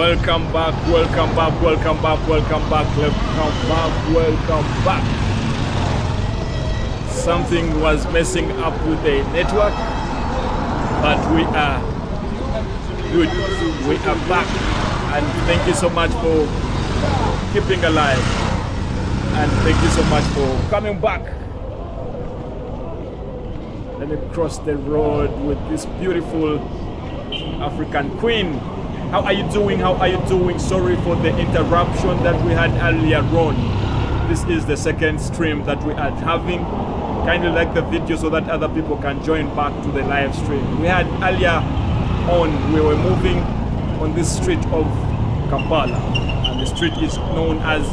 Welcome back, welcome back, welcome back, welcome back, welcome back, welcome back. Something was messing up with the network, but we are good. We are back, and thank you so much for keeping alive, and thank you so much for coming back. Let me cross the road with this beautiful African queen. How are you doing? How are you doing? Sorry for the interruption that we had earlier on. This is the second stream that we are having. Kindly like the video so that other people can join back to the live stream. We had earlier on, we were moving on this street of Kampala, and the street is known as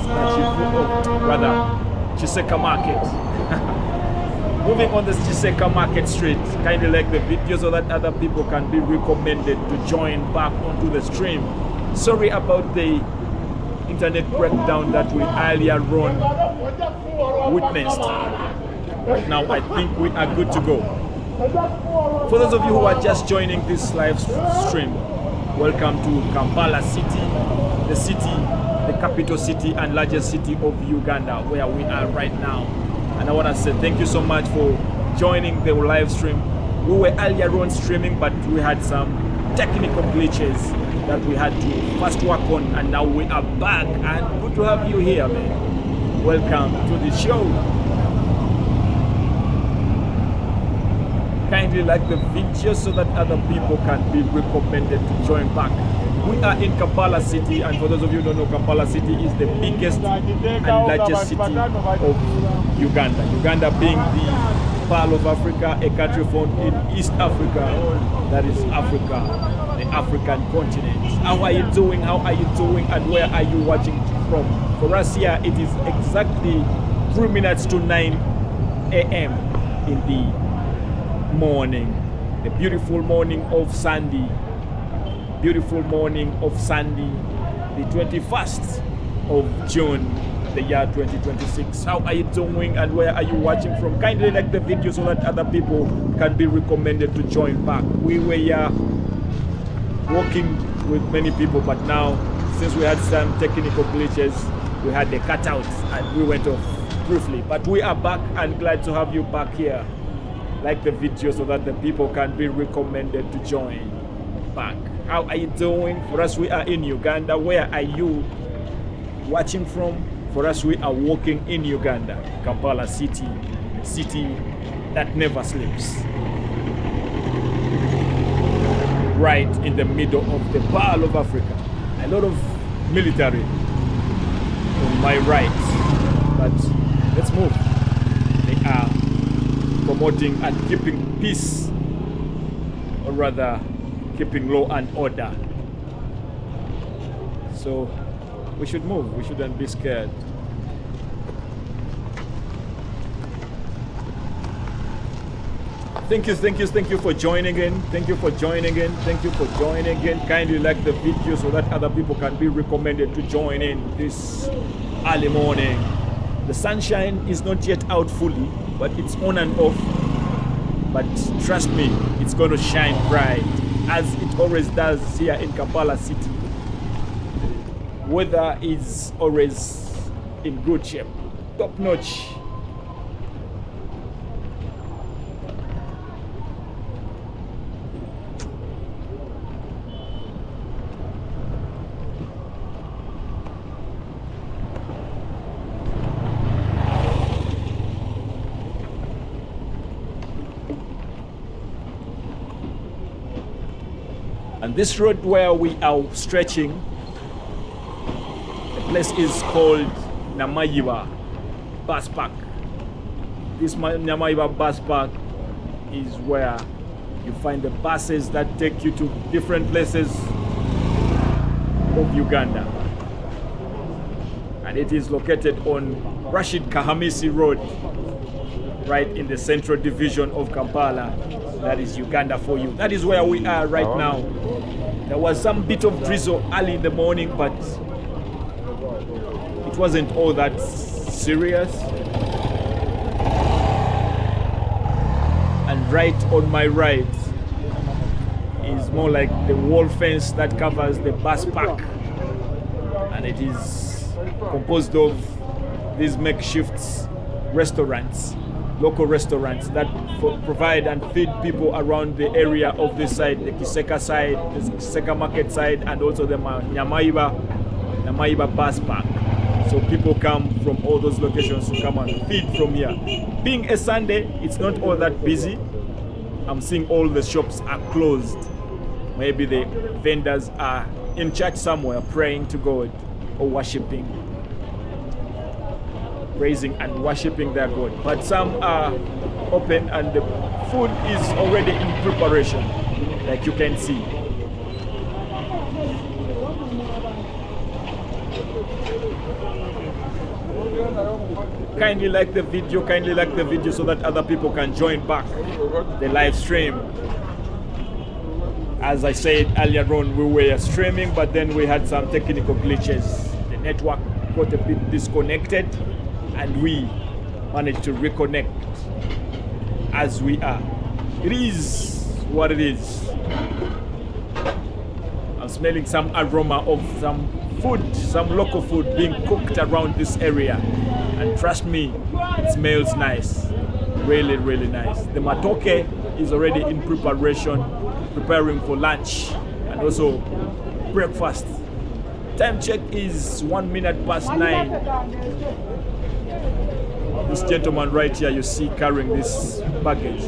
Kisekka Market. Moving on this Kisekka Market Street, kindly like the video so that other people can be recommended to join back onto the stream. Sorry about the internet breakdown that we earlier on witnessed. But now I think we are good to go. For those of you who are just joining this live stream, welcome to Kampala City, the capital city and largest city of Uganda, where we are right now. And I want to say thank you so much for joining the live stream. We were earlier on streaming, but we had some technical glitches that we had to first work on, and now we are back, and good to have you here, man. Welcome to the show. Kindly like the video so that other people can be recommended to join back. We are in Kampala City, and for those of you who don't know, Kampala City is the biggest and largest city of Uganda. Uganda being the Pearl of Africa, a country found in East Africa, that is Africa, the African continent. How are you doing? How are you doing? And where are you watching from? For us here, it is exactly 3 minutes to 9 a.m. in the morning. The beautiful morning of Sunday. Beautiful morning of Sunday, the 21st of June, the year 2026. How are you doing and where are you watching from? Kindly like the video so that other people can be recommended to join back. We were here working with many people, but now since we had some technical glitches, we had the cutouts and we went off briefly. But we are back and glad to have you back here. Like the video so that the people can be recommended to join back. How are you doing? For us, we are in Uganda. Where are you watching from? For us, we are walking in Uganda, Kampala City, a city that never sleeps. Right in the middle of the Pearl of Africa. A lot of military on my right, but let's move. They are promoting and keeping peace, or rather, keeping law and order. So we should move. We shouldn't be scared. Thank you for joining in. Thank you for joining in. Thank you for joining in. Kindly like the video so that other people can be recommended to join in this early morning. The sunshine is not yet out fully, but it's on and off. But trust me, it's going to shine bright, as it always does here in Kampala City. Weather is always in good shape, top notch. And this road where we are stretching, the place is called Namayiba Bus Park. This Namayiba Bus Park is where you find the buses that take you to different places of Uganda. And it is located on Rashid Kahamisi Road, right in the central division of Kampala. That is Uganda for you. That is where we are right now. There was some bit of drizzle early in the morning, but it wasn't all that serious. And right on my right is more like the wall fence that covers the bus park, and it is composed of these makeshift restaurants, local restaurants that provide and feed people around the area of this side, the Kisekka side, the Kisekka market side, and also the Namayiba bus park. So people come from all those locations to come and feed from here. Being a Sunday, it's not all that busy. I'm seeing all the shops are closed. Maybe the vendors are in church somewhere praying to God or worshiping, praising and worshiping their God. But some are open and the food is already in preparation, like you can see. Kindly like the video so that other people can join back the live stream. As I said earlier on, we were streaming, but then we had some technical glitches. The network got a bit disconnected and we managed to reconnect as we are. It is what it is. I'm smelling some aroma of some food, some local food being cooked around this area. And trust me, it smells nice. Really, really nice. The matoke is already in preparation, preparing for lunch and also breakfast. Time check is 1 minute past 9. This gentleman right here you see carrying this baggage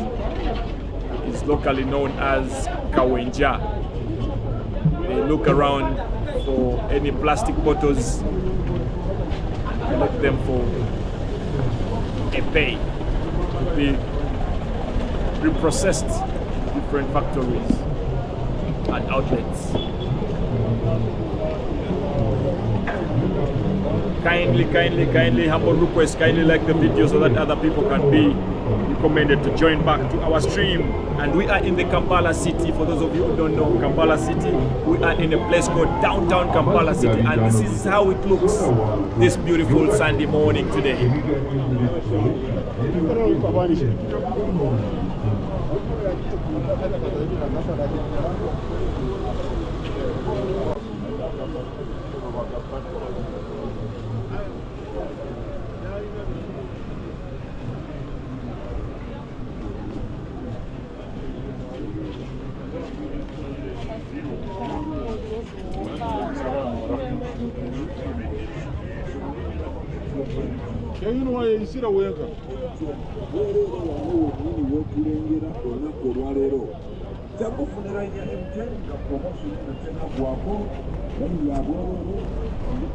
is locally known as Kawenja. They look around for any plastic bottles and collect them for a pay to be reprocessed in different factories and outlets. Kindly, humble request, kindly like the video so that other people can be recommended to join back to our stream. And we are in the Kampala city. For those of you who don't know Kampala city, we are in a place called downtown Kampala city, and this is how it looks this beautiful Sunday morning today.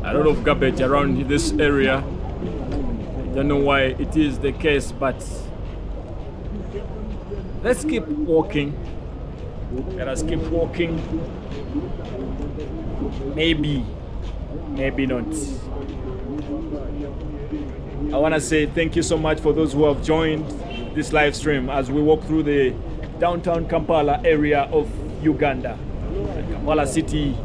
A lot of garbage around this area. Don't know why it is the case, but let's keep walking. Let us keep walking. Maybe not. I want to say thank you so much for those who have joined this live stream as we walk through the downtown Kampala area of Uganda. And Kampala city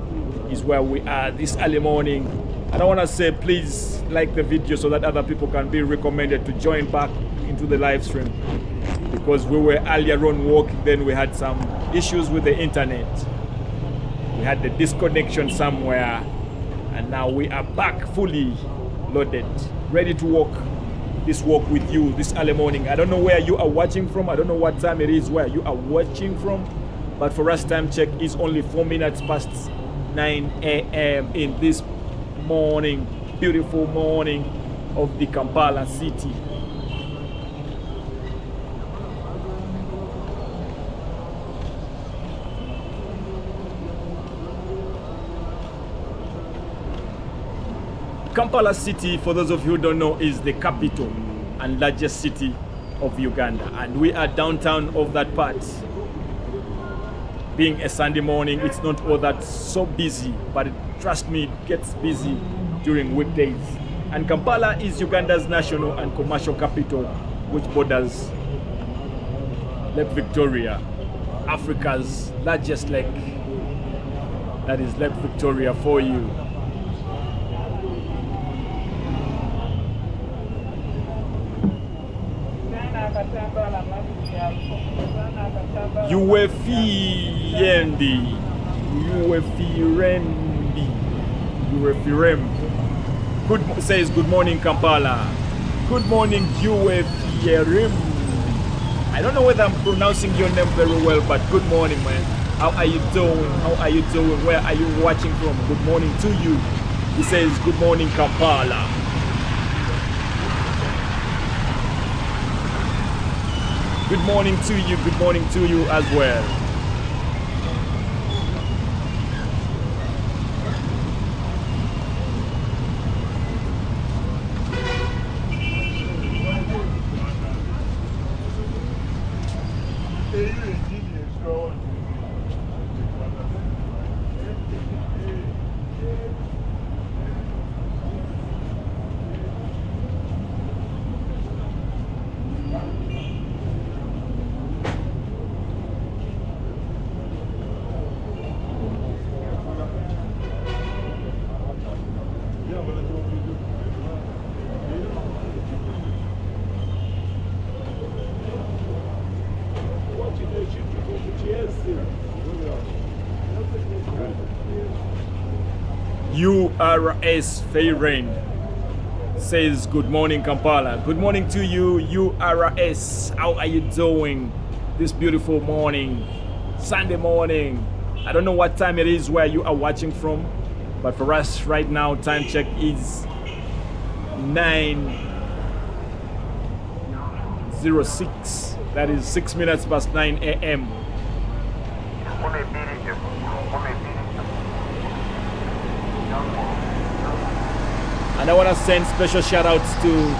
is where we are this early morning. And I want to say please like the video so that other people can be recommended to join back into the live stream. Because we were earlier on walking, then we had some issues with the internet. We had the disconnection somewhere, and now we are back fully loaded, ready to walk this walk with you this early morning. I don't know where you are watching from. I don't know what time it is where you are watching from, but for us time check is only 4 minutes past 9 a.m. in this morning, beautiful morning of the Kampala city. Kampala city, for those of you who don't know, is the capital and largest city of Uganda, and we are downtown of that part. Being a Sunday morning, it's not all that so busy, but trust me, it gets busy during weekdays. And Kampala is Uganda's national and commercial capital, which borders Lake Victoria, Africa's largest lake. That is Lake Victoria for you. Uefiendi. Good says good morning Kampala. Good morning Uefierim. I don't know whether I'm pronouncing your name very well, but good morning, man. How are you doing? How are you doing? Where are you watching from? Good morning to you. He says good morning Kampala. Good morning to you. Good morning to you as well. URS Fayrain says good morning Kampala. Good morning to you URS. How are you doing this beautiful morning, Sunday morning? I don't know what time it is where you are watching from, but for us right now time check is 9:06. That is 6 minutes past 9 a.m. And I want to send special shout outs to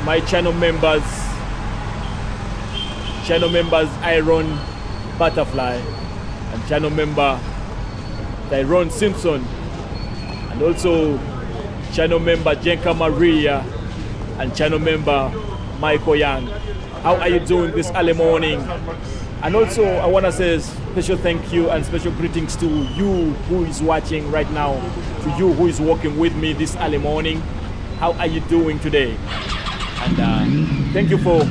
my channel members Iron Butterfly and channel member Tyrone Simpson, and also channel member Jenka Maria and channel member Michael Young. How are you doing this early morning? And also I want to say special thank you and special greetings to you who is watching right now, to you who is working with me this early morning. How are you doing today? And thank you for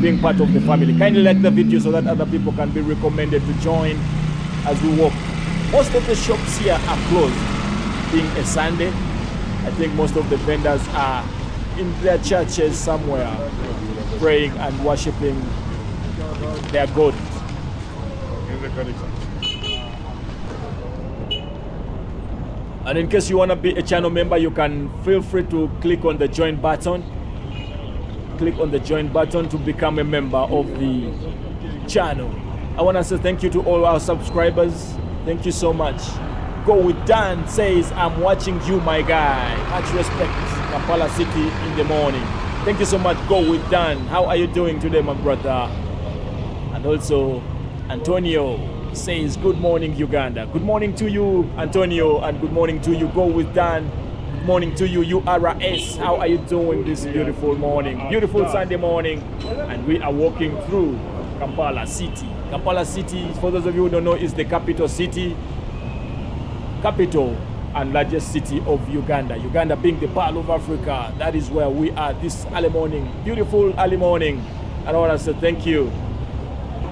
being part of the family. Kindly like the video so that other people can be recommended to join as we walk. Most of the shops here are closed, being a Sunday. I think most of the vendors are in their churches somewhere, praying and worshiping their God. And in case you want to be a channel member, you can feel free to click on the join button. Click on the join button to become a member of the channel. I want to say thank you to all our subscribers. Thank you so much. Go with Dan says, I'm watching you, my guy. Much respect, Kampala City in the morning. Thank you so much. Go with Dan. How are you doing today, my brother? And also Antonio says good morning Uganda. Good morning to you Antonio, and good morning to you Go with Dan. Good morning to you URS. How are you doing this beautiful morning, beautiful Sunday morning? And we are walking through Kampala City. Kampala City, for those of you who don't know, is the capital city, capital and largest city of Uganda. Uganda being the pearl of Africa. That is where we are this early morning, beautiful early morning. And I want to say thank you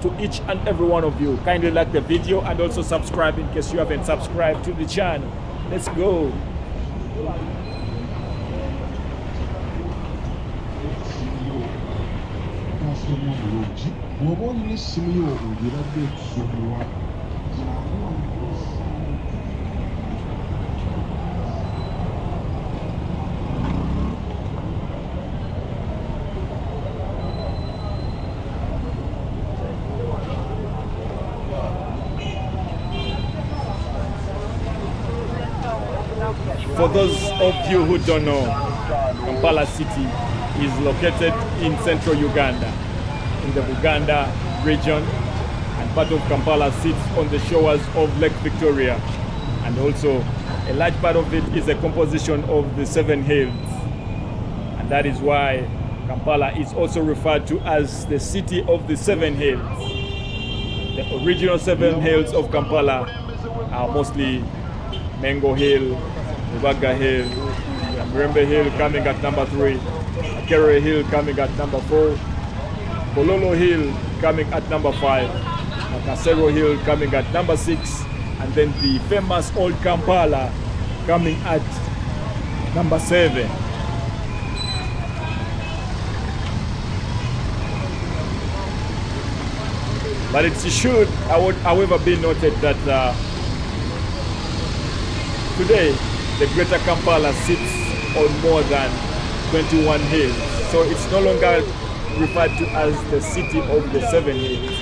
to each and every one of you. Kindly like the video and also subscribe in case you haven't subscribed to the channel. Let's go. For those of you who don't know, Kampala City is located in central Uganda, in the Buganda region, and part of Kampala sits on the shores of Lake Victoria, and also a large part of it is a composition of the Seven Hills, and that is why Kampala is also referred to as the City of the Seven Hills. The original Seven Hills of Kampala are mostly Mengo Hill, Buganda Hill, Lubiri Hill coming at number 3, Kere Hill coming at number 4, Kololo Hill coming at number 5, Nakasero Hill coming at number 6, and then the famous old Kampala coming at number 7. But it should, however, be noted that today the Greater Kampala sits on more than 21 hills. So it's no longer referred to as the city of the 7 hills.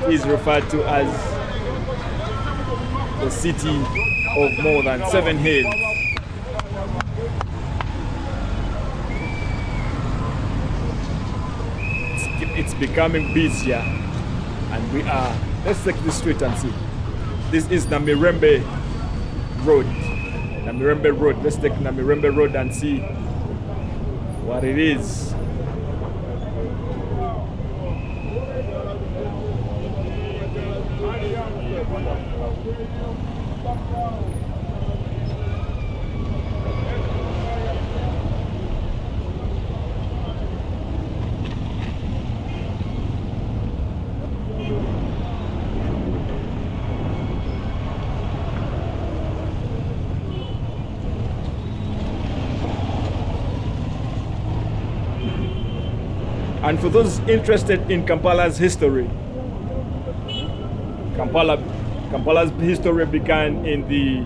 It is referred to as the city of more than 7 hills. It's becoming busier, and we are, let's take this street and see. This is Namirembe Road. Namirembe Road. Let's take Namirembe Road and see what it is. And for those interested in Kampala's history, Kampala's history began in the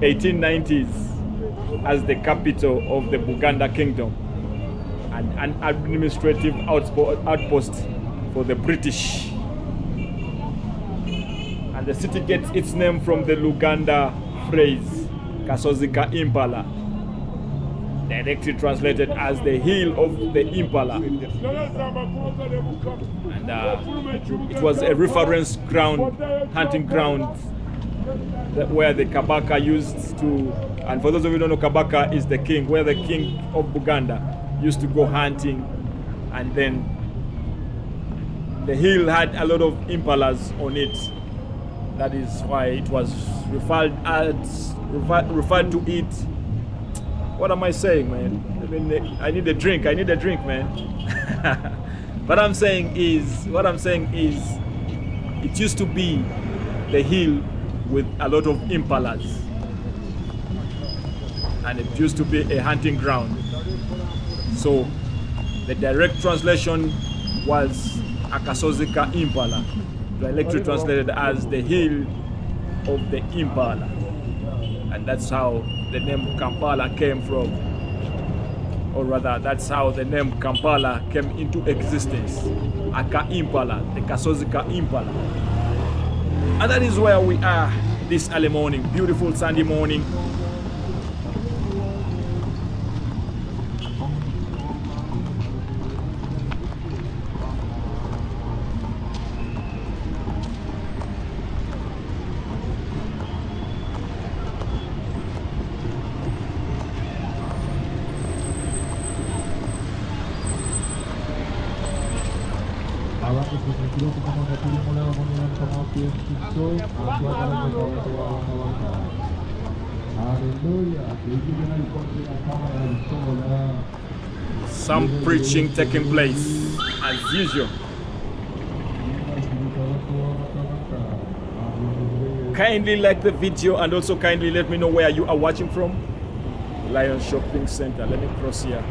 1890s as the capital of the Buganda Kingdom and an administrative outpost for the British. And the city gets its name from the Luganda phrase, Kasozika Impala, directly translated as the hill of the Impala. And it was a reference ground, hunting ground, where the Kabaka used to, and for those of you who don't know, Kabaka is the king, where the king of Buganda used to go hunting, and then the hill had a lot of impalas on it. That is why it was referred to it. What am I saying, man? I mean, I need a drink, man. What I'm saying is, it used to be the hill with a lot of impalas, and it used to be a hunting ground. So the direct translation was Akasozika Impala, directly translated as the hill of the Impala, and that's how the name Kampala came from, or rather that's how the name Kampala came into existence. Aka Impala, the Kasozika Impala. And that is where we are this early morning, beautiful Sunday morning. Some preaching taking place as usual. Kindly like the video and also kindly let me know where you are watching from. Lion Shopping Center. Let me cross here.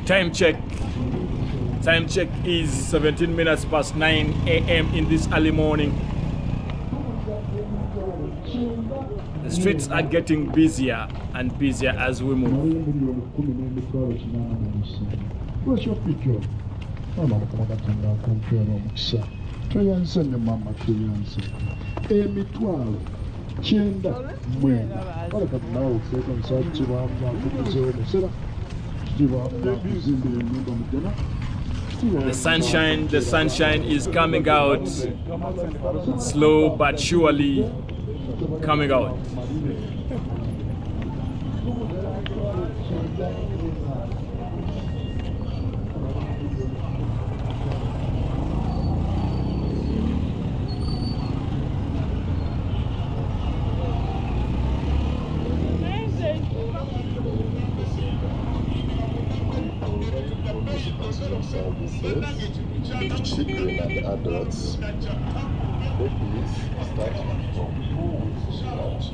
Time check. Time check is 17 minutes past 9 a.m. in this early morning. The streets are getting busier and busier as we move. The sunshine is coming out, slow but surely coming out. Children and adults, please start from scratch.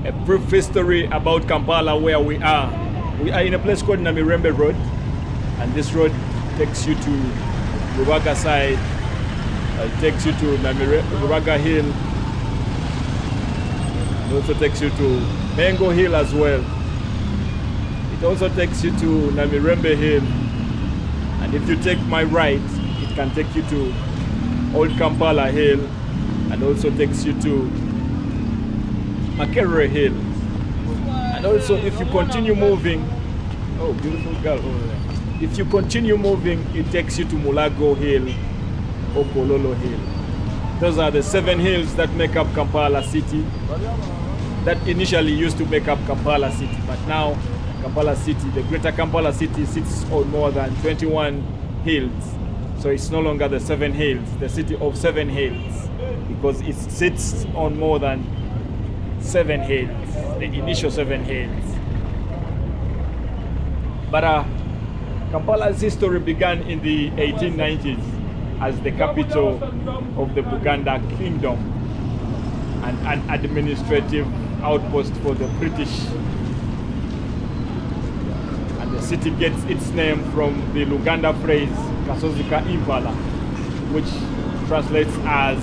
A brief history about Kampala, where we are. We are in a place called Namayiba Road, and this road takes you to Rubaga side. It takes you to Rubaga Hill. It also takes you to Mengo Hill as well. It also takes you to Namayiba Hill. And if you take my right, it can take you to Old Kampala Hill, and also takes you to Makerere Hill. And also if you continue moving, oh, beautiful girl over there. If you continue moving, it takes you to Mulago Hill or Kololo Hill. Those are the 7 hills that make up Kampala City, that initially used to make up Kampala City, but now Kampala City, the greater Kampala City, sits on more than 21 hills. So it's no longer the 7 hills, the city of 7 hills, because it sits on more than 7 hills, the initial 7 hills. But Kampala's history began in the 1890s as the capital of the Buganda Kingdom and an administrative outpost for the British. And the city gets its name from the Luganda phrase Kasozika Impala, which translates as,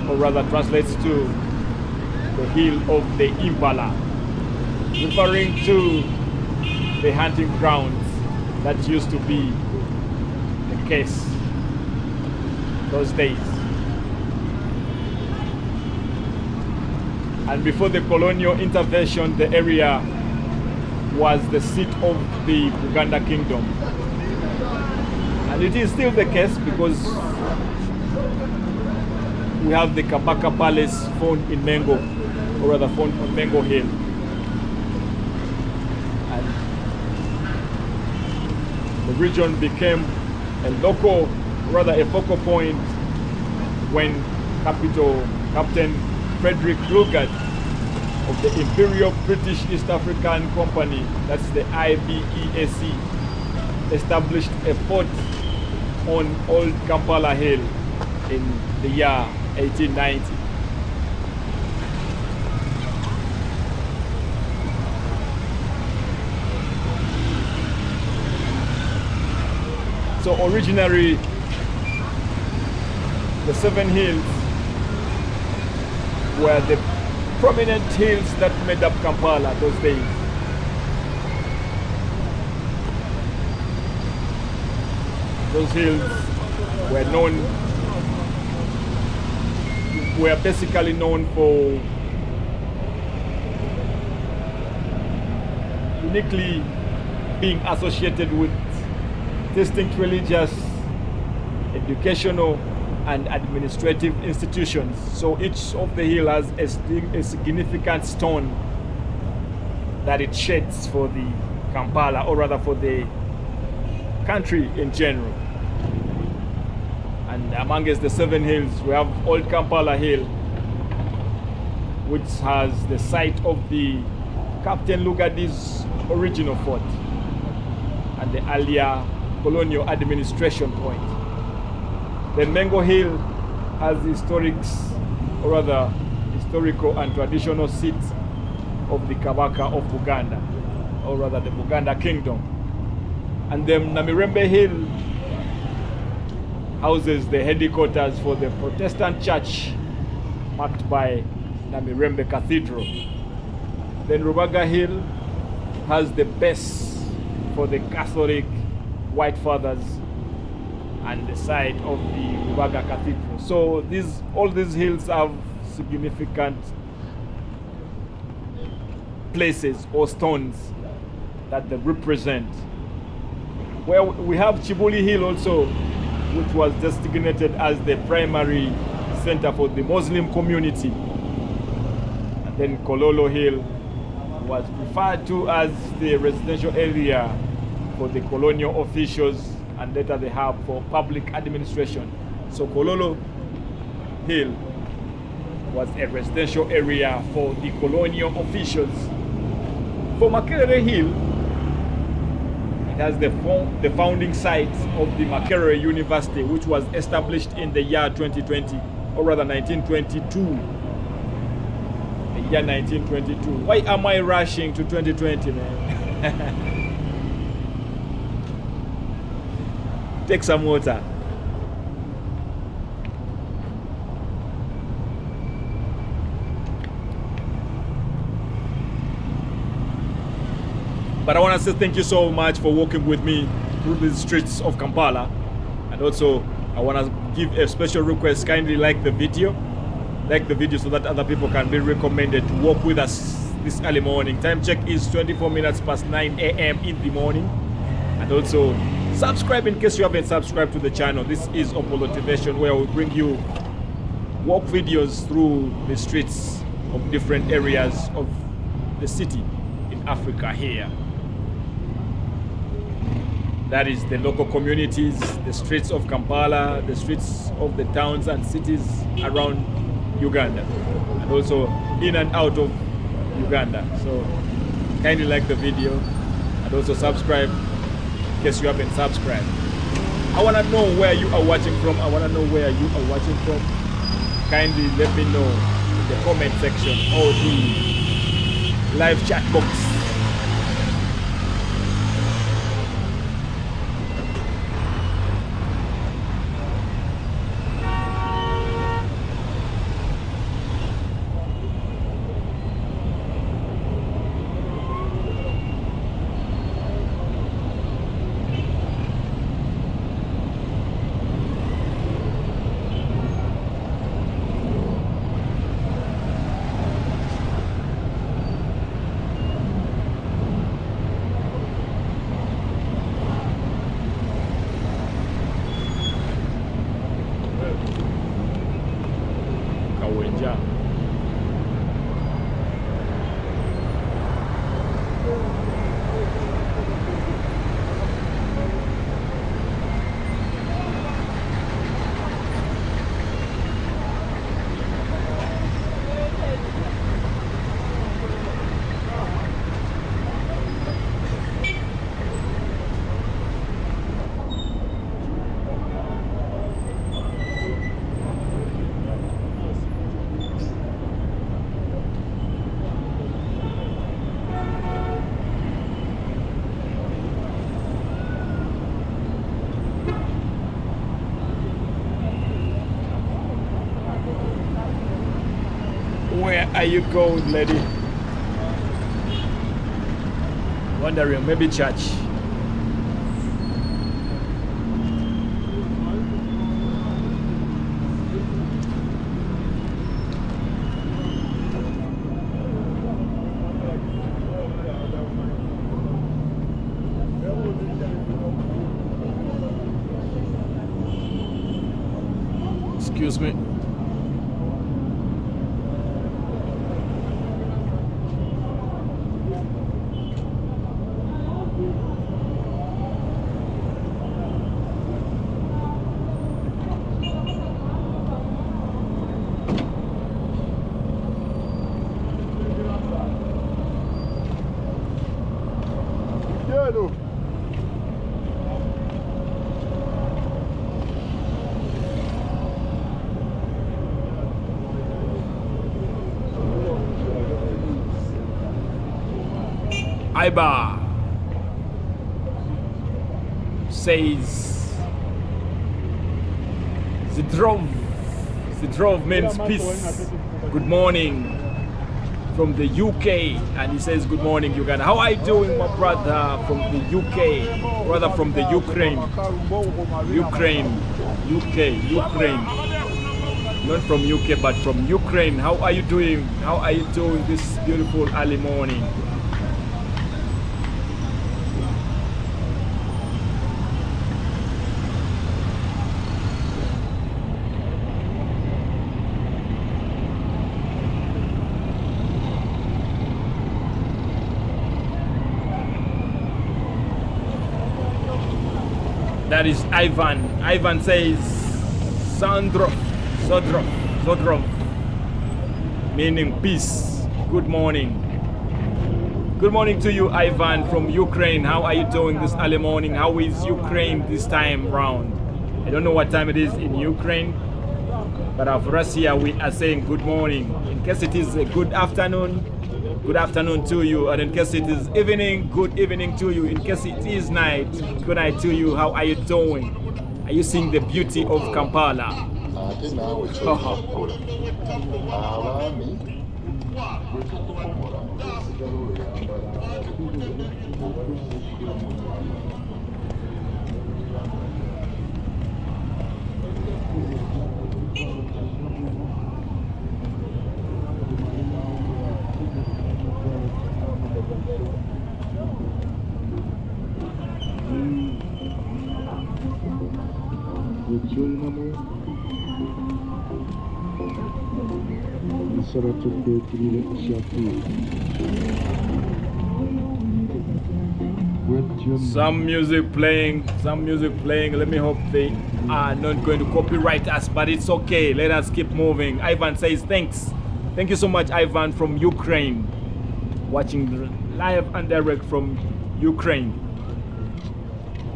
or rather translates to, the hill of the Impala, referring to the hunting grounds that used to be the case those days. And before the colonial intervention, the area was the seat of the Buganda Kingdom. And it is still the case because we have the Kabaka Palace found in Mengo, or rather found on Mengo Hill. And the region became a local, rather a focal point when Captain Frederick Lugard of the Imperial British East African Company, that's the IBEAC, established a fort on Old Kampala Hill in the year 1890. So originally, the 7 hills were the prominent hills that made up Kampala those days. Those hills were basically known for uniquely being associated with distinct religious, educational, and administrative institutions. So each of the hill has a significant stone that it sheds for the Kampala, or rather for the country in general. And amongst the 7 hills, we have Old Kampala Hill, which has the site of the Captain Lugadi's original fort and the earlier colonial administration point. Then Mengo Hill has the historical and traditional seat of the Kabaka of Buganda, or rather the Buganda Kingdom. And then Namayiba Hill houses the headquarters for the Protestant church marked by Namayiba Cathedral. Then Rubaga Hill has the base for the Catholic White Fathers and the site of the Rubaga Cathedral. So all these hills have significant places or stones that they represent. Well, we have Chibuli Hill also, which was designated as the primary center for the Muslim community. And then Kololo Hill was referred to as the residential area for the colonial officials and later the hub for public administration. So Kololo Hill was a residential area for the colonial officials. For Makerere Hill, it has the founding site of the Makerere University, which was established in the year 2020, or rather 1922. The year 1922. Why am I rushing to 2020, man? Take some water. But I want to say thank you so much for walking with me through the streets of Kampala. And also, I want to give a special request. Kindly like the video. Like the video so that other people can be recommended to walk with us this early morning. Time check is 24 minutes past 9 a.m. in the morning. And also, subscribe in case you haven't subscribed to the channel. This is Opolotivation, where we bring you walk videos through the streets of different areas of the city in Africa here. That is the local communities, the streets of Kampala, the streets of the towns and cities around Uganda, and also in and out of Uganda. So kindly like the video and also subscribe in case you haven't subscribed. I want to know where you are watching from. I want to know where you are watching from. Kindly let me know in the comment section or the live chat box. Where are you going, lady? Wondering, maybe church. Excuse me. Iba says Zidrov means peace. Good morning from the UK, and he says good morning Uganda. How are you doing, my brother from the UK? Brother from the Ukraine. Ukraine. Not from UK but from Ukraine. How are you doing? How are you doing this beautiful early morning? That is Ivan. Ivan says Sodrov, meaning peace. Good morning. Good morning to you, Ivan from Ukraine. How are you doing this early morning? How is Ukraine this time round? I don't know what time it is in Ukraine, but for us here we are saying good morning. In case it is a good afternoon to you, and in case it is evening, good evening to you. In case it is night, good night to you. How are you doing? Are you seeing the beauty of Kampala? Some music playing. Let me hope they are not going to copyright us, but it's okay. Let us keep moving. Ivan says thanks. Thank you so much, Ivan from Ukraine. Watching live and direct from Ukraine.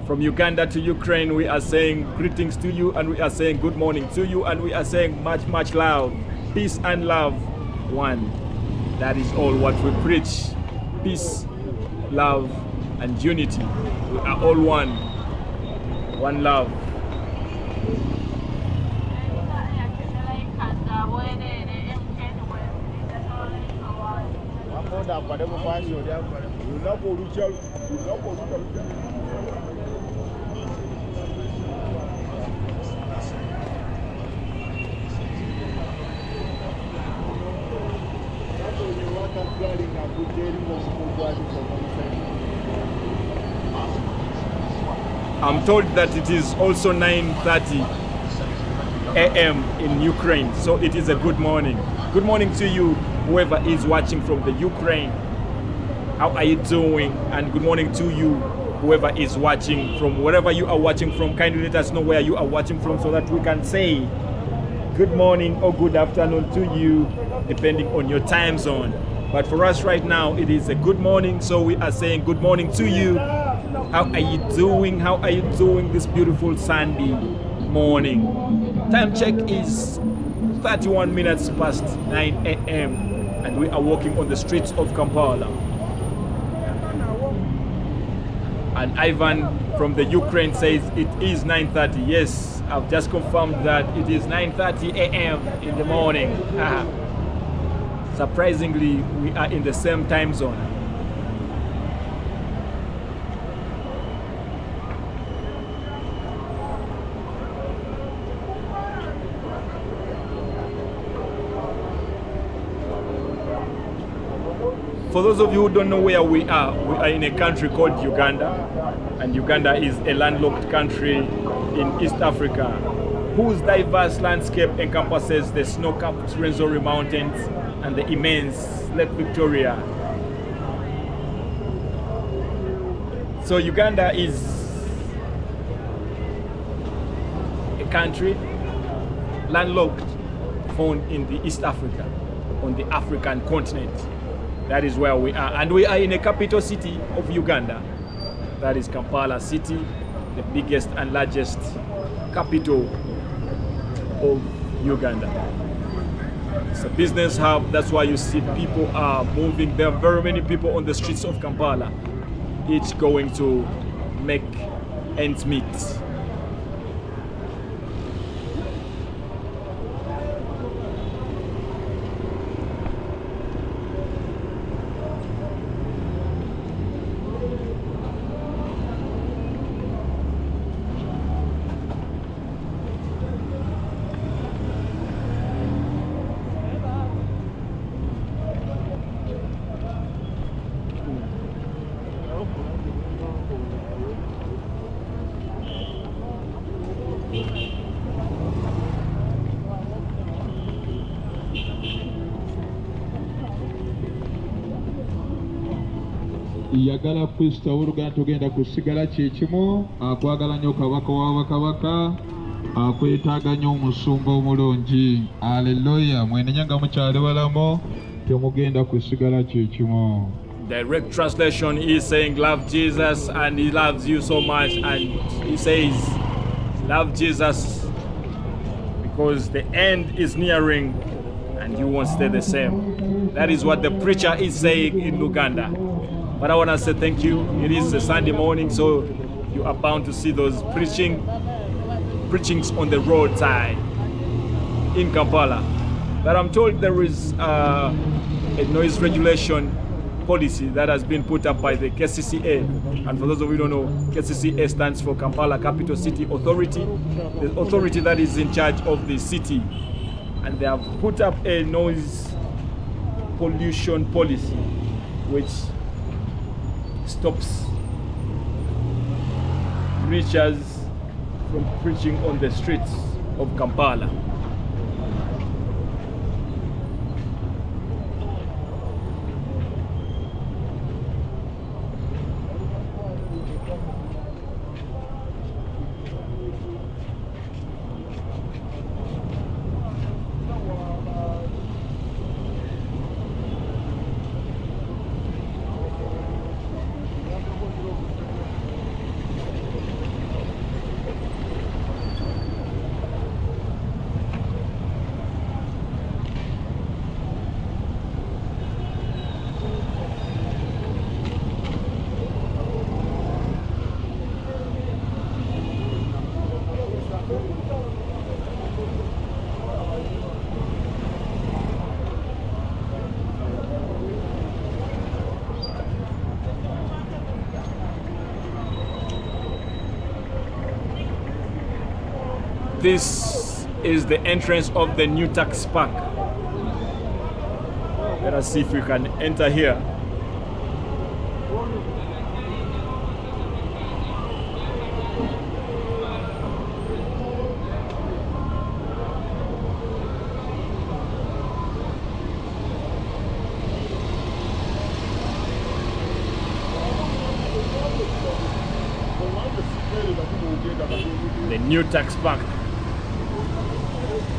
From Uganda to Ukraine, we are saying greetings to you, and we are saying good morning to you, and we are saying much love. Peace and love, one. That is all what we preach. Peace, love, and unity. We are all one. One love. I'm told that it is also 9:30 a.m. in Ukraine, so it is a good morning. Good morning to you, whoever is watching from the Ukraine. How are you doing? And good morning to you, whoever is watching from wherever you are watching from. Kindly let us know where you are watching from so that we can say good morning or good afternoon to you, depending on your time zone. But for us right now, it is a good morning, so we are saying good morning to you. How are you doing? How are you doing this beautiful Sunday morning? Time check is 31 minutes past 9 a.m. and we are walking on the streets of Kampala. And Ivan from the Ukraine says it is 9:30. Yes, I've just confirmed that it is 9:30 a.m. in the morning. Surprisingly, we are in the same time zone. For those of you who don't know where we are in a country called Uganda, and Uganda is a landlocked country in East Africa. whose diverse landscape encompasses the snow-capped Rwenzori Mountains and the immense Lake Victoria. So Uganda is a country landlocked, found in the East Africa, on the African continent. That is where we are. And we are in the capital city of Uganda. That is Kampala city, the biggest and largest capital of Uganda. It's a business hub. That's why you see people are moving. There are very many people on the streets of Kampala, each going to make ends meet. yagala Kristo w'Oluganda tugenda kusigala kyekimu akwagala nnyo kabaka w'abakabaka akwetaaga nnyo omusumba omulungi. Aleluya. Mwenenya nga mukyali walamu temugenda kusigala kyekimu. Direct translation is saying love Jesus and he loves you so much, and he says love Jesus because the end is nearing and you won't stay the same. That is what the preacher is saying in Uganda. But I want to say thank you. It is a Sunday morning, so you are bound to see those preachings on the roadside in Kampala. But I'm told there is a noise regulation policy that has been put up by the KCCA. And for those of you who don't know, KCCA stands for Kampala Capital City Authority, the authority that is in charge of the city. And they have put up a noise pollution policy which stops preachers from preaching on the streets of Kampala. This is the entrance of the new tax park. Let us see if we can enter here. The new tax park.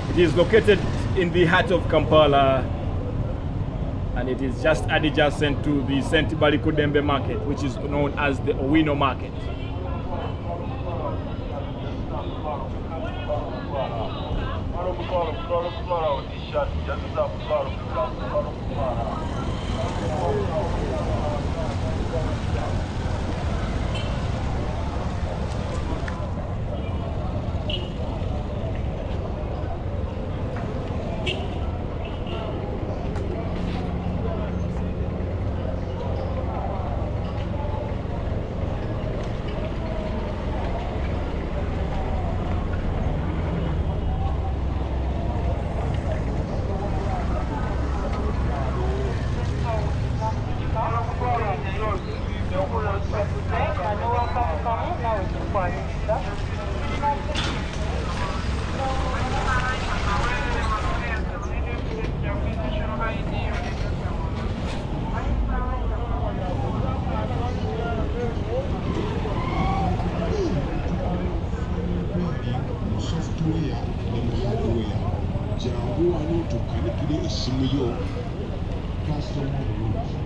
It is located in the heart of Kampala, and it is just adjacent to the St. Balikudembe market, which is known as the Oino market. your customary route.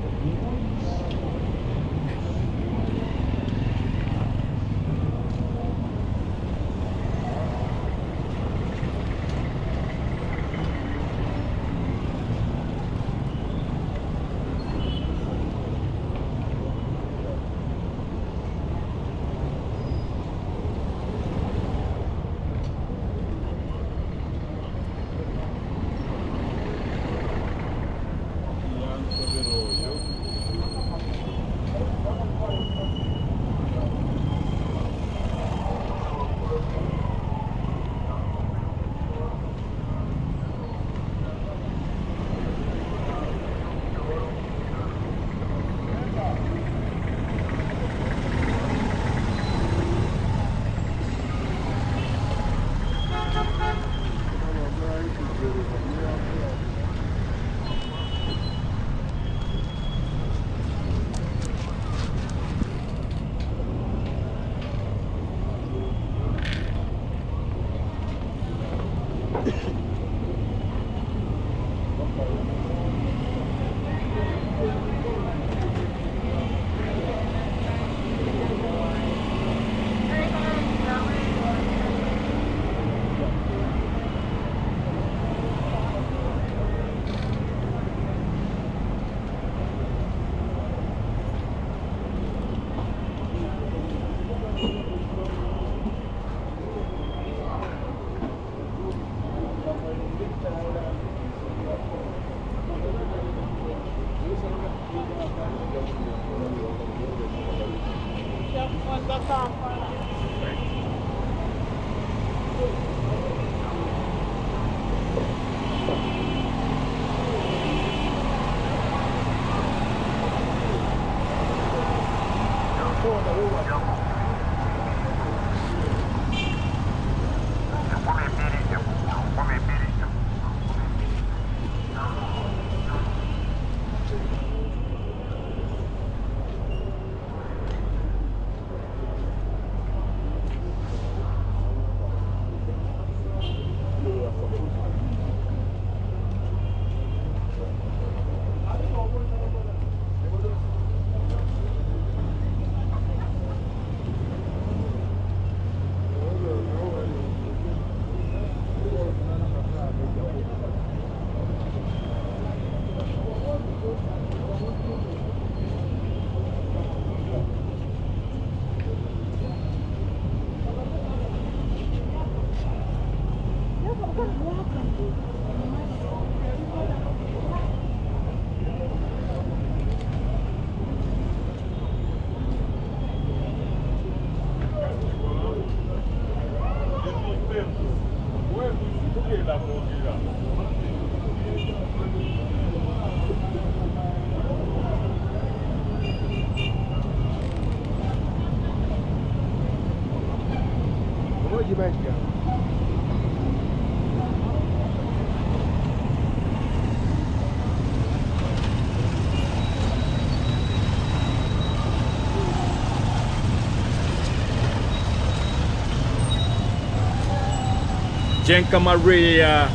Jenka Maria,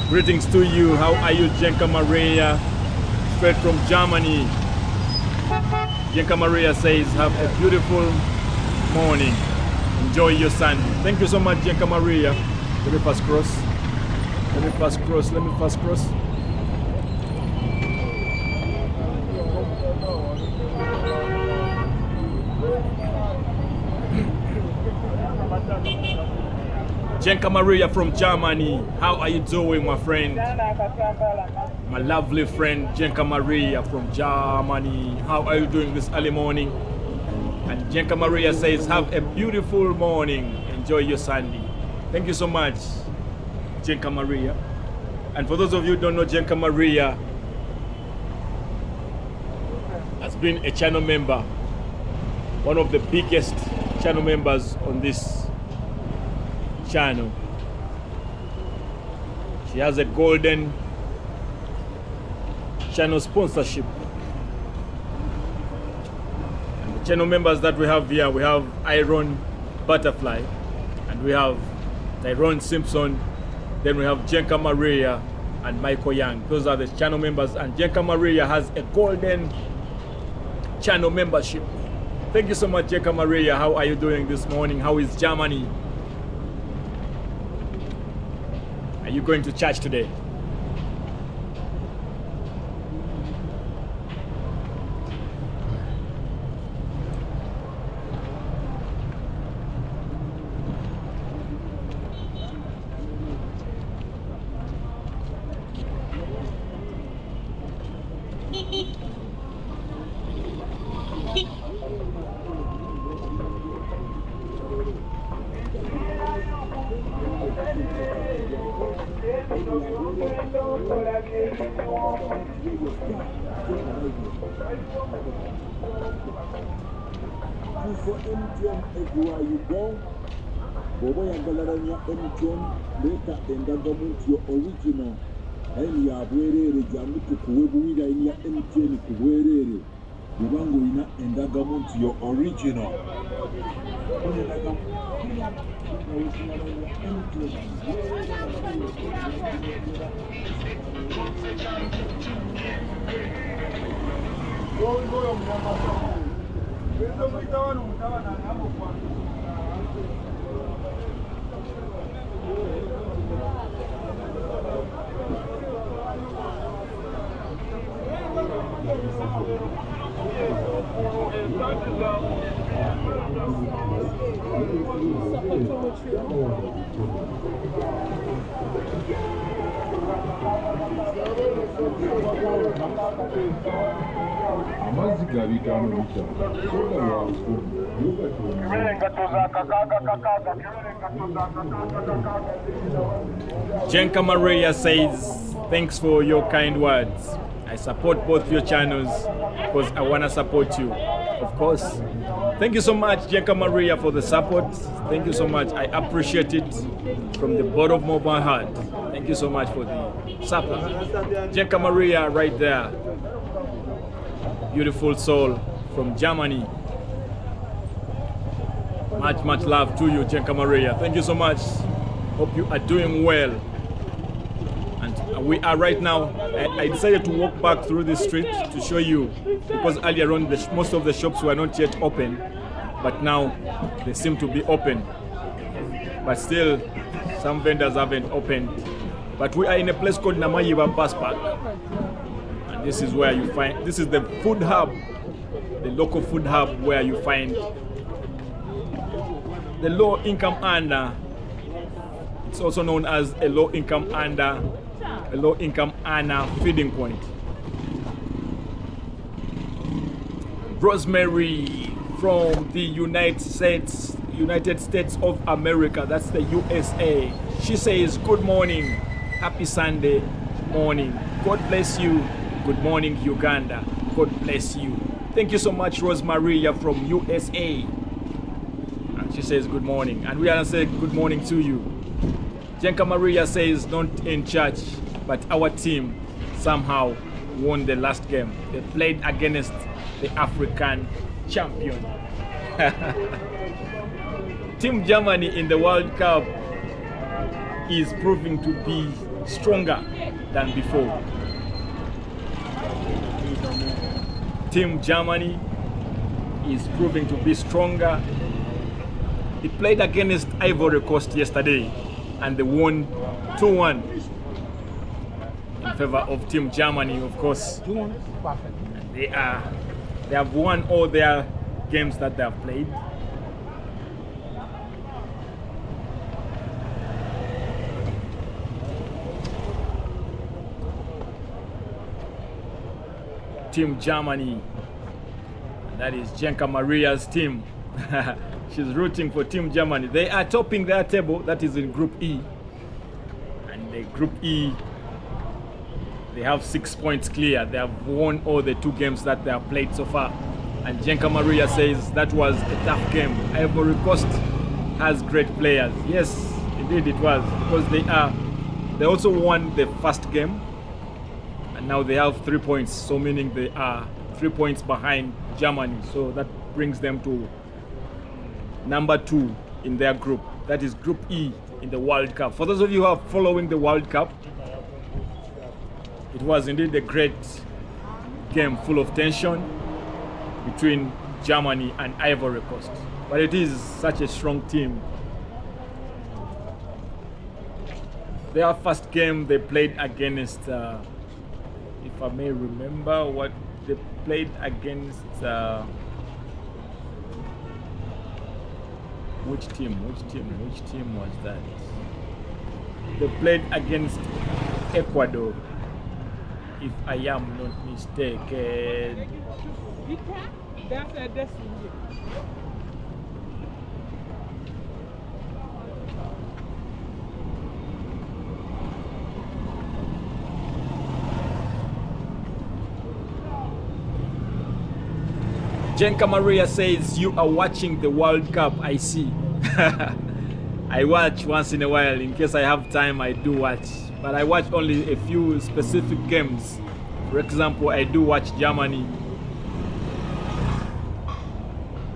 greetings to you. How are you, Jenka Maria? Straight from Germany. Jenka Maria says, have a beautiful morning. Enjoy your Sunday. Thank you so much, Jenka Maria. Let me fast cross. Let me fast cross. Let me fast cross. Jenka Maria from Germany. How are you doing, my friend? My lovely friend, Jenka Maria from Germany. How are you doing this early morning? And Jenka Maria says, have a beautiful morning. Enjoy your Sunday. Thank you so much, Jenka Maria. And for those of you who don't know, Jenka Maria has been a channel member, one of the biggest channel members on this channel. She has a golden channel sponsorship. And the channel members that we have here, we have Iron Butterfly, and we have Tyrone Simpson, then we have Jenka Maria, and Michael Young. Those are the channel members, and Jenka Maria has a golden channel membership. Thank you so much, Jenka Maria. How are you doing this morning? How is Germany? Are you going to church today? For MTN everywhere you go, Bobo Yagalaranya MTN, later in the government your original, and you are very Jamu to Kuwebuida in your MTN Kuwere, Bubanguina and the government your original. Jenka Maria says, thanks for your kind words. I support both your channels because I want to support you, of course. Thank you so much, Jenka Maria, for the support. Thank you so much. I appreciate it from the bottom of my heart. Thank you so much for the support. Jenka Maria right there. Beautiful soul from Germany. Much love to you, Jenka Maria. Thank you so much. Hope you are doing well. And we are right now, I decided to walk back through the street to show you, because earlier on most of the shops were not yet open, but now they seem to be open. But still, some vendors haven't opened. But we are in a place called Namayiba Bus Park. And this is where you find, this is the food hub, the local food hub where you find the low income earner. It's also known as a low income earner feeding point. Rosemary from the United States of America, that's the USA. She says, good morning, happy Sunday morning. God bless you. Good morning, Uganda. God bless you. Thank you so much, Rosemary from USA. And she says good morning. And we are saying good morning to you. Jenka Maria says, not in church, but our team somehow won the last game. They played against the African champion. Team Germany in the World Cup is proving to be stronger than before. Team Germany is proving to be stronger. It played against Ivory Coast yesterday and they won 2-1 in favor of Team Germany, of course. And they have won all their games that they have played. Team Germany, that is Jenka Maria's team. She's rooting for Team Germany. They are topping their table, that is in Group E. And the Group E, they have 6 points clear. They have won all the 2 games that they have played so far. And Jenka Maria says that was a tough game. Ivory Coast has great players. Yes, indeed it was, because they also won the first game. And now they have 3 points, so meaning they are 3 points behind Germany. So that brings them to number 2 in their group. That is Group E in the World Cup. For those of you who are following the World Cup, It was indeed a great game full of tension between Germany and Ivory Coast. But it is such a strong team. Their first game they played against, if I may remember what they played against, which team was that? They played against Ecuador, if I am not mistaken. Jenka Maria says, you are watching the World Cup, I see. I watch once in a while. In case I have time, I do watch. But I watch only a few specific games. For example, I do watch Germany.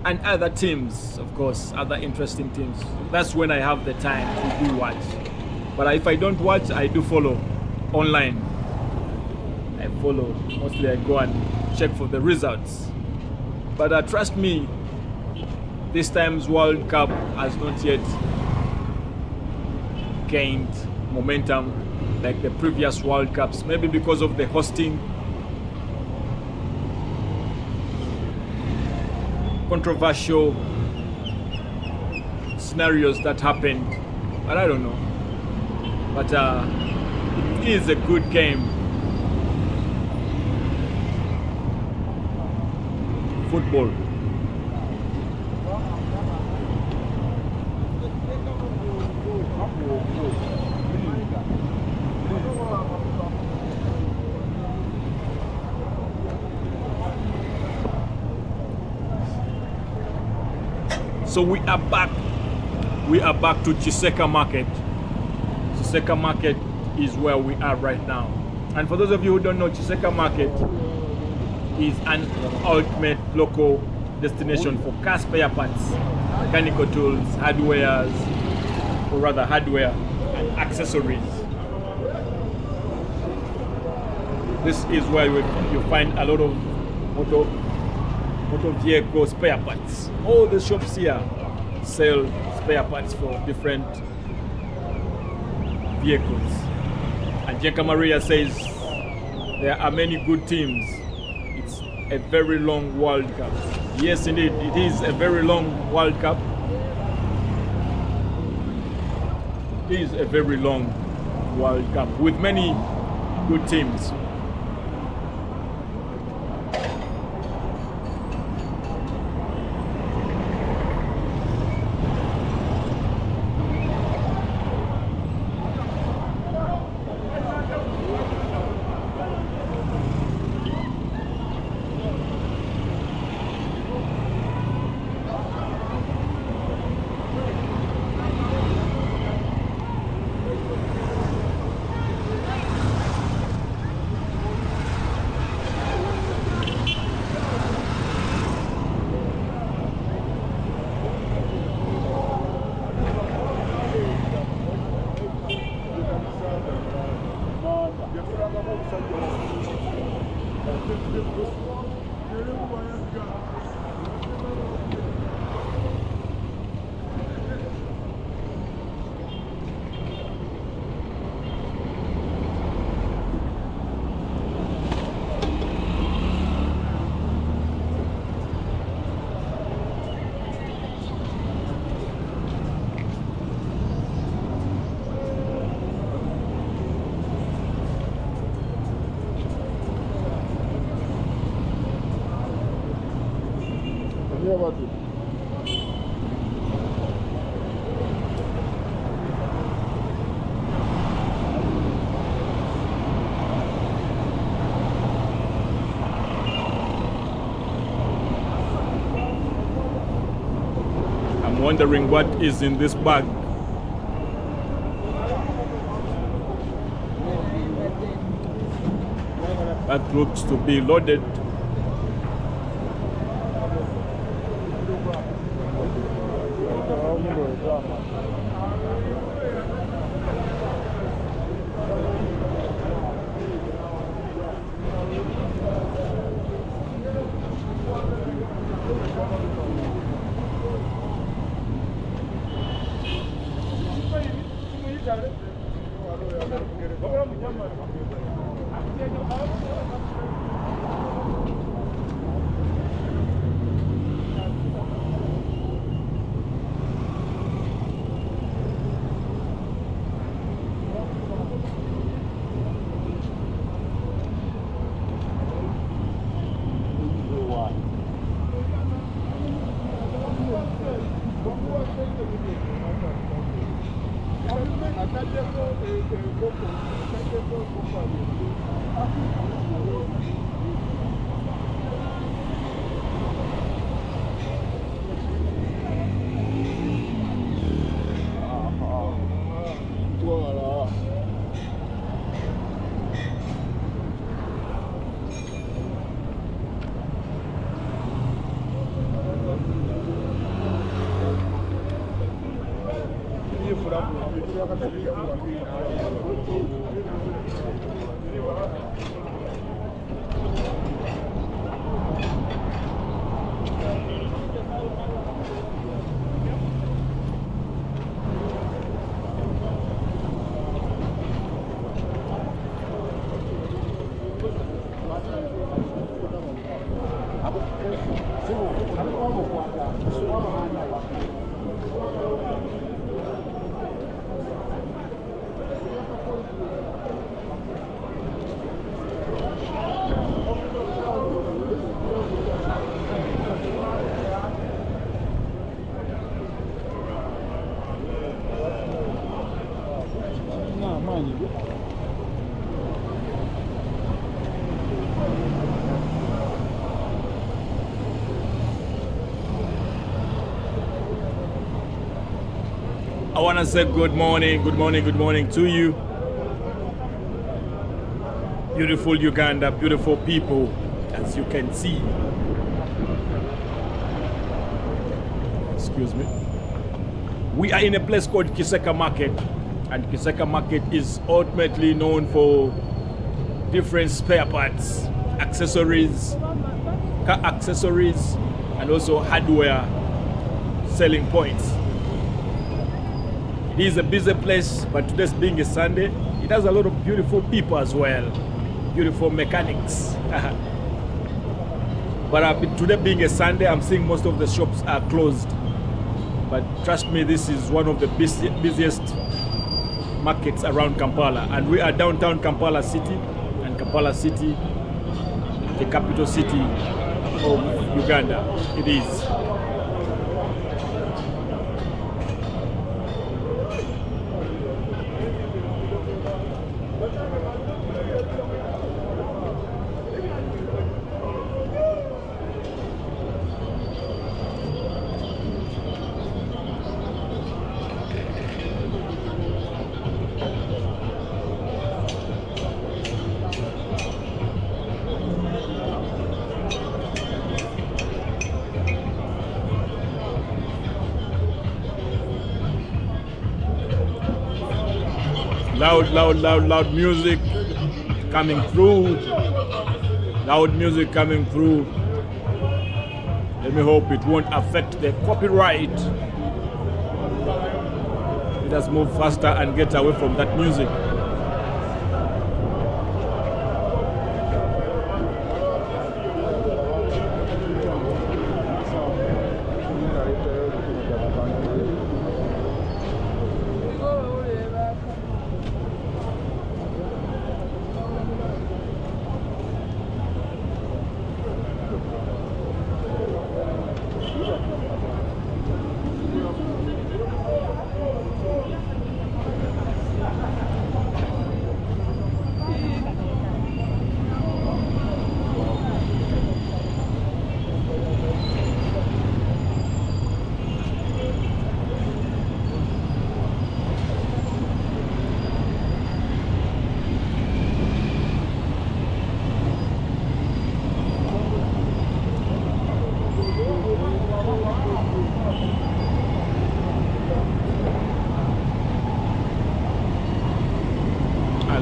And other teams, of course, other interesting teams. That's when I have the time to do watch. But if I don't watch, I do follow online. I follow. Mostly I go and check for the results. But trust me, this time's World Cup has not yet gained momentum like the previous World Cups. Maybe because of the hosting, controversial scenarios that happened. But I don't know. But it is a good game. Football. So we are back. We are back to Kisekka Market. Kisekka Market is where we are right now. And for those of you who don't know, Kisekka Market is an ultimate local destination for car spare parts, mechanical tools, hardware and accessories. This is where you find a lot of motor vehicle spare parts. All the shops here sell spare parts for different vehicles. And Jenka Maria says there are many good teams. It's a very long World Cup. Yes, indeed, it is a very long World Cup. It is a very long World Cup with many good teams. I'm wondering what is in this bag. That looks to be loaded. I want to say good morning to you. Beautiful Uganda, beautiful people, as you can see. Excuse me. We are in a place called Kisekka Market, and Kisekka Market is ultimately known for different spare parts, accessories, car accessories, and also hardware selling points. It is a busy place, but today's being a Sunday, it has a lot of beautiful people as well, beautiful mechanics. But today being a Sunday, I'm seeing most of the shops are closed. But trust me, this is one of the busiest markets around Kampala. And we are downtown Kampala City, and Kampala City, the capital city of Uganda. It is. Loud music coming through. Loud music coming through. Let me hope it won't affect the copyright. Let us move faster and get away from that music.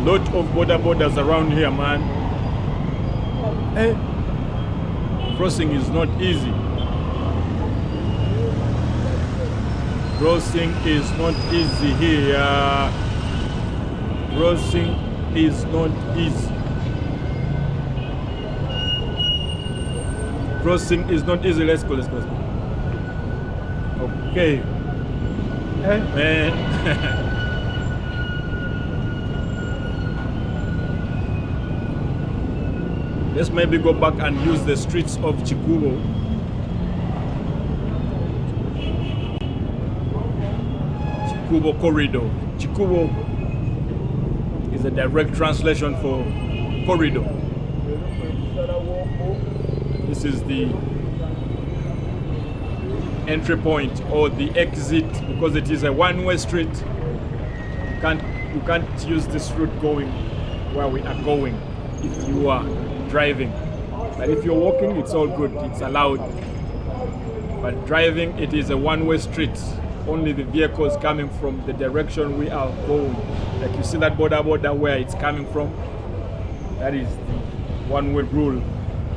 Lot of borders around here, man. Crossing is not easy. Crossing is not easy here. Crossing is not easy. Crossing is not easy. Let's go. Okay. Man. Let's maybe go back and use the streets of Chikubo. Chikubo corridor. Chikubo is a direct translation for corridor. This is the entry point or the exit, because it is a one-way street. You can't use this route going where we are going if you are driving. But if you're walking, it's all good, it's allowed. But driving, it is a one-way street. Only the vehicles coming from the direction we are going. Like you see that border where it's coming from, that is the one-way rule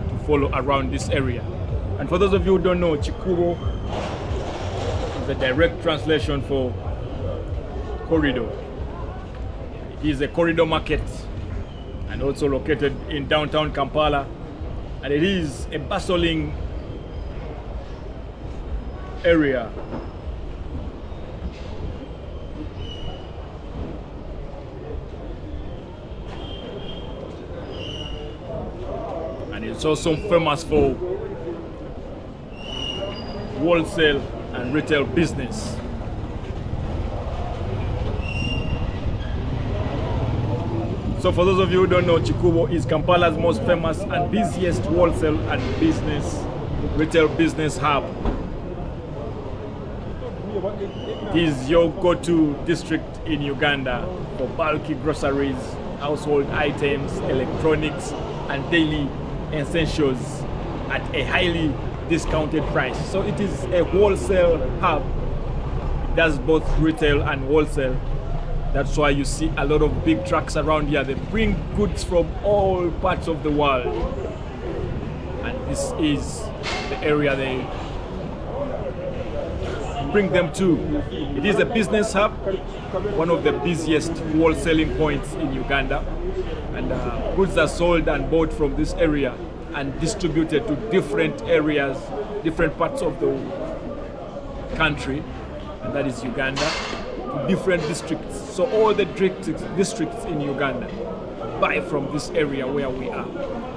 to follow around this area. And for those of you who don't know, Chikubo is a direct translation for corridor. It is a corridor market and also located in downtown Kampala. And it is a bustling area. And it's also famous for wholesale and retail business. So for those of you who don't know, Chikubo is Kampala's most famous and busiest wholesale and retail business hub. It is your go-to district in Uganda for bulky groceries, household items, electronics, and daily essentials at a highly discounted price. So it is a wholesale hub. It does both retail and wholesale. That's why you see a lot of big trucks around here. They bring goods from all parts of the world. And this is the area they bring them to. It is a business hub, one of the busiest wholesaling points in Uganda. And goods are sold and bought from this area and distributed to different areas, different parts of the country, and that is Uganda, different districts. So all the districts in Uganda buy from this area where we are.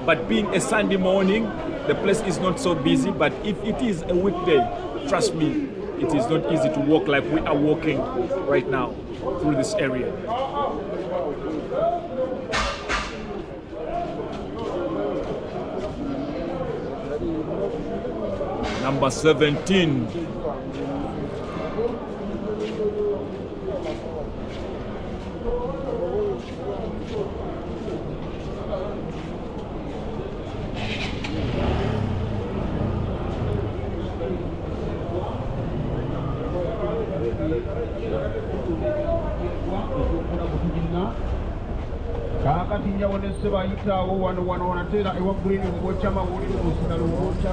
But being a Sunday morning, the place is not so busy, but if it is a weekday, trust me, it is not easy to walk like we are walking right now through this area. Number 17. kakati njawonese bayitaawo wano wanatera ewa green ng'okya mawulire musigalo ng'okya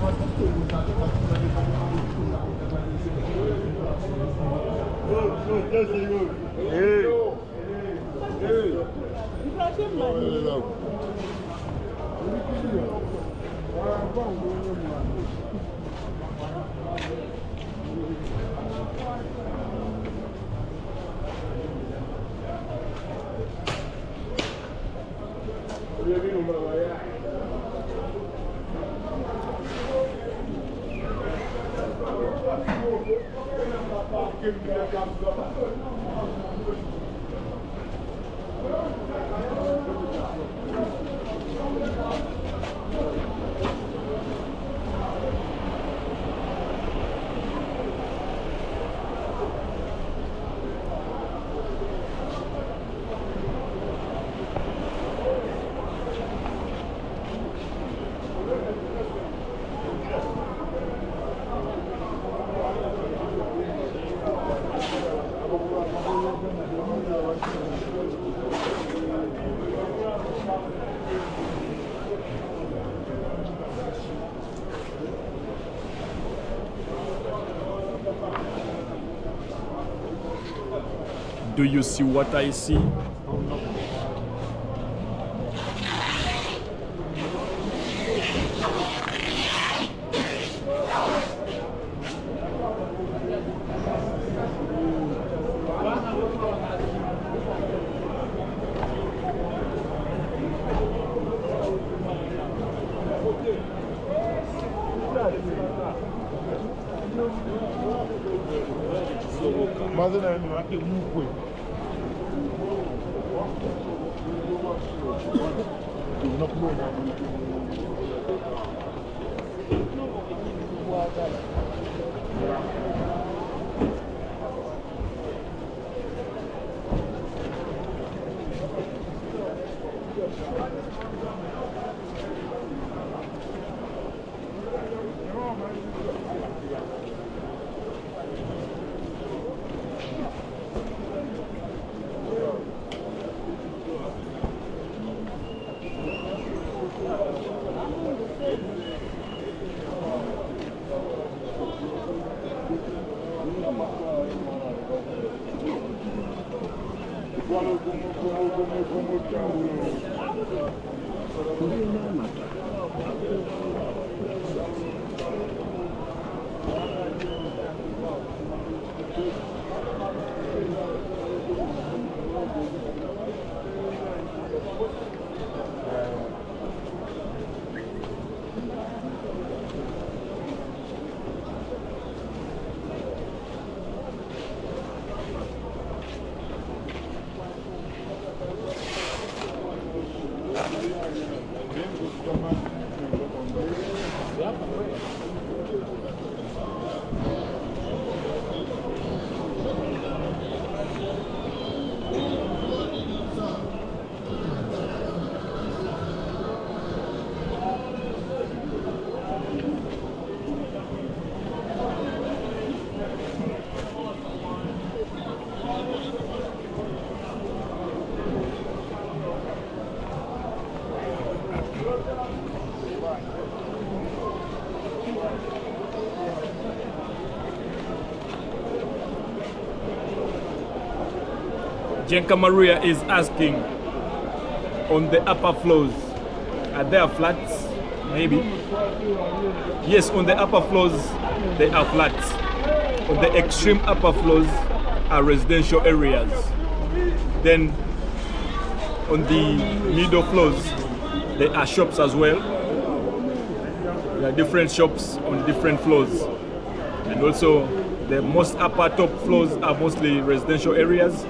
Do you see what I see? Jenka Maria is asking on the upper floors, are there flats? Maybe. Yes, on the upper floors, they are flats. On the extreme upper floors are residential areas. Then on the middle floors, there are shops as well. There are different shops on different floors. And also the most upper top floors are mostly residential areas,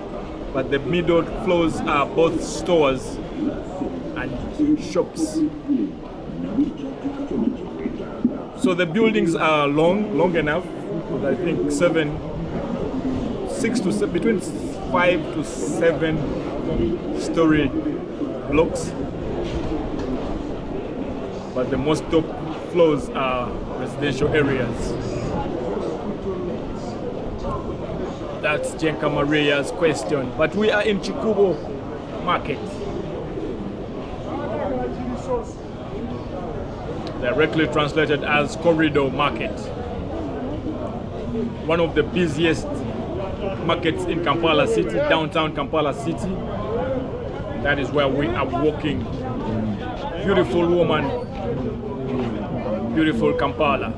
but the middle floors are both stores and shops. So the buildings are long enough. I think between 5 to 7 story blocks. But the most top floors are residential areas. That's Jenka Maria's question. But we are in Chikubo market. Directly translated as corridor market. One of the busiest markets in Kampala city, downtown Kampala city. That is where we are walking. Beautiful woman, beautiful Kampala.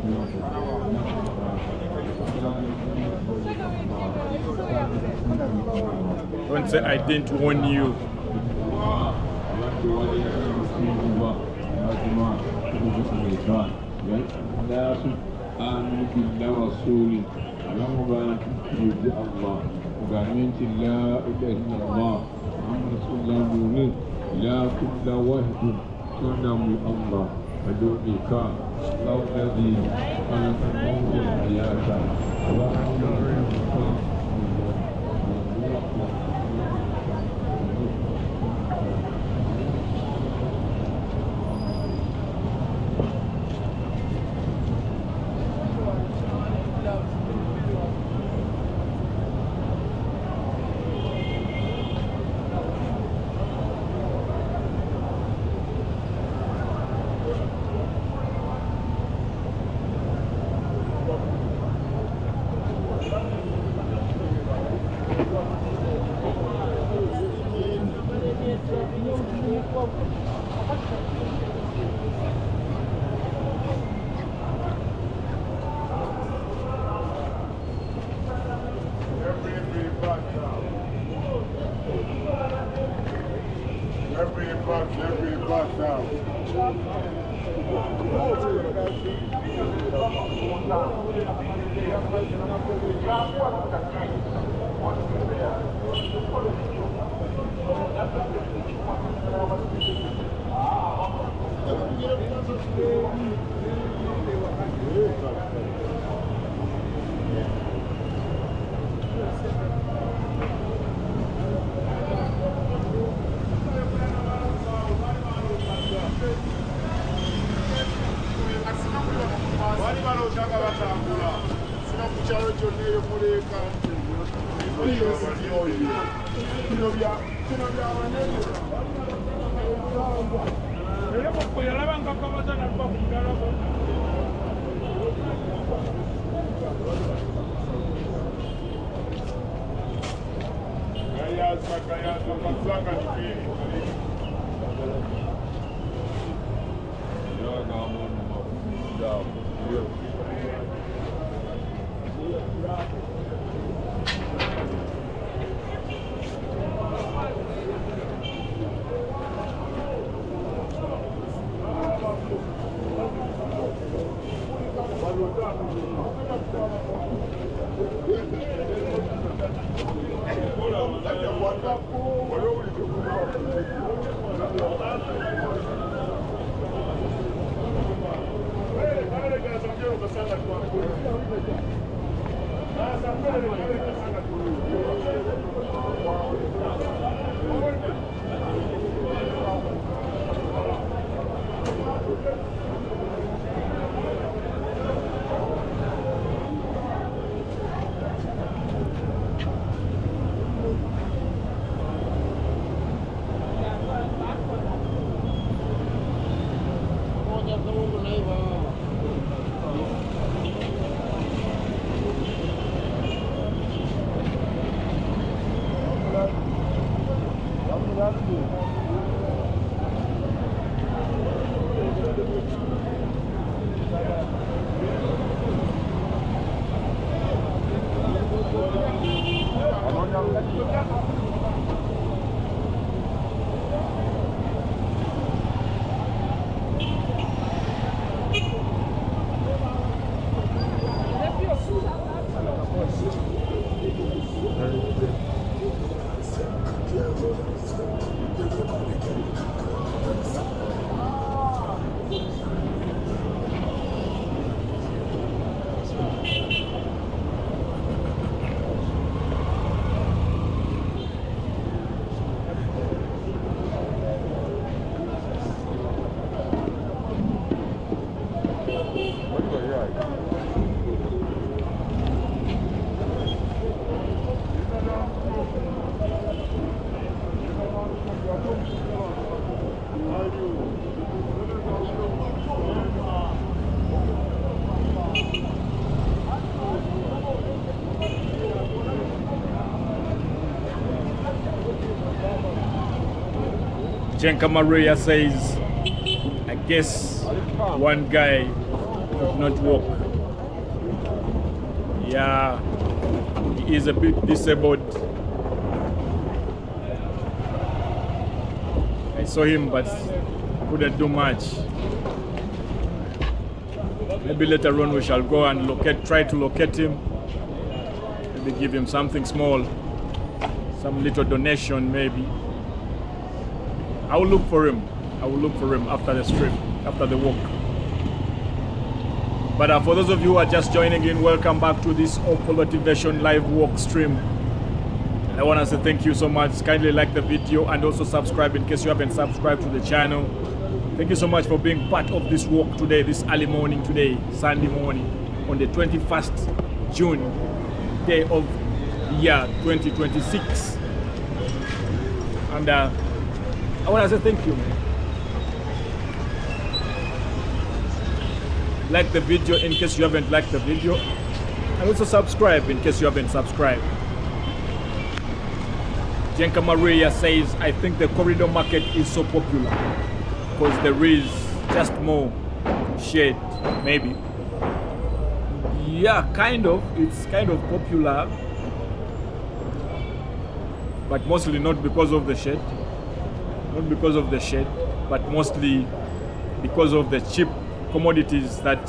Don't say I didn't warn you. Every bus out. Jenka Maria says, I guess one guy could not walk. Yeah, he is a bit disabled. I saw him but couldn't do much. Maybe later on we shall go and try to locate him. Maybe give him something small, some little donation maybe. I will look for him. I will look for him after the trip, after the walk. But for those of you who are just joining in, welcome back to this Opal Motivation live walk stream. And I want to say thank you so much. Kindly like the video and also subscribe in case you haven't subscribed to the channel. Thank you so much for being part of this walk today, this early morning today, Sunday morning, on the 21st June, day of the year 2026. And I want to say thank you, man. Like the video in case you haven't liked the video, and also subscribe in case you haven't subscribed. Jenka Maria says, I think the corridor market is so popular because there is just more shade, maybe. Yeah, kind of. It's kind of popular, but mostly not because of the shade. Not because of the shade, but mostly because of the cheap commodities that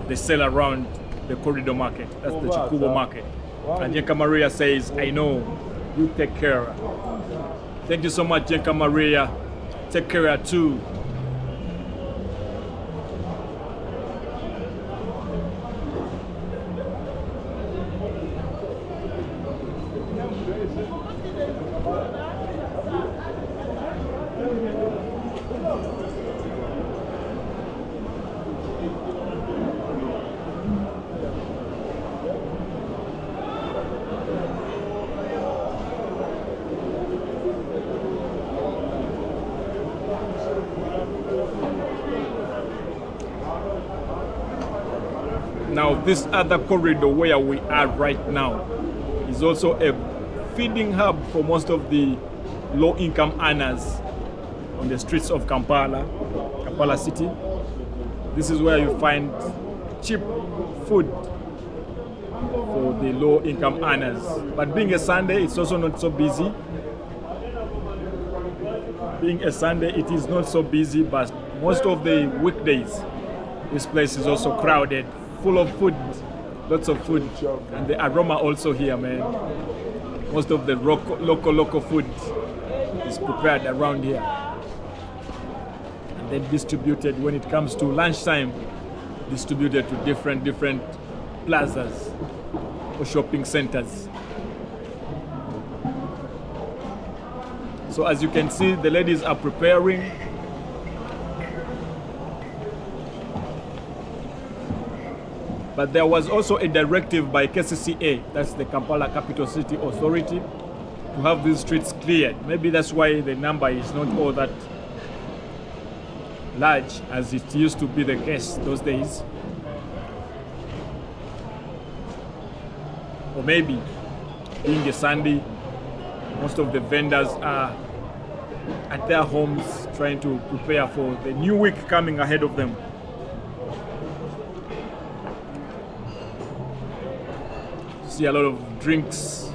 they sell around the corridor market. That's the Chikubo market. And Jenka Maria says, I know, you take care. Thank you so much, Jenka Maria. Take care too. Now, this other corridor where we are right now is also a feeding hub for most of the low-income earners on the streets of Kampala city. This is where you find cheap food for the low-income earners. But being a Sunday, it's also not so busy. Being a Sunday, it is not so busy, but most of the weekdays, this place is also crowded, full of food, lots of food, and the aroma also here, man. Most of the local food is prepared around here and then distributed when it comes to lunchtime, distributed to different plazas or shopping centers. So as you can see, the ladies are preparing. But there was also a directive by KCCA, that's the Kampala Capital City Authority, to have these streets cleared. Maybe that's why the number is not all that large as it used to be the case those days. Or maybe being a Sunday, most of the vendors are at their homes trying to prepare for the new week coming ahead of them. See a lot of drinks.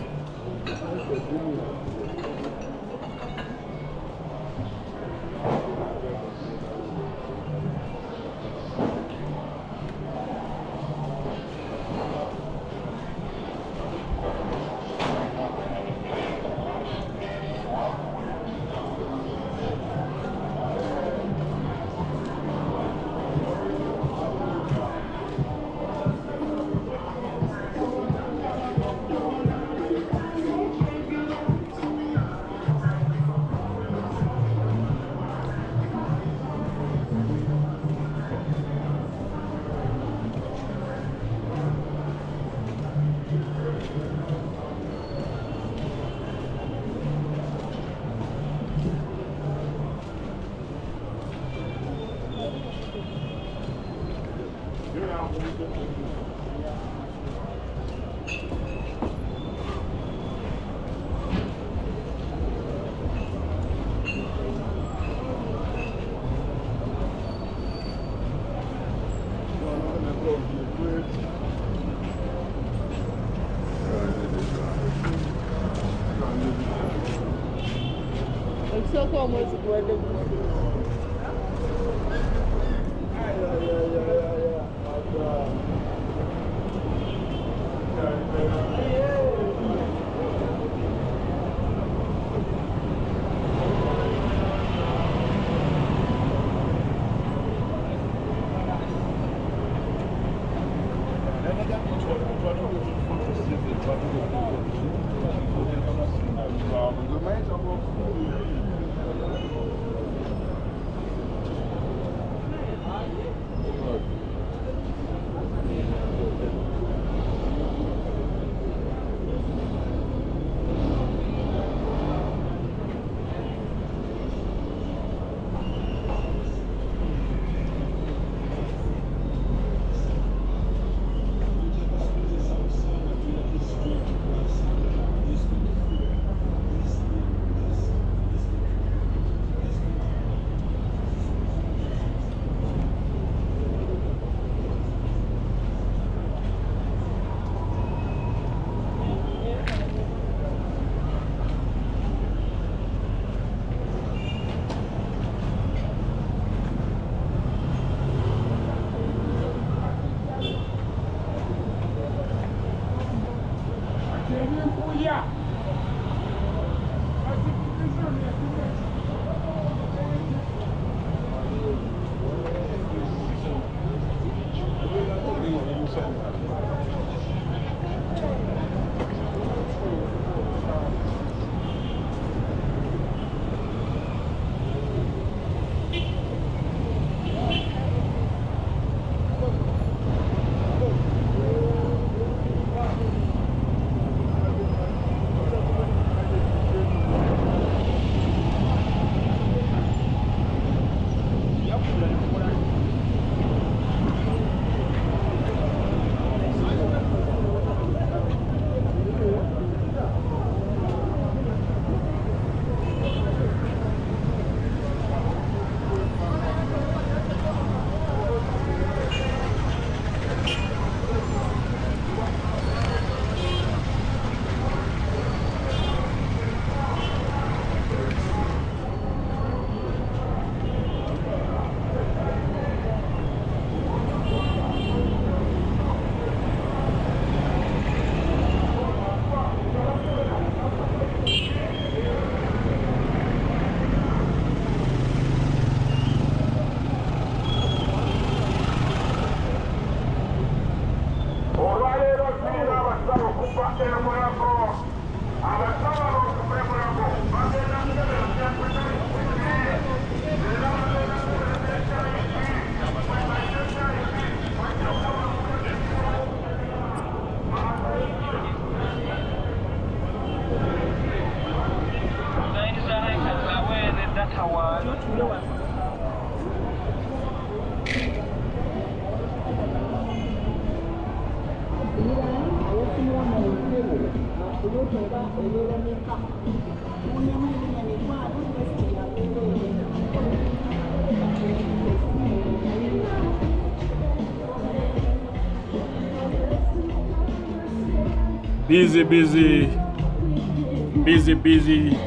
Busy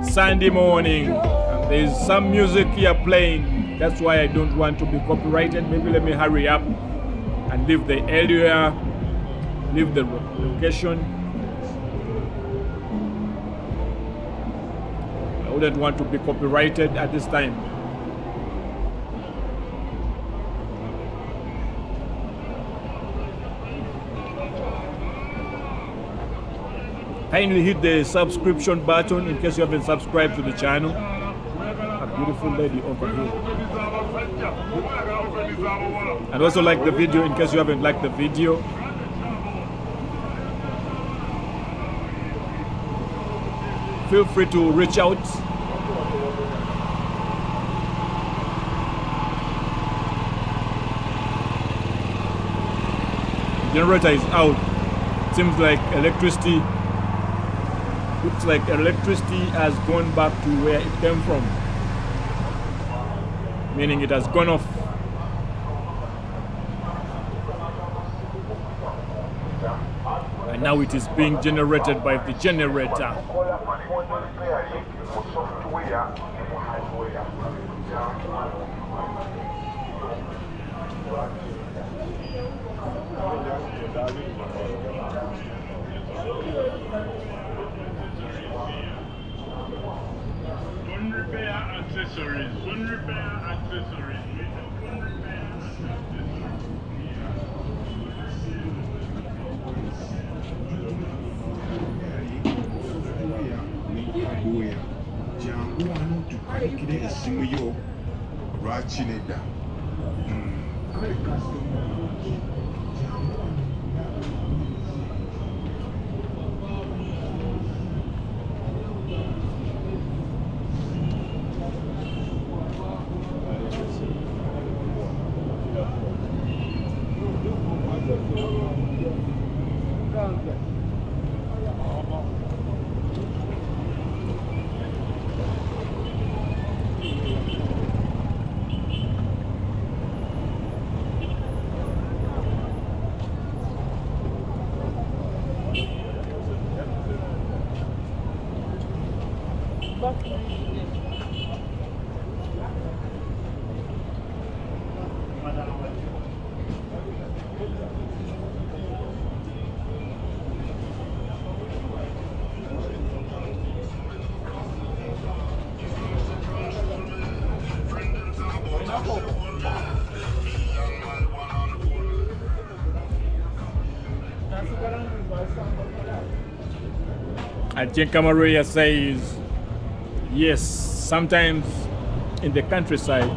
Sunday morning. And there's some music here playing. That's why I don't want to be copyrighted. Maybe let me hurry up and leave the area, leave the location. I wouldn't want to be copyrighted at this time. Kindly hit the subscription button in case you haven't subscribed to the channel. A beautiful lady over here. And also like the video in case you haven't liked the video. Feel free to reach out. The generator is out. Seems like electricity. Looks like electricity has gone back to where it came from, meaning it has gone off. And now it is being generated by the generator. Accessories. Jangu wano tukalikire essimu yo lwaki nedda. And Jenka Maria says, yes, sometimes in the countryside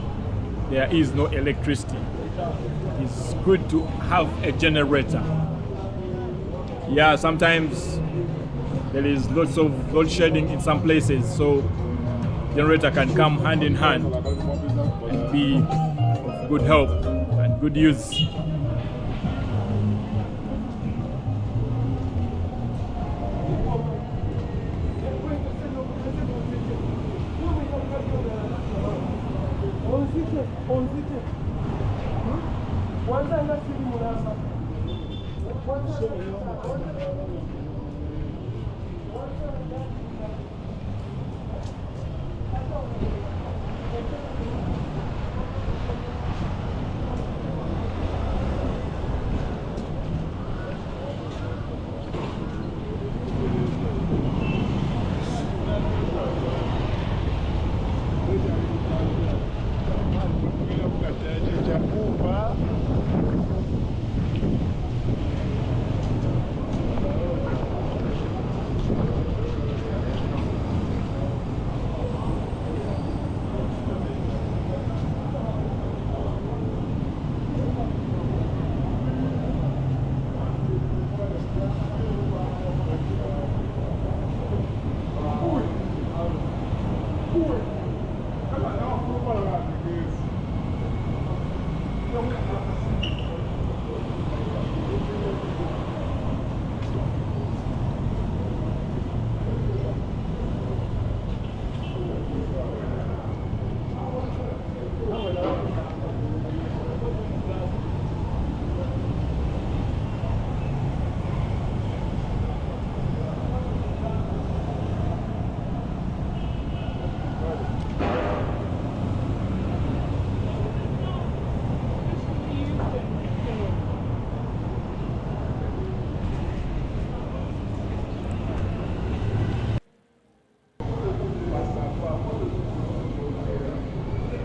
there is no electricity. It's good to have a generator. Yeah, sometimes there is lots of load shedding in some places, so generator can come hand in hand and be of good help and good use.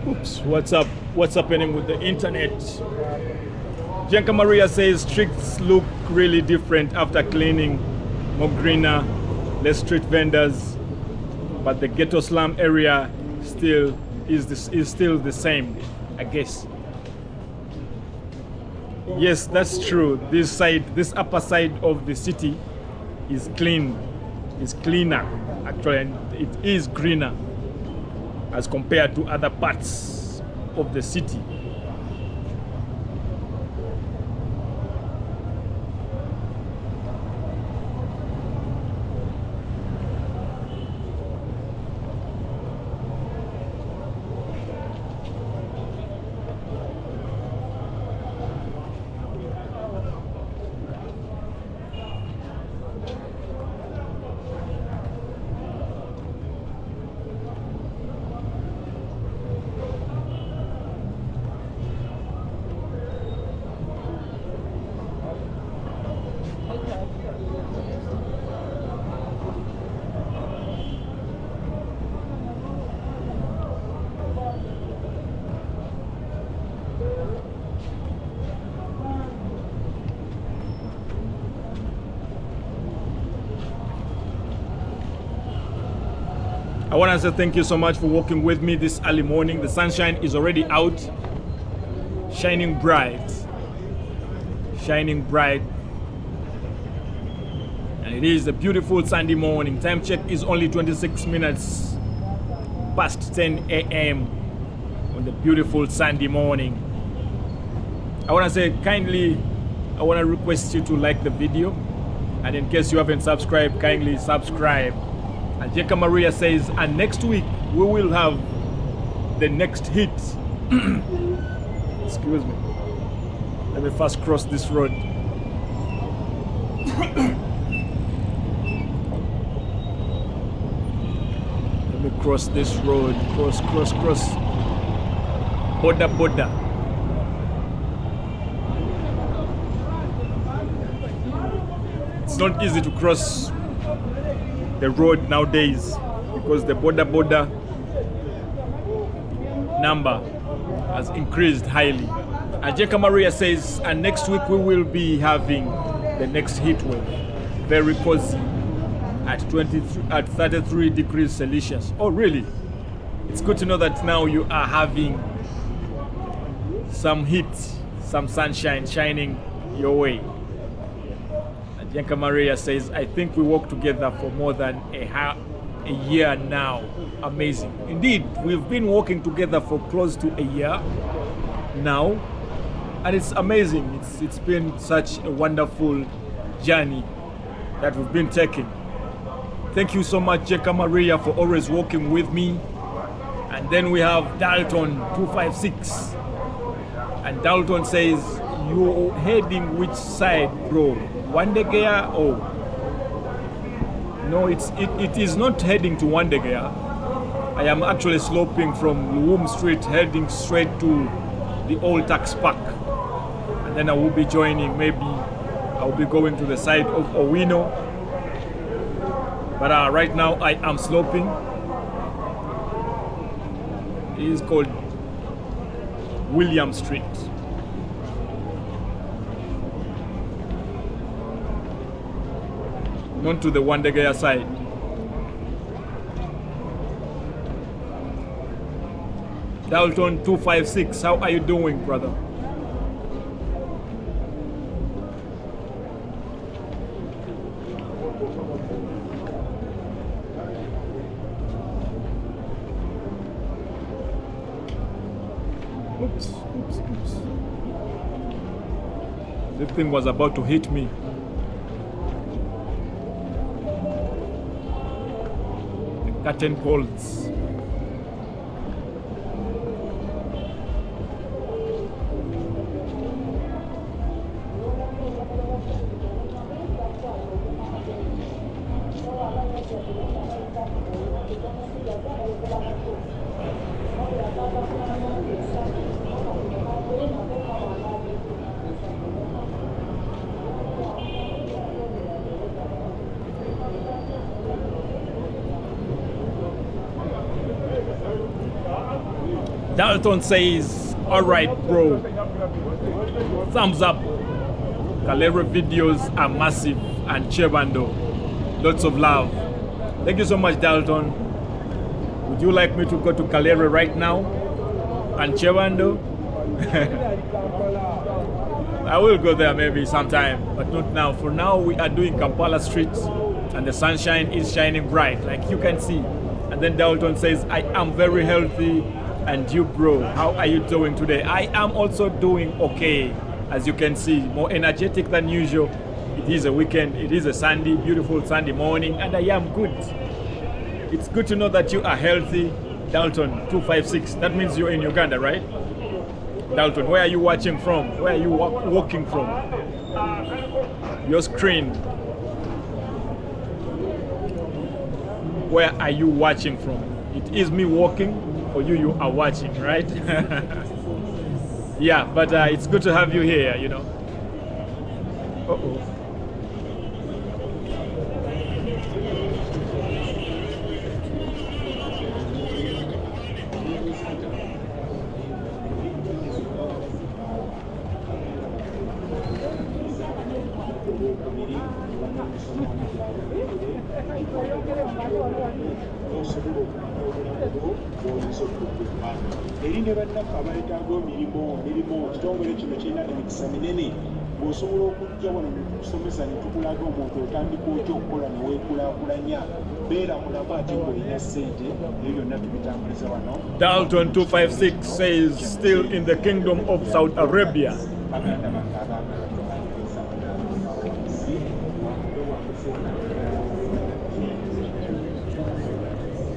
Oops, what's up? What's happening with the internet? Jenka Maria says streets look really different after cleaning, more greener, less street vendors, but the ghetto slum area still is still the same, I guess. Yes, that's true. This upper side of the city is cleaner actually, and it is greener as compared to other parts of the city. I want to say thank you so much for walking with me this early morning. The sunshine is already out, shining bright, and it is a beautiful Sunday morning. Time check is only 26 minutes past 10 a.m. on the beautiful Sunday morning. I want to say kindly, I want to request you to like the video, and in case you haven't subscribed, kindly subscribe. And Jenka Maria says, and next week we will have the next hit. Excuse me. Let me first cross this road. Let me cross this road. Cross. Border. It's not easy to cross the road nowadays because the border number has increased highly. And Jenka Maria says, and next week we will be having the next heat wave. very cozy at 33 degrees Celsius. Oh, really? It's good to know that now you are having some heat, some sunshine shining your way. And Yanka Maria says, I think we worked together for more than a year now. Amazing. Indeed, we've been working together for close to a year now, and it's amazing. It's been such a wonderful journey that we've been taking. Thank you so much, Jeka Maria, for always working with me. And then we have Dalton 256, and Dalton says, you're heading which side, bro? Wandegea? Oh no, it is not heading to Wandegea. I am actually sloping from Luwum Street, heading straight to the old tax park. And then I will be joining, maybe I'll be going to the side of Oino. But right now I am sloping. It is called William Street. Not to the Wandegea side. Dalton 256, how are you doing, brother? Oops. This thing was about to hit me. The curtain calls. Dalton says, all right, bro. Thumbs up. Kalere videos are massive, and Chebando. Lots of love. Thank you so much, Dalton. Would you like me to go to Kalere right now? And Chebando? I will go there maybe sometime, but not now. For now, we are doing Kampala Street, and the sunshine is shining bright, like you can see. And then Dalton says, I am very healthy. And you, bro, how are you doing today? I am also doing okay. As you can see, more energetic than usual. It is a weekend, it is a Sunday, beautiful Sunday morning, and I am good. It's good to know that you are healthy. Dalton 256, that means you're in Uganda, right? Dalton, where are you watching from? Where are you walking from? Your screen. Where are you watching from? It is me walking. For you are watching, right? Yeah, but it's good to have you here, you know. Uh-oh. eri ne bannaffe abaletaga emirimu ekitongole kino kirina emikisa minene bw'osobola okujja wano netusomesa ne tukulaga omuntu otandika otya okukola ne weekulaakulanya beera mulamu ate ng'olina ssente ebyo byonna tubitambuliza wano. Dalton 256 says still in the Kingdom of Saudi Arabia.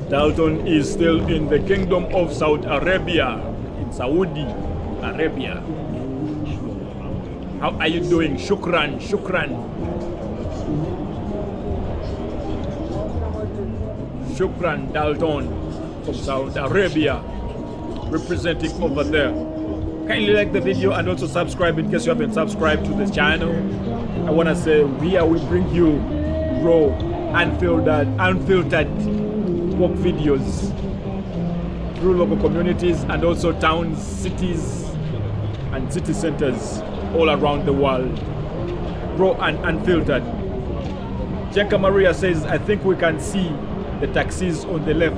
Dalton is still in the Kingdom of Saudi Arabia, in Saudi Arabia. How are you doing? Shukran, shukran. Shukran, Dalton from Saudi Arabia, representing over there. Kindly like the video and also subscribe in case you haven't subscribed to this channel. I want to say here we bring you raw, unfiltered work videos through local communities and also towns, cities and city centers all around the world. Raw and unfiltered. Jenka Maria says, I think we can see the taxis on the left.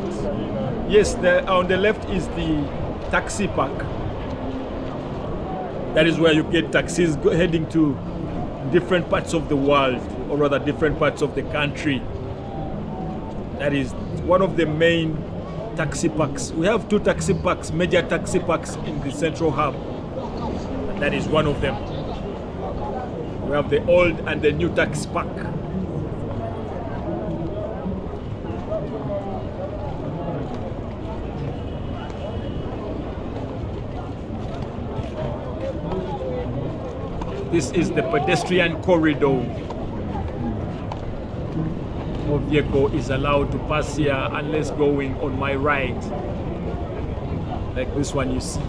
Yes, on the left is the taxi park. That is where you get taxis heading to different parts of the world, or rather different parts of the country. That is one of the main taxi parks. We have two taxi parks, major taxi parks in the central hub. And that is one of them. We have the old and the new taxi park. This is the pedestrian corridor. No vehicle is allowed to pass here unless going on my right, like this one you see.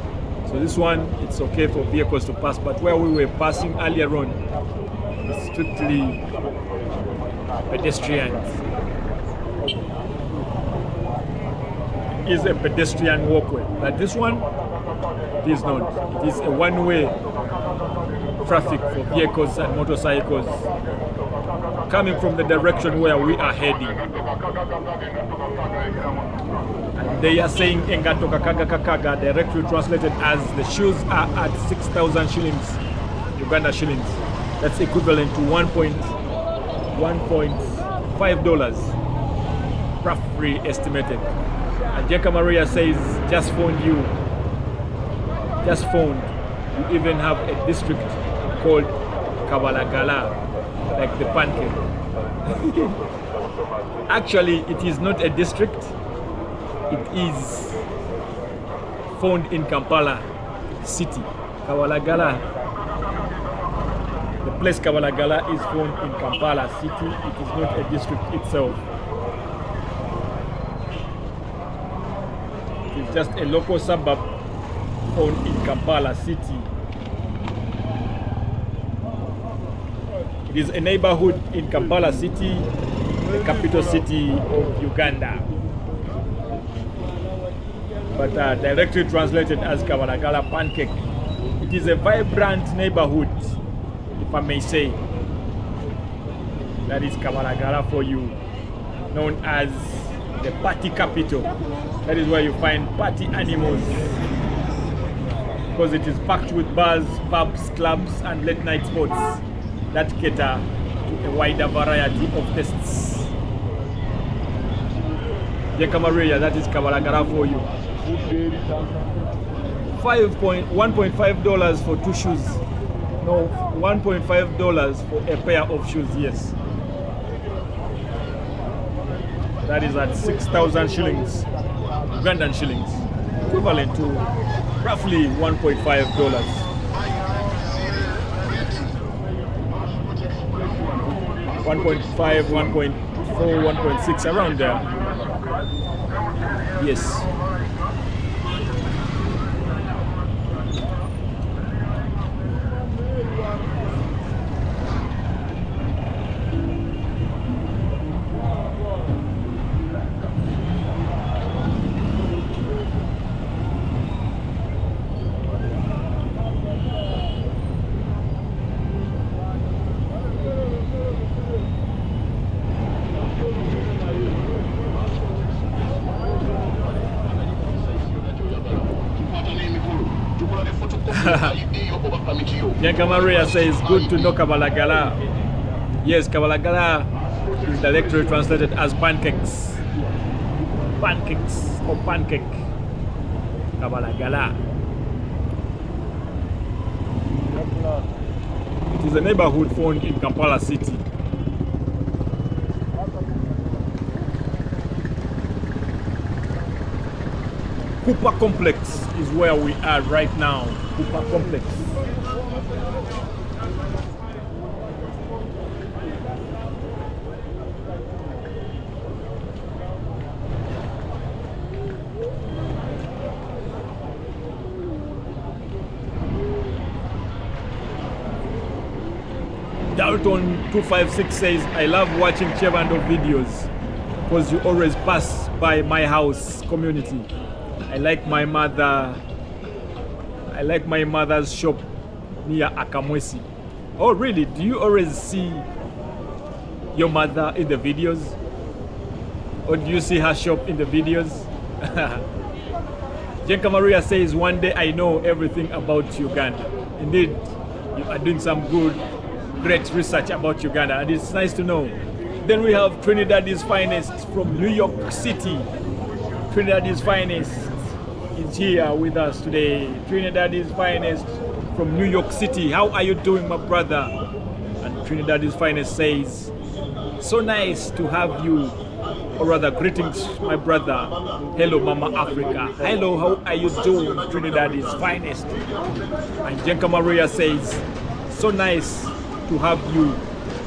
So this one, it's okay for vehicles to pass, but where we were passing earlier on, it's strictly pedestrians. It is a pedestrian walkway, but this one, it is not. It is a one-way traffic for vehicles and motorcycles coming from the direction where we are heading. And they are saying Engato Kakaga Kakaga, directly translated as the shoes are at 6,000 shillings, Uganda shillings. That's equivalent to $1.5, roughly estimated. And Jeka Maria says, just phoned you. Just phoned. You even have a district called Kabalagala, like the pancake. Actually, it is not a district. It is found in Kampala city. Kabalagala. The place Kabalagala is found in Kampala city. It is not a district itself. It is just a local suburb found in Kampala city. It is a neighborhood in Kampala city, the capital city of Uganda. But directly translated as Kabalagala pancake. It is a vibrant neighborhood, if I may say. That is Kabalagala for you, known as the party capital. That is where you find party animals, because it is packed with bars, pubs, clubs, and late night spots that cater to a wider variety of tastes. Jeka Maria, that is Kabalagala for you. $1.5 for two shoes. No, $1.5 for a pair of shoes, yes. That is at 6,000 shillings, Ugandan shillings, equivalent to roughly $1.5. 1.5, 1.4, 1.6, around there. Yes. Jenka Maria says, good to know Kabalagala. Yes, Kabalagala is directly translated as pancakes. Pancakes or pancake. Kabalagala. It is a neighborhood found in Kampala city. Cooper Complex is where we are right now. Cooper Complex. Dalton 256 says, I love watching Chevando videos because you always pass by my house community. I like my mother's shop near Akamwesi. Oh really? Do you always see your mother in the videos? Or do you see her shop in the videos? Jenka Maria says, one day I know everything about Uganda. Indeed, you are doing some good, great research about Uganda, and it's nice to know. Then we have Trinidad's finest from New York City. Trinidad's finest is here with us today. Trinidad's finest from New York City. How are you doing, my brother? And Trinidad's finest says, so nice to have you. Or rather, greetings, my brother. Hello, Mama Africa. Hello, how are you doing? Trinidad's finest. And Jenka Maria says, so nice to have you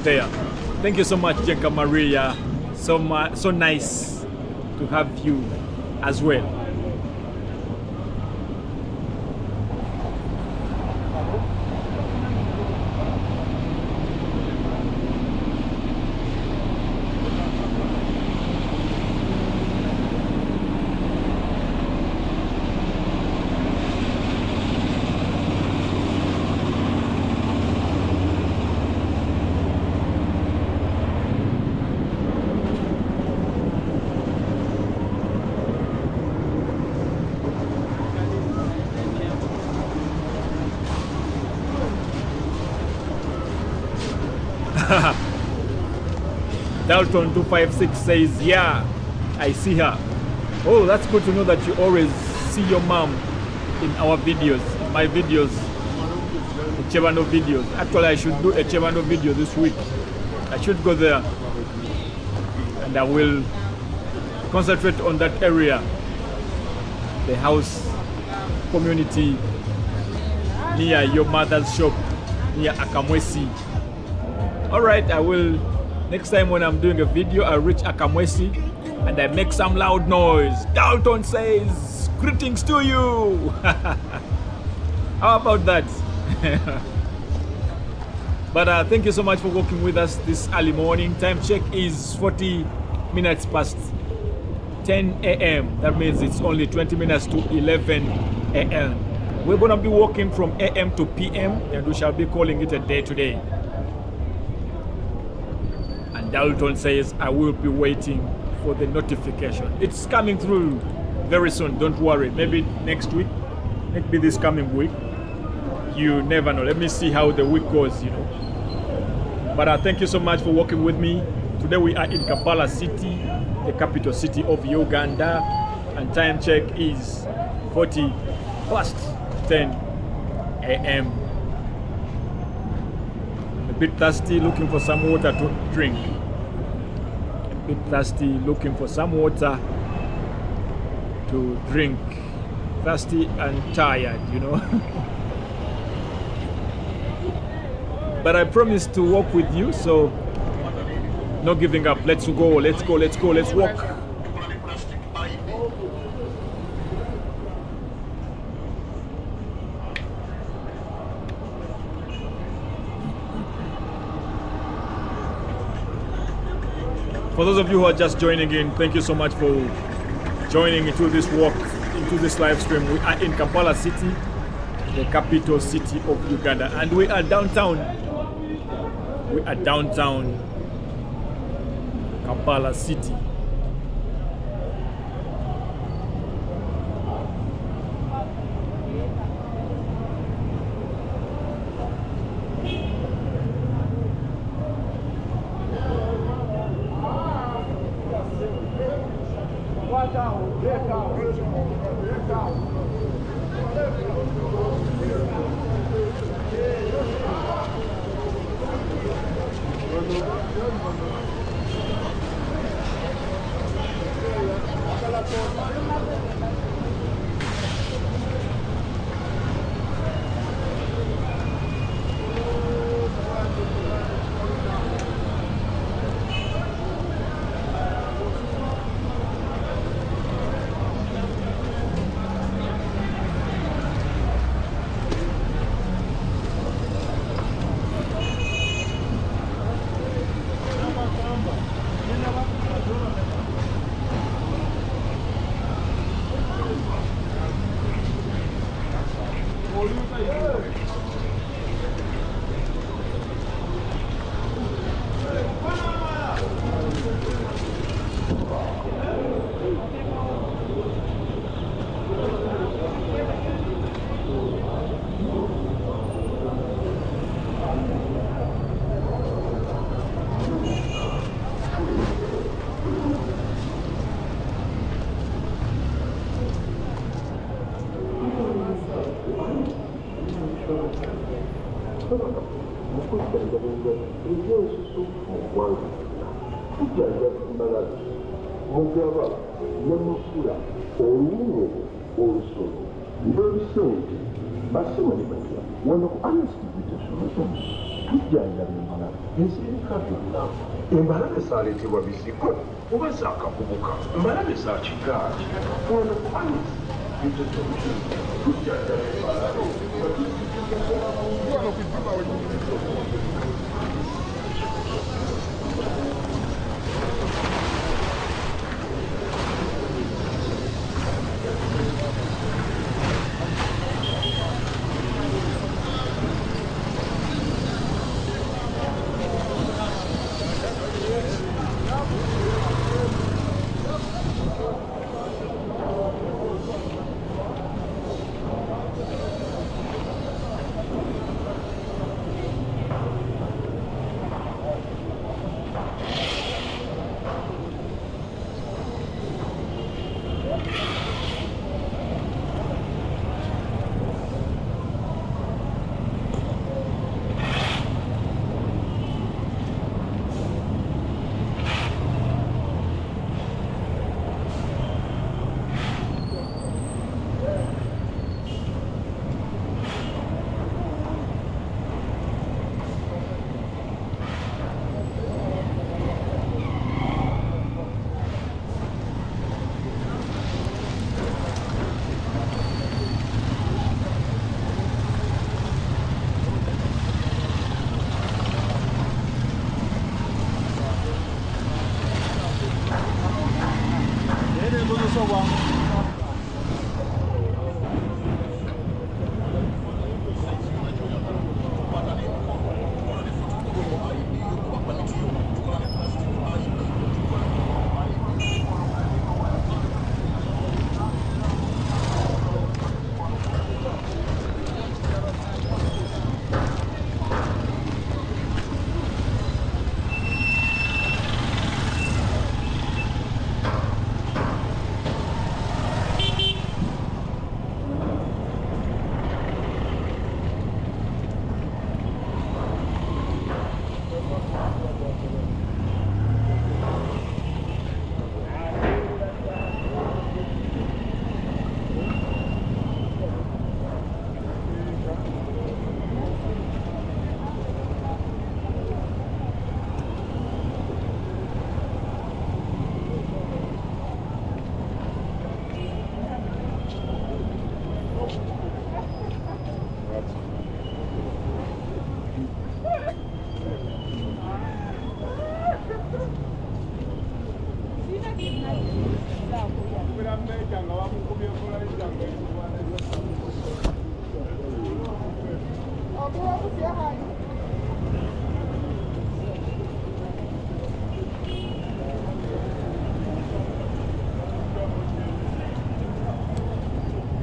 there. Thank you so much, Jenka Maria. So nice to have you as well. Dalton 256 says, yeah, I see her. Oh, that's good to know that you always see your mom in our videos, in my videos, the Chebano videos. Actually, I should do a Chebano video this week. I should go there and I will concentrate on that area, the house community near your mother's shop, near Akamwesi. All right, I will. Next time when I'm doing a video, I'll reach Akamwesi and I make some loud noise. Dalton says, greetings to you. How about that? But thank you so much for working with us this early morning. Time check is 40 minutes past 10 a.m. That means it's only 20 minutes to 11 a.m. We're going to be working from a.m. to p.m. and we shall be calling it a day today. Dalton says, I will be waiting for the notification. It's coming through very soon, don't worry. Maybe next week, maybe this coming week. You never know. Let me see how the week goes, you know. But thank you so much for working with me. Today we are in Kampala City, the capital city of Uganda. And time check is 40 past 10 a.m. A bit thirsty, looking for some water to drink. A bit thirsty, looking for some water to drink. Thirsty and tired, you know. But I promise to walk with you, so no giving up. Let's go, let's go, let's go, let's walk. For those of you who are just joining in, thank you so much for joining into this walk, into this live stream. We are in Kampala City, the capital city of Uganda, and we are downtown. We are downtown Kampala City. mu kujjanjaba endwadde ez'ensusu mu ggwanga lyonna. Tujjanjaba embalazi, mugaba ne mufula, oluwuwo, olusolo, n'ebisente. Basimu ne bajja wano ku Honest Visitor Solutions tujjanjaba embalazi ezirika byonna. Embalazi zaaleetebwa bizigo oba zaakabubuka, embalazi za kigaali. Wano ku Honest Visitor Solutions tujjanjaba embalazi.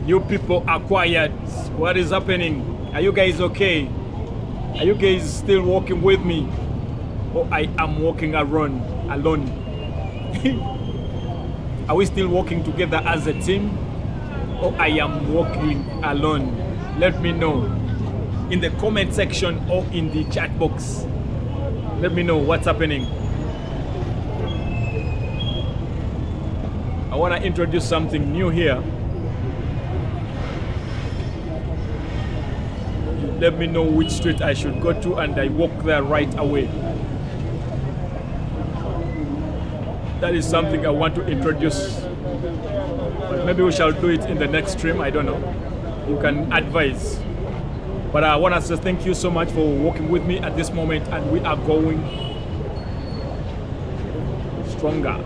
You people are quiet. What is happening? Are you guys okay? Are you guys still walking with me? Or I am walking around alone? Are we still walking together as a team? Or I am walking alone? Let me know in the comment section or in the chat box. Let me know what's happening. I want to introduce something new here. Let me know which street I should go to and I walk there right away. That is something I want to introduce. But maybe we shall do it in the next stream, I don't know. You can advise. But I want to say thank you so much for working with me at this moment, and we are going stronger.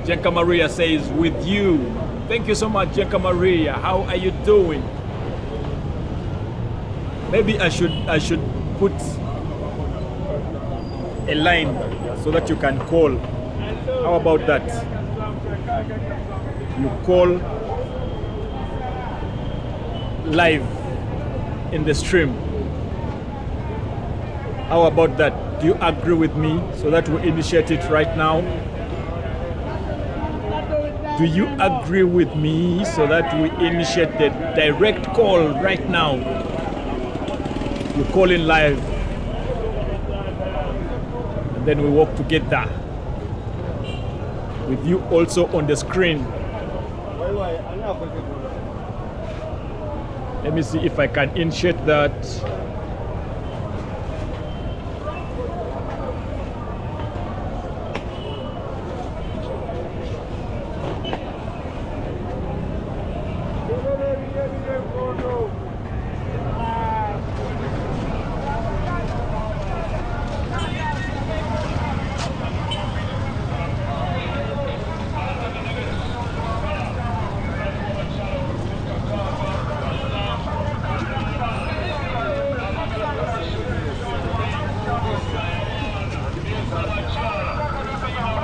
Jenka Maria says, with you. Thank you so much, Jenka Maria. How are you doing? Maybe I should put a line so that you can call. How about that? You call live in the stream. How about that? Do you agree with me so that we initiate it right now? Do you agree with me so that we initiate the direct call right now? You call in live, and then we walk together with you also on the screen. Let me see if I can insert that.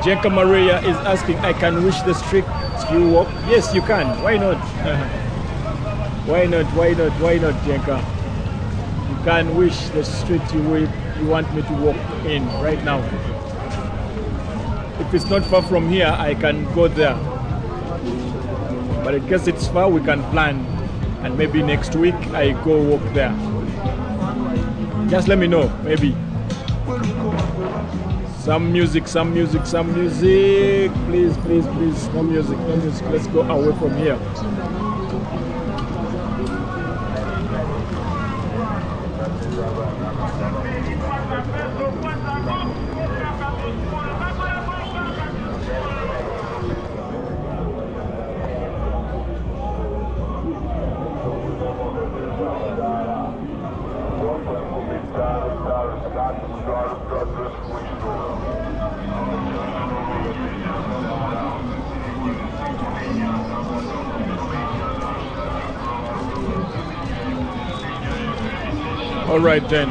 Jenka Maria is asking, I can wish the street you walk. Yes, you can. Why not? Why not? Why not? Why not, Jenka? You can wish the street you want me to walk in right now. If it's not far from here, I can go there. But in case it's far, we can plan. And maybe next week, I go walk there. Just let me know, maybe. Some music, some music, some music. Please, please, please. No music, no music. Let's go away from here. All right then.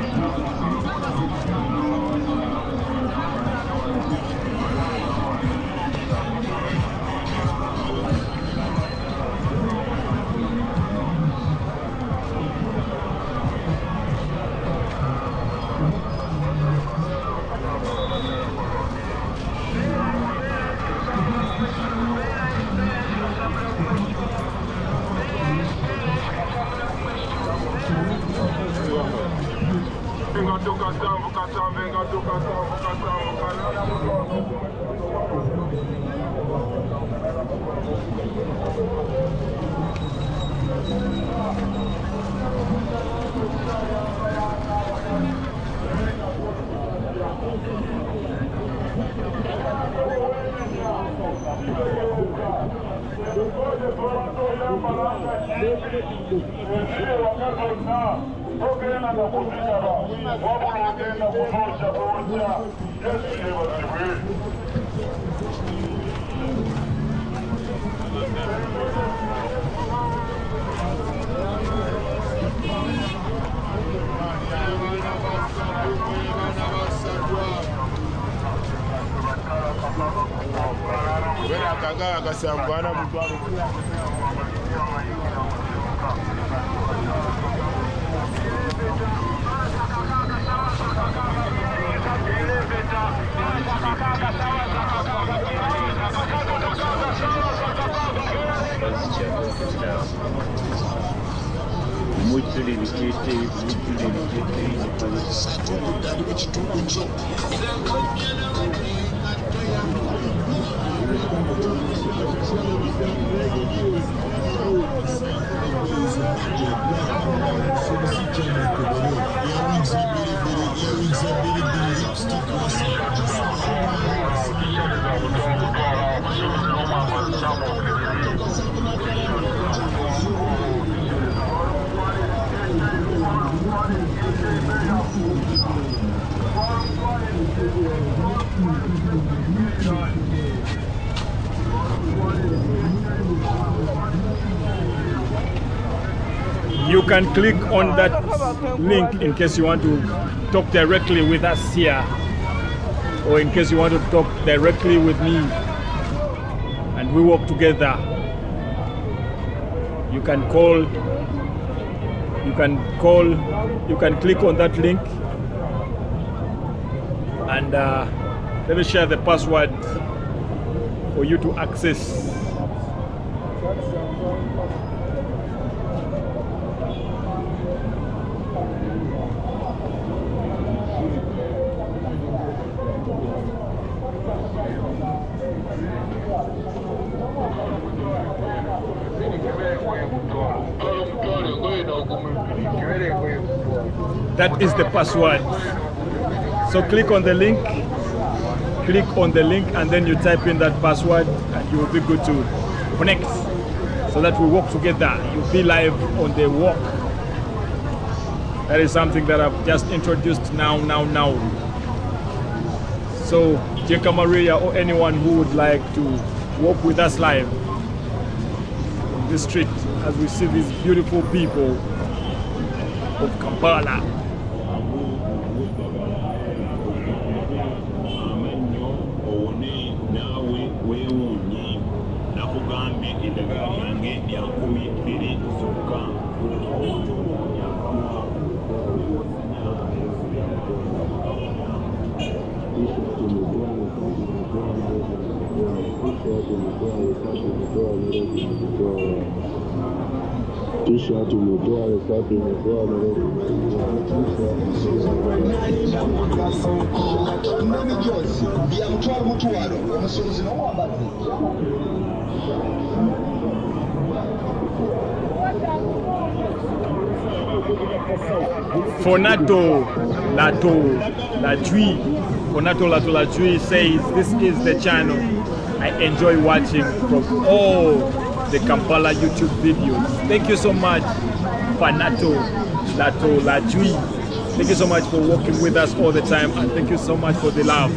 You can click on that link in case you want to talk directly with us here, or in case you want to talk directly with me and we work together. You can click on that link, and let me share the password for you to access. That is the password. So click on the link, and then you type in that password and you will be good to connect so that we walk together. You'll be live on the walk. That is something that I've just introduced now. So Jeka Maria or anyone who would like to walk with us live on the street as we see these beautiful people of Kampala. T-shirt umetoa safi umetoa Mami Joyce bya mutwalo mutwalo omusuubuzi n'owambazi Fonato Latui says this is the channel I enjoy watching from all the Kampala YouTube videos. Thank you so much, Fonato Latui. Thank you so much for working with us all the time, and thank you so much for the love.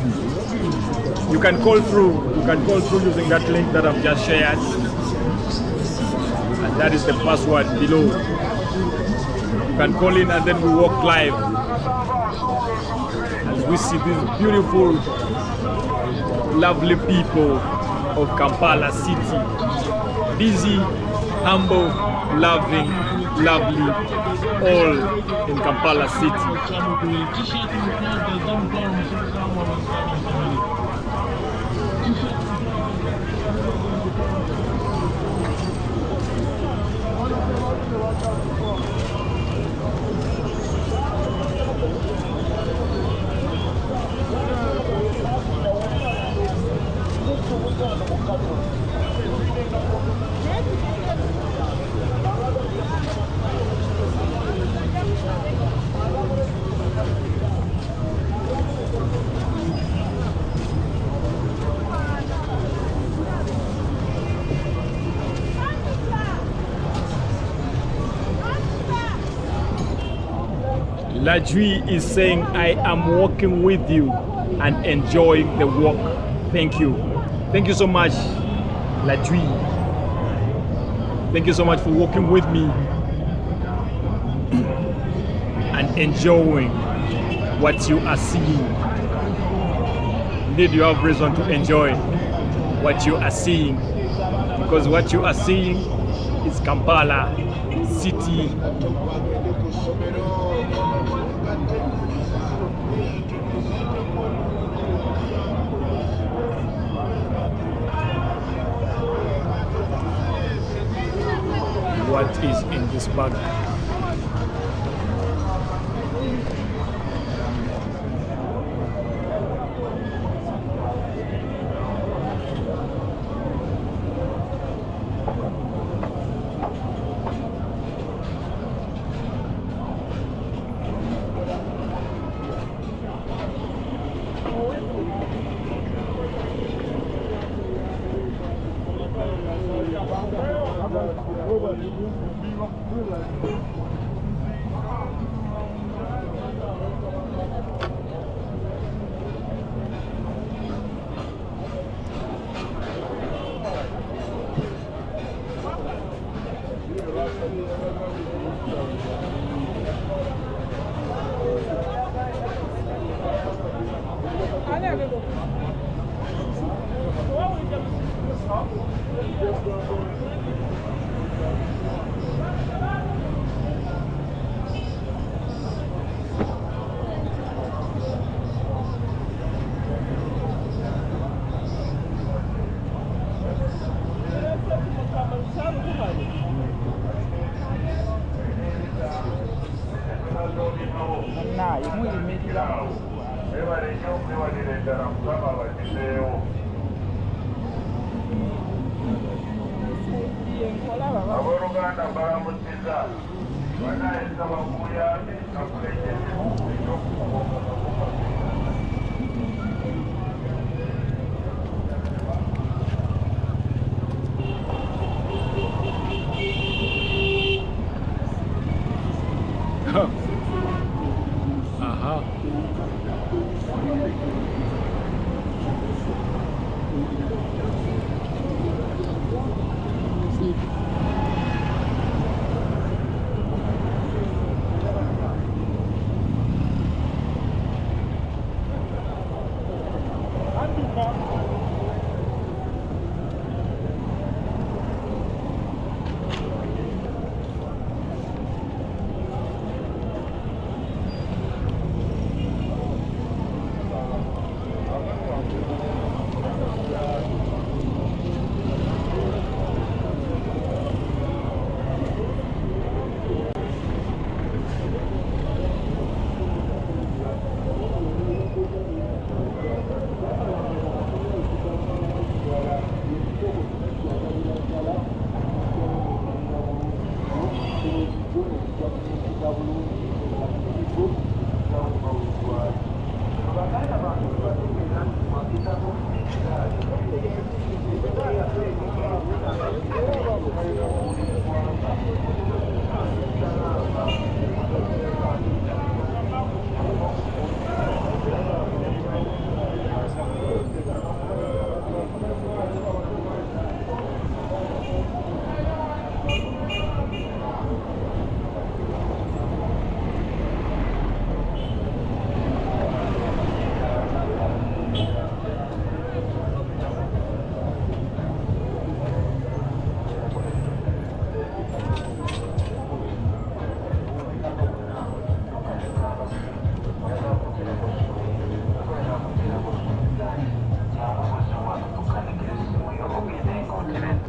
You can call through using that link that I've just shared, and that is the password below. You can call in and then we walk live as we see these beautiful, lovely people of Kampala City. Busy, humble, loving, lovely, all in Kampala City. Lajui is saying, I am walking with you and enjoying the walk. Thank you. Thank you so much, Lajui. Thank you so much for walking with me and enjoying what you are seeing. Indeed, you have reason to enjoy what you are seeing, because what you are seeing is Kampala City. What is in this bag? Abooluganda mbalamukizza banaayisa bakuya Aha.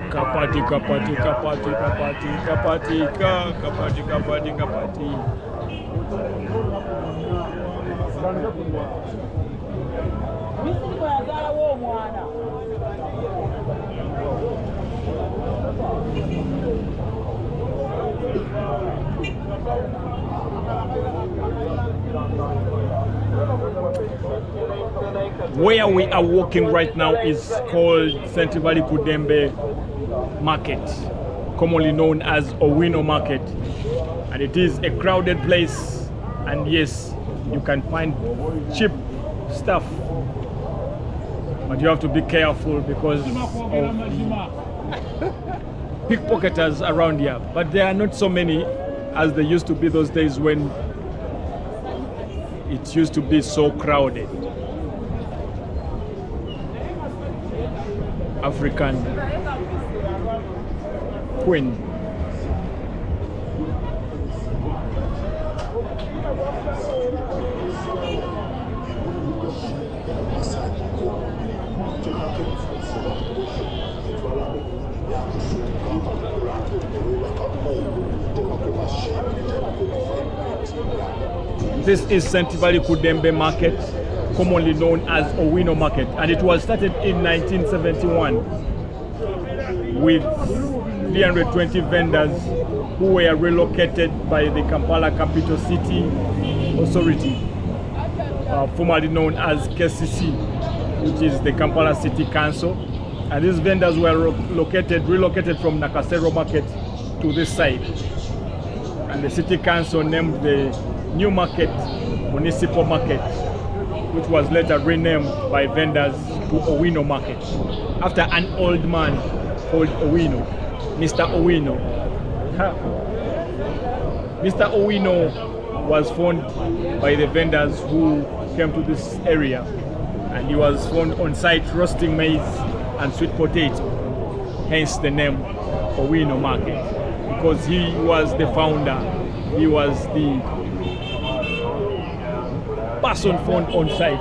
Kapati, kapati, kapati, kapati, kapati, kapati, kapati, kapati. Where we are walking right now is called Sentivali Kudembe Market, commonly known as Oino Market, and it is a crowded place, and yes, you can find cheap stuff, but you have to be careful because of the pickpocketers around here, but there are not so many as there used to be those days when it used to be so crowded. African Queen. This is Sentivali Kudembe Market, commonly known as Oino Market, and it was started in 1971 with 320 vendors who were relocated by the Kampala Capital City Authority, formerly known as KCC, which is the Kampala City Council. And these vendors were relocated from Nakasero Market to this side. And the City Council named the new market Municipal Market, which was later renamed by vendors to Oino Market, after an old man called Oino, Mr. Oino. Mr. Oino was found by the vendors who came to this area, and he was found on site roasting maize and sweet potato, hence the name Oino Market, because he was the founder, he was the person found on site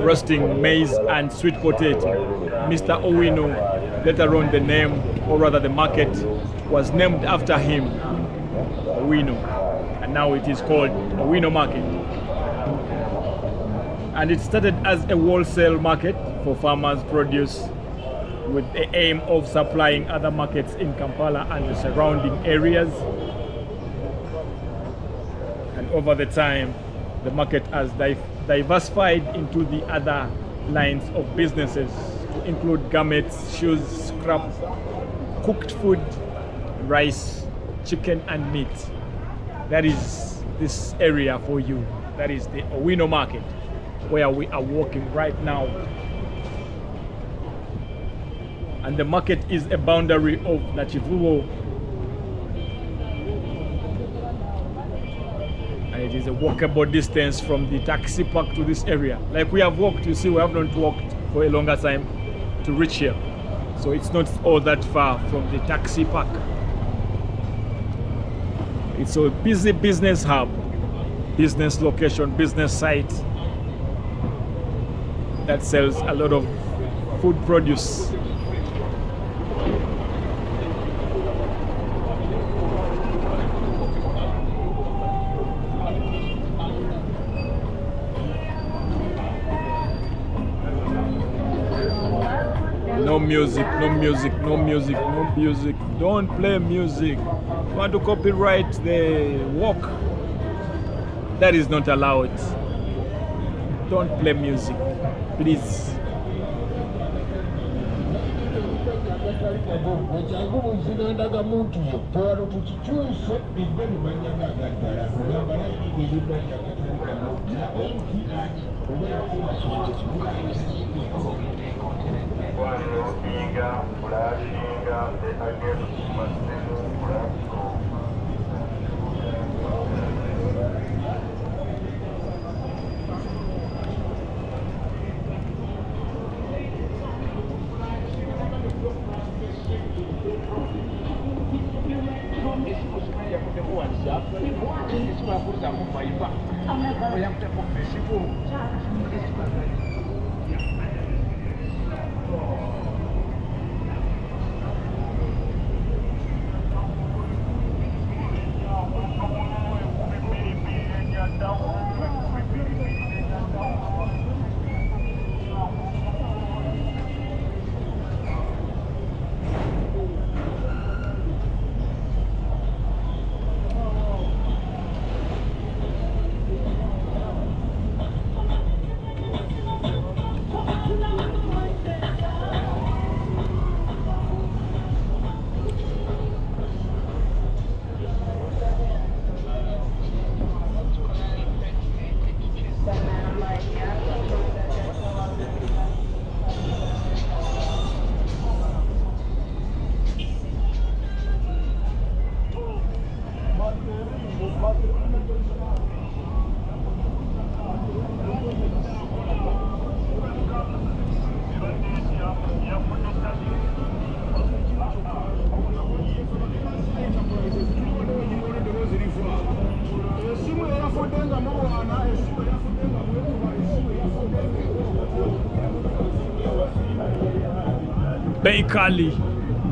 roasting maize and sweet potato. Mr. Oino, later on the name, or rather the market, was named after him, Oino, and now it is called Oino Market. And it started as a wholesale market for farmers' produce with the aim of supplying other markets in Kampala and the surrounding areas. And over the time, the market has diversified into the other lines of businesses to include garments, shoes, scrap, cooked food, rice, chicken and meat. That is this area for you. That is the Oino market where we are walking right now. And the market is a boundary of Chikubo. And it is a walkable distance from the taxi park to this area. Like we have walked, you see, we have not walked for a longer time to reach here. So it's not all that far from the taxi park. It's a busy business hub, business location, business site that sells a lot of food produce. No music, no music, no music, no music. Don't play music. You want to copyright the walk? That is not allowed. Don't play music, please.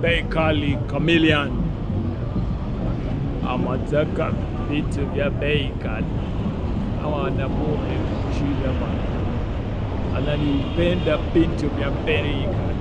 Baikali, chameleon. Amataka vitu vya bei kali. Hawa wanamume kushida bana. Ananipenda vitu vya bei kali.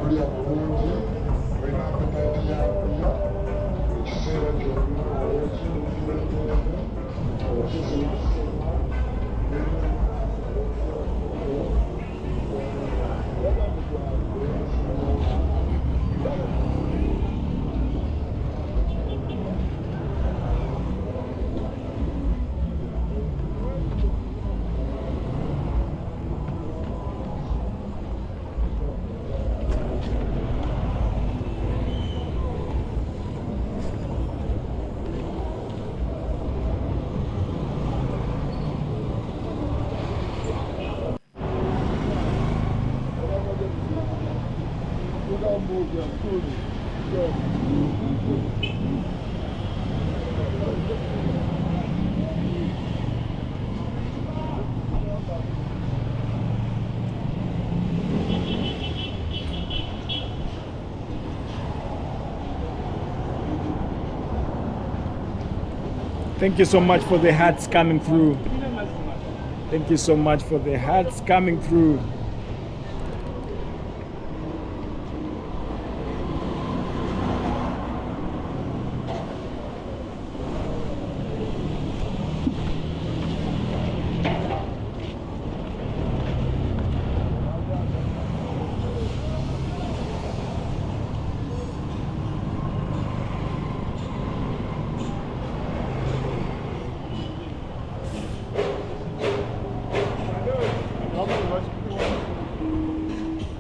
Tulya bulungi, olina appetite yakulya. Thank you so much for the hearts coming through. Thank you so much for the hearts coming through.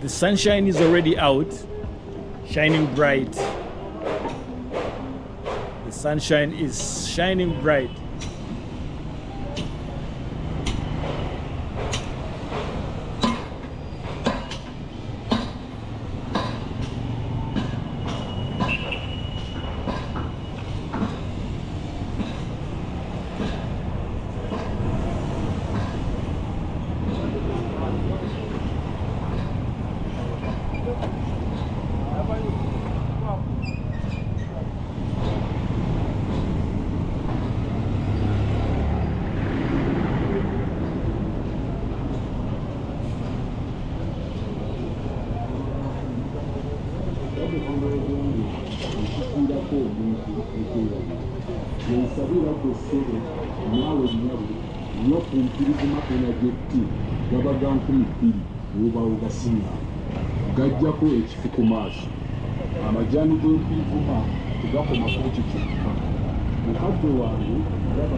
The sunshine is already out, shining bright. The sunshine is shining bright. ensabira ku ssere naawe nnyabo nnyo ku mpirizima enagetti gabaga 2,000 wobawo gasinga gajjako ekifu ku maaso amajaani g'empirizima tegakomako ekyo kyokka mukadde wange alaba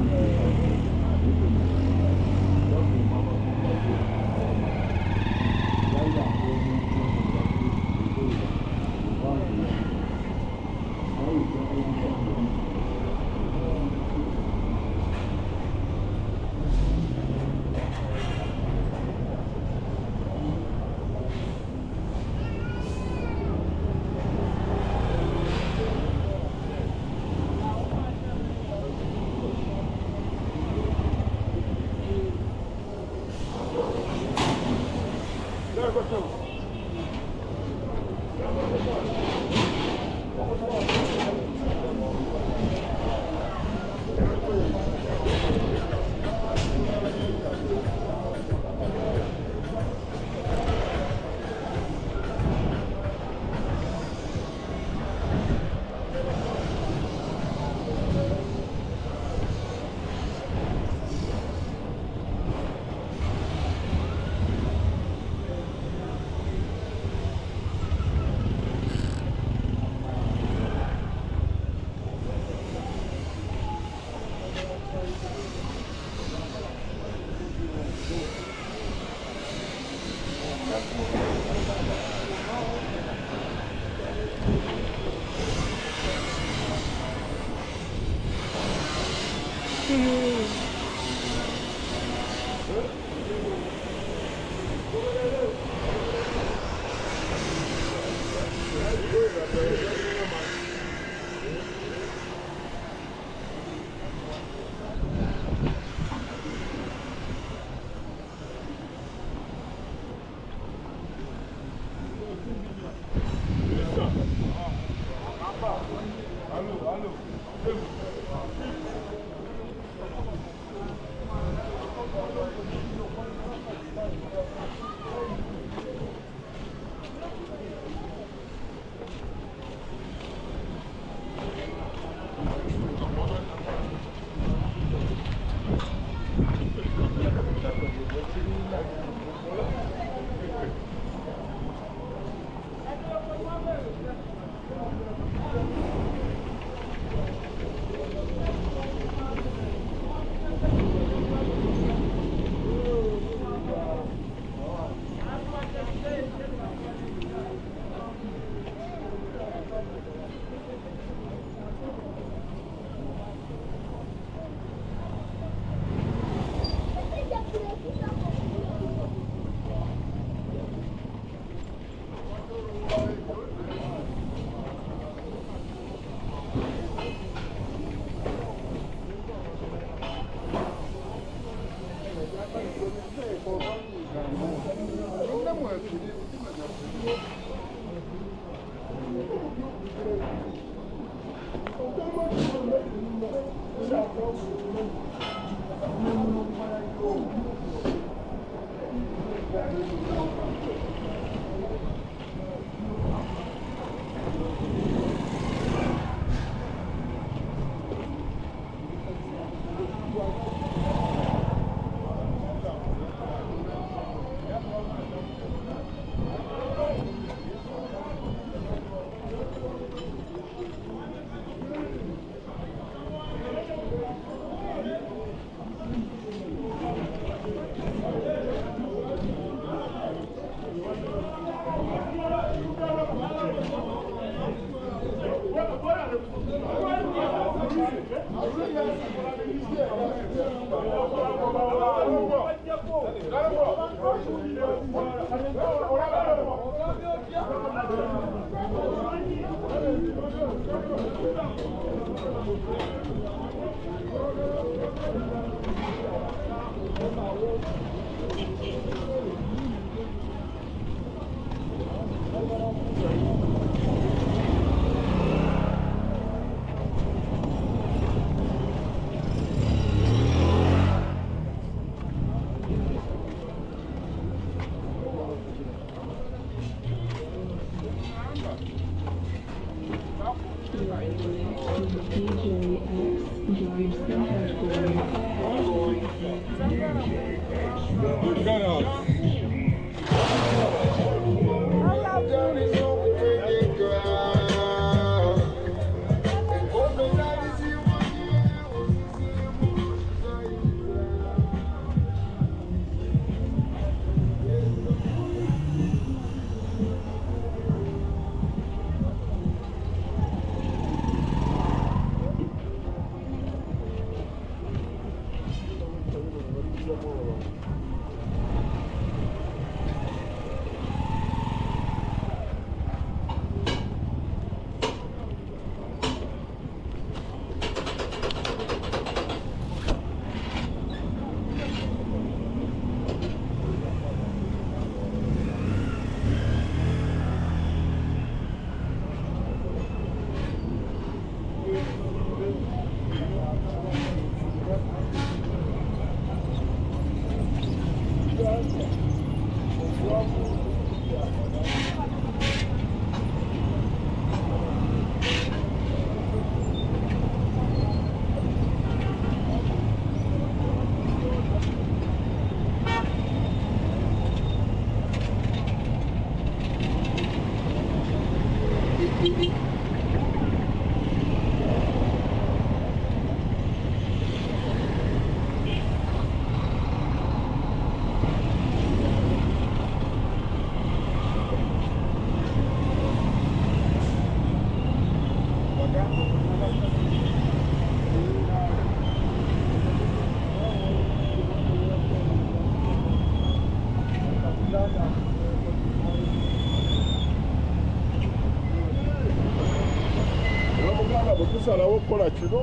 tusalawo okukola kino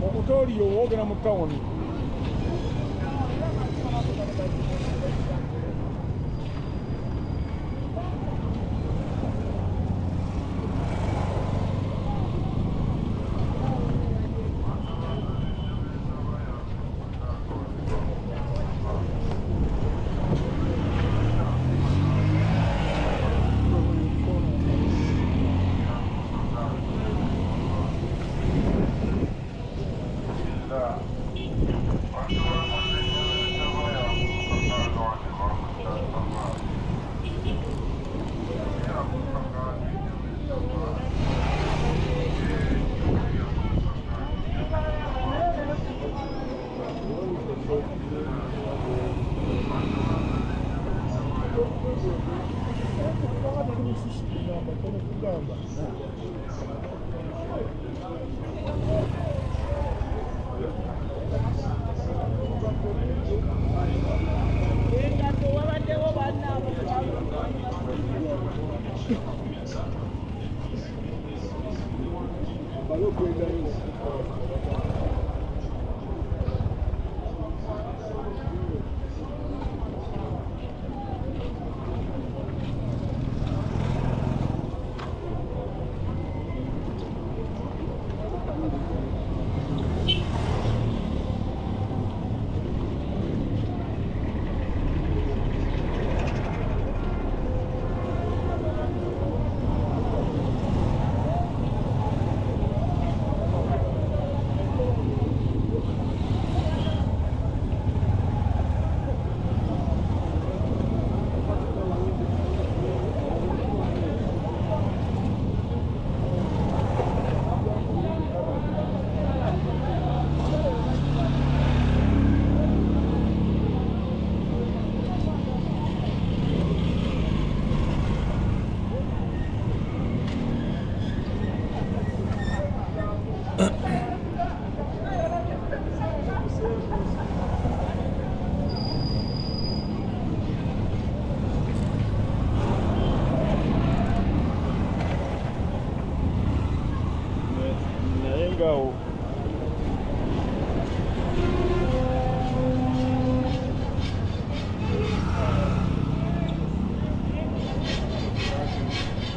Okutooliyo woogera mu tawuni.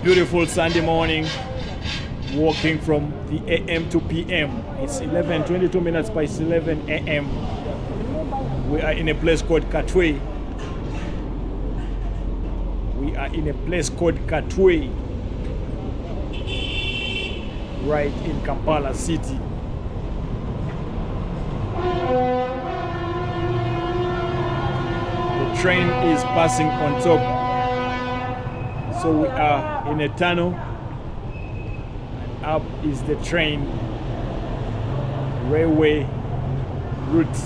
Beautiful Sunday morning, walking from the AM to PM. It's 11:22 minutes past 11 AM. We are in a place called Katwe. We are in a place called Katwe, right in Kampala city. The train is passing on top. So we are in a tunnel, and up is the train railway route.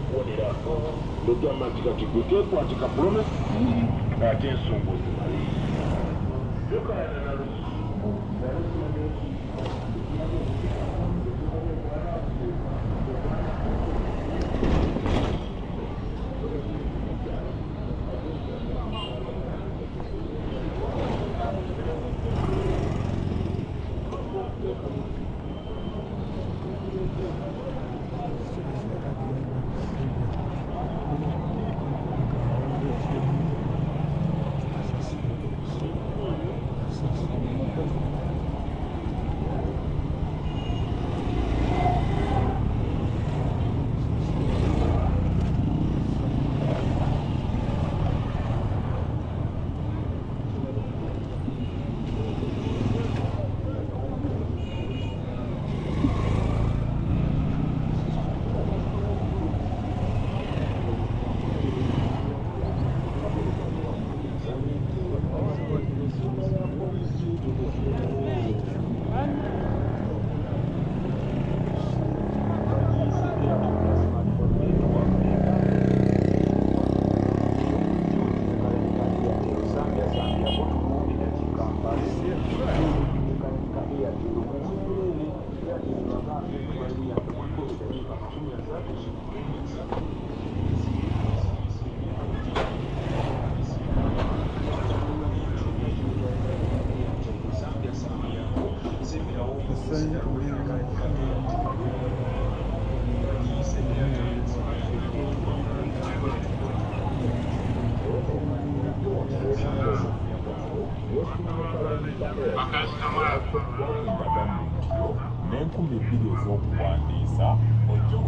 okubonera ekyamazzi kati gwe kekwatika promesi ate ensonga ozimalire n'enkumi ebbiri ez'okuwandiisa ojja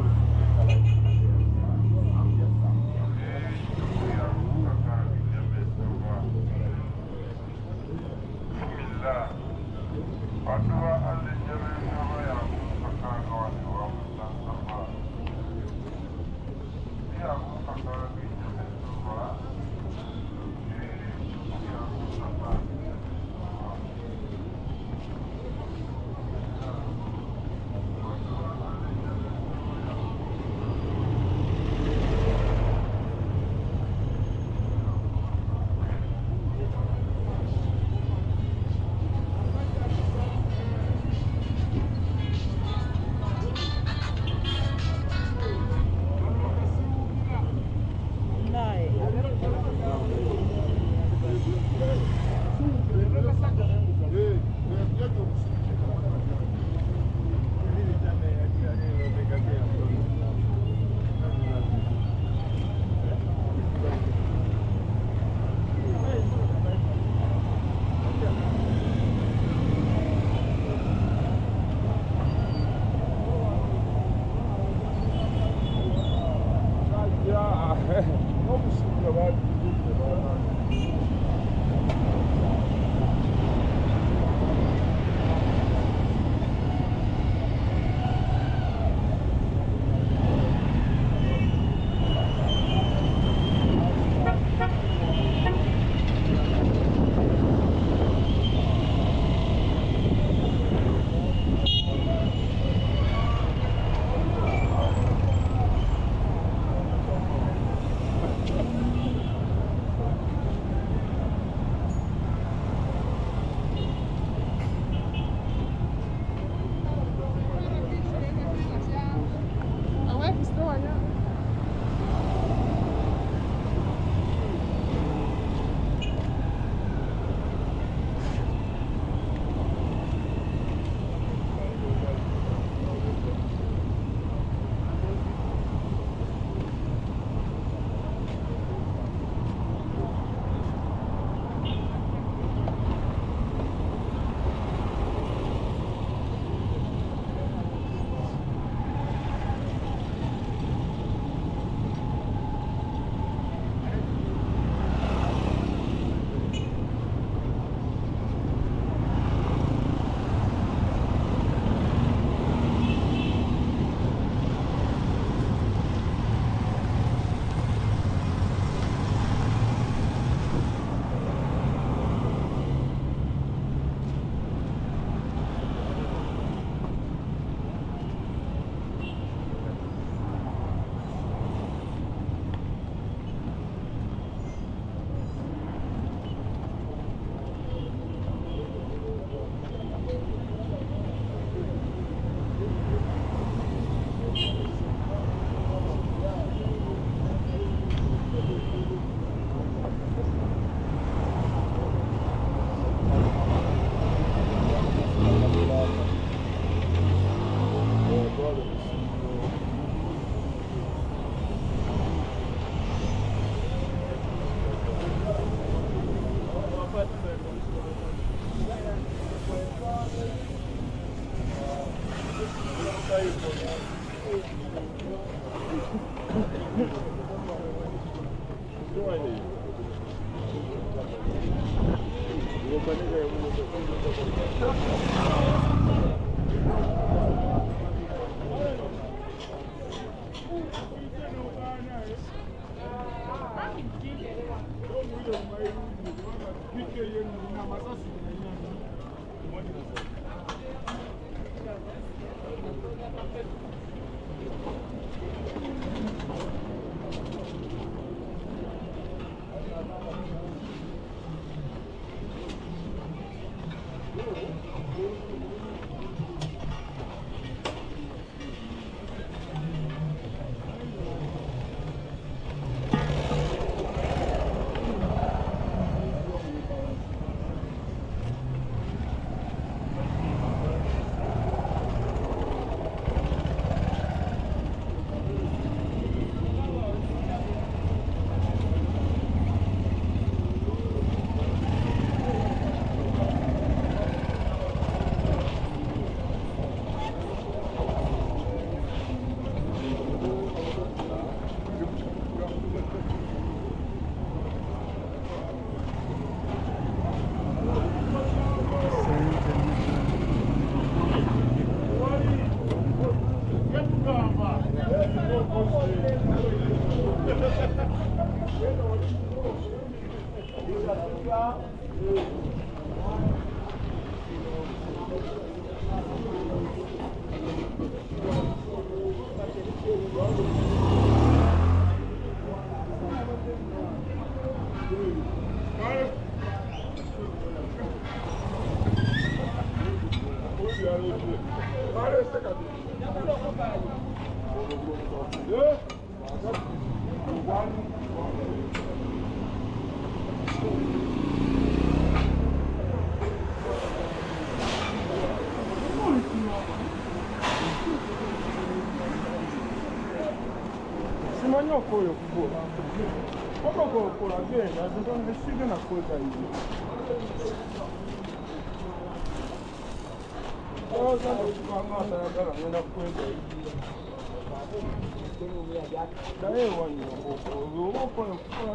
Simanyi okoyo kukola. Koko okola genda, ndio nisiga na kuweka hivi. Sasa kama atayagala ngenda kuweka hivi. Dae wanyo okoyo kukola.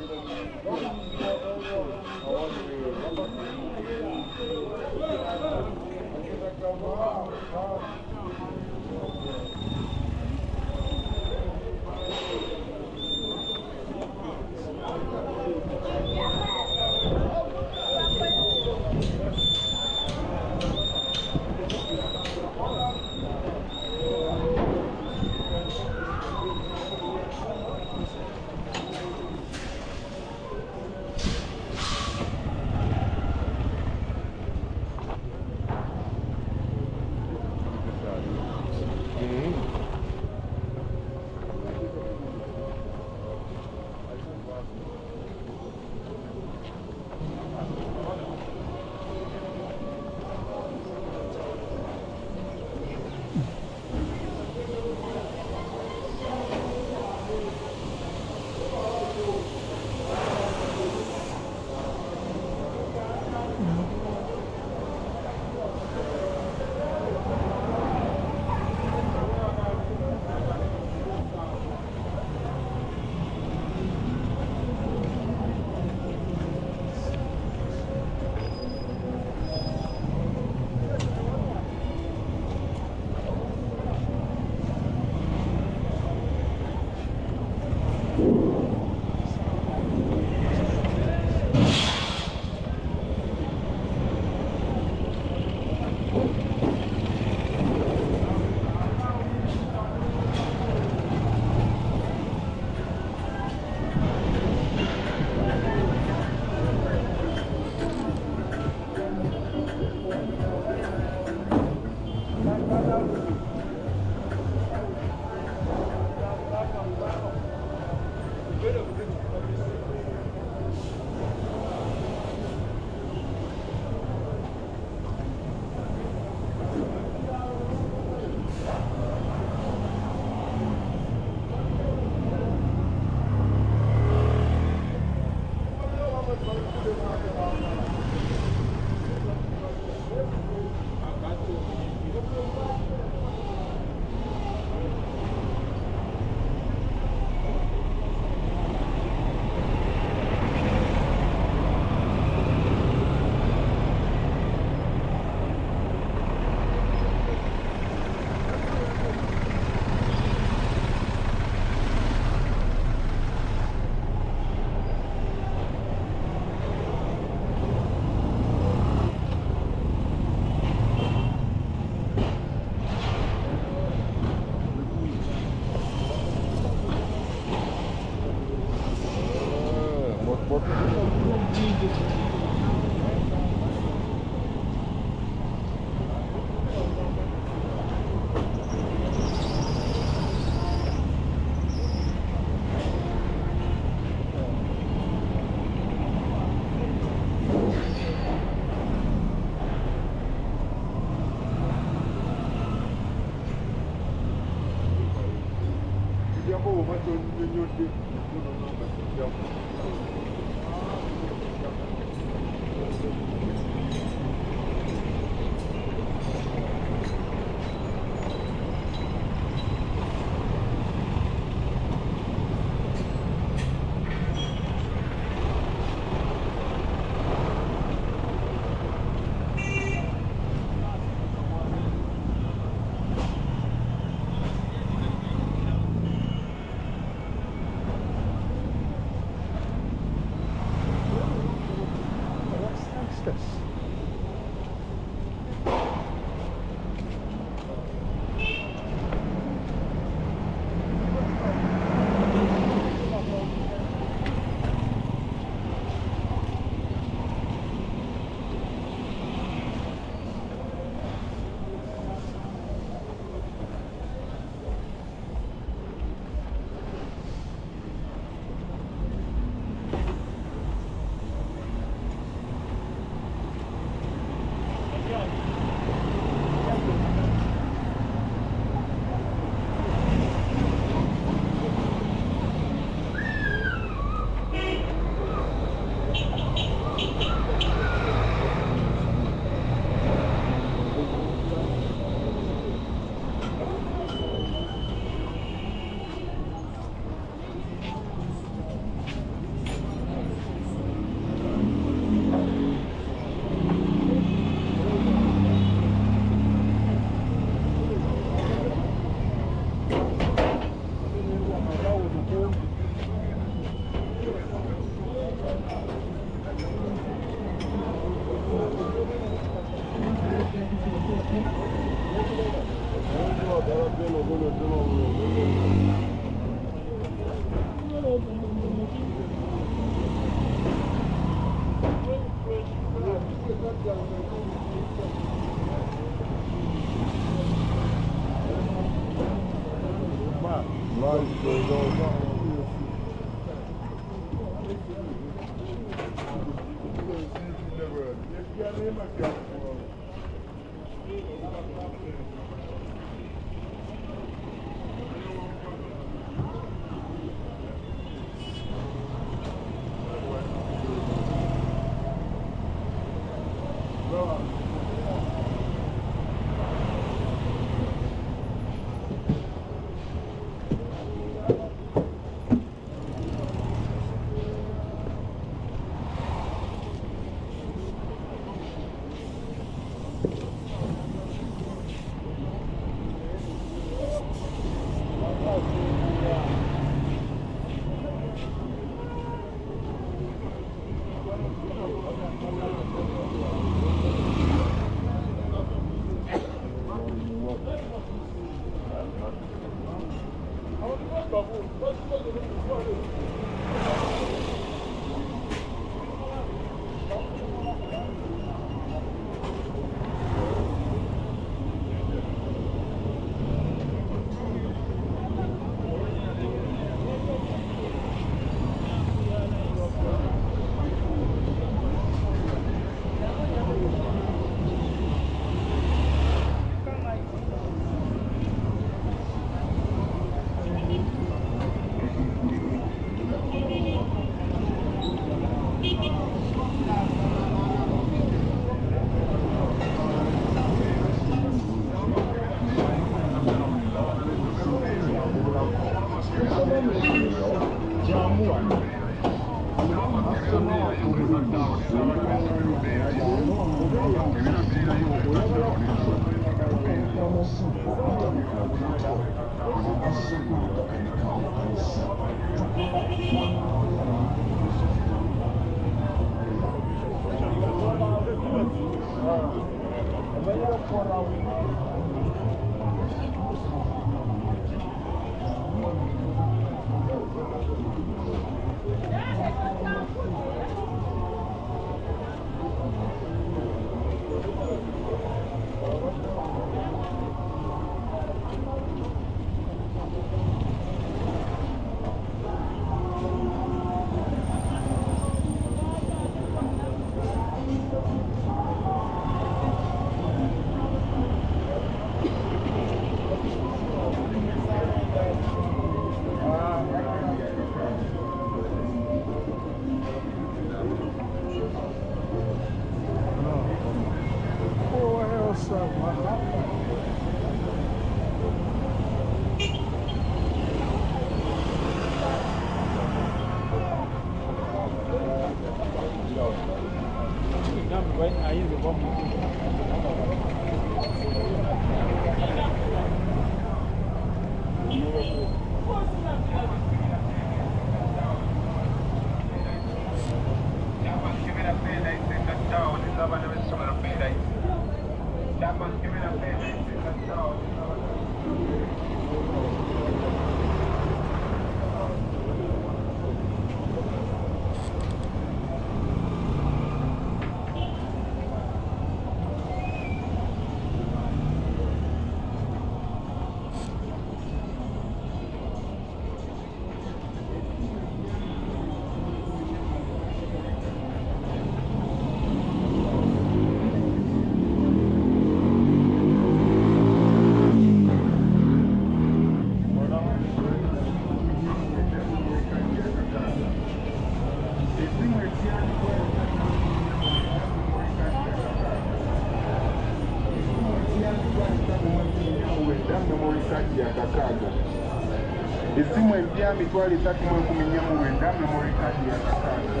Esimu empya mitwalo 319 memory card ya kakaaga.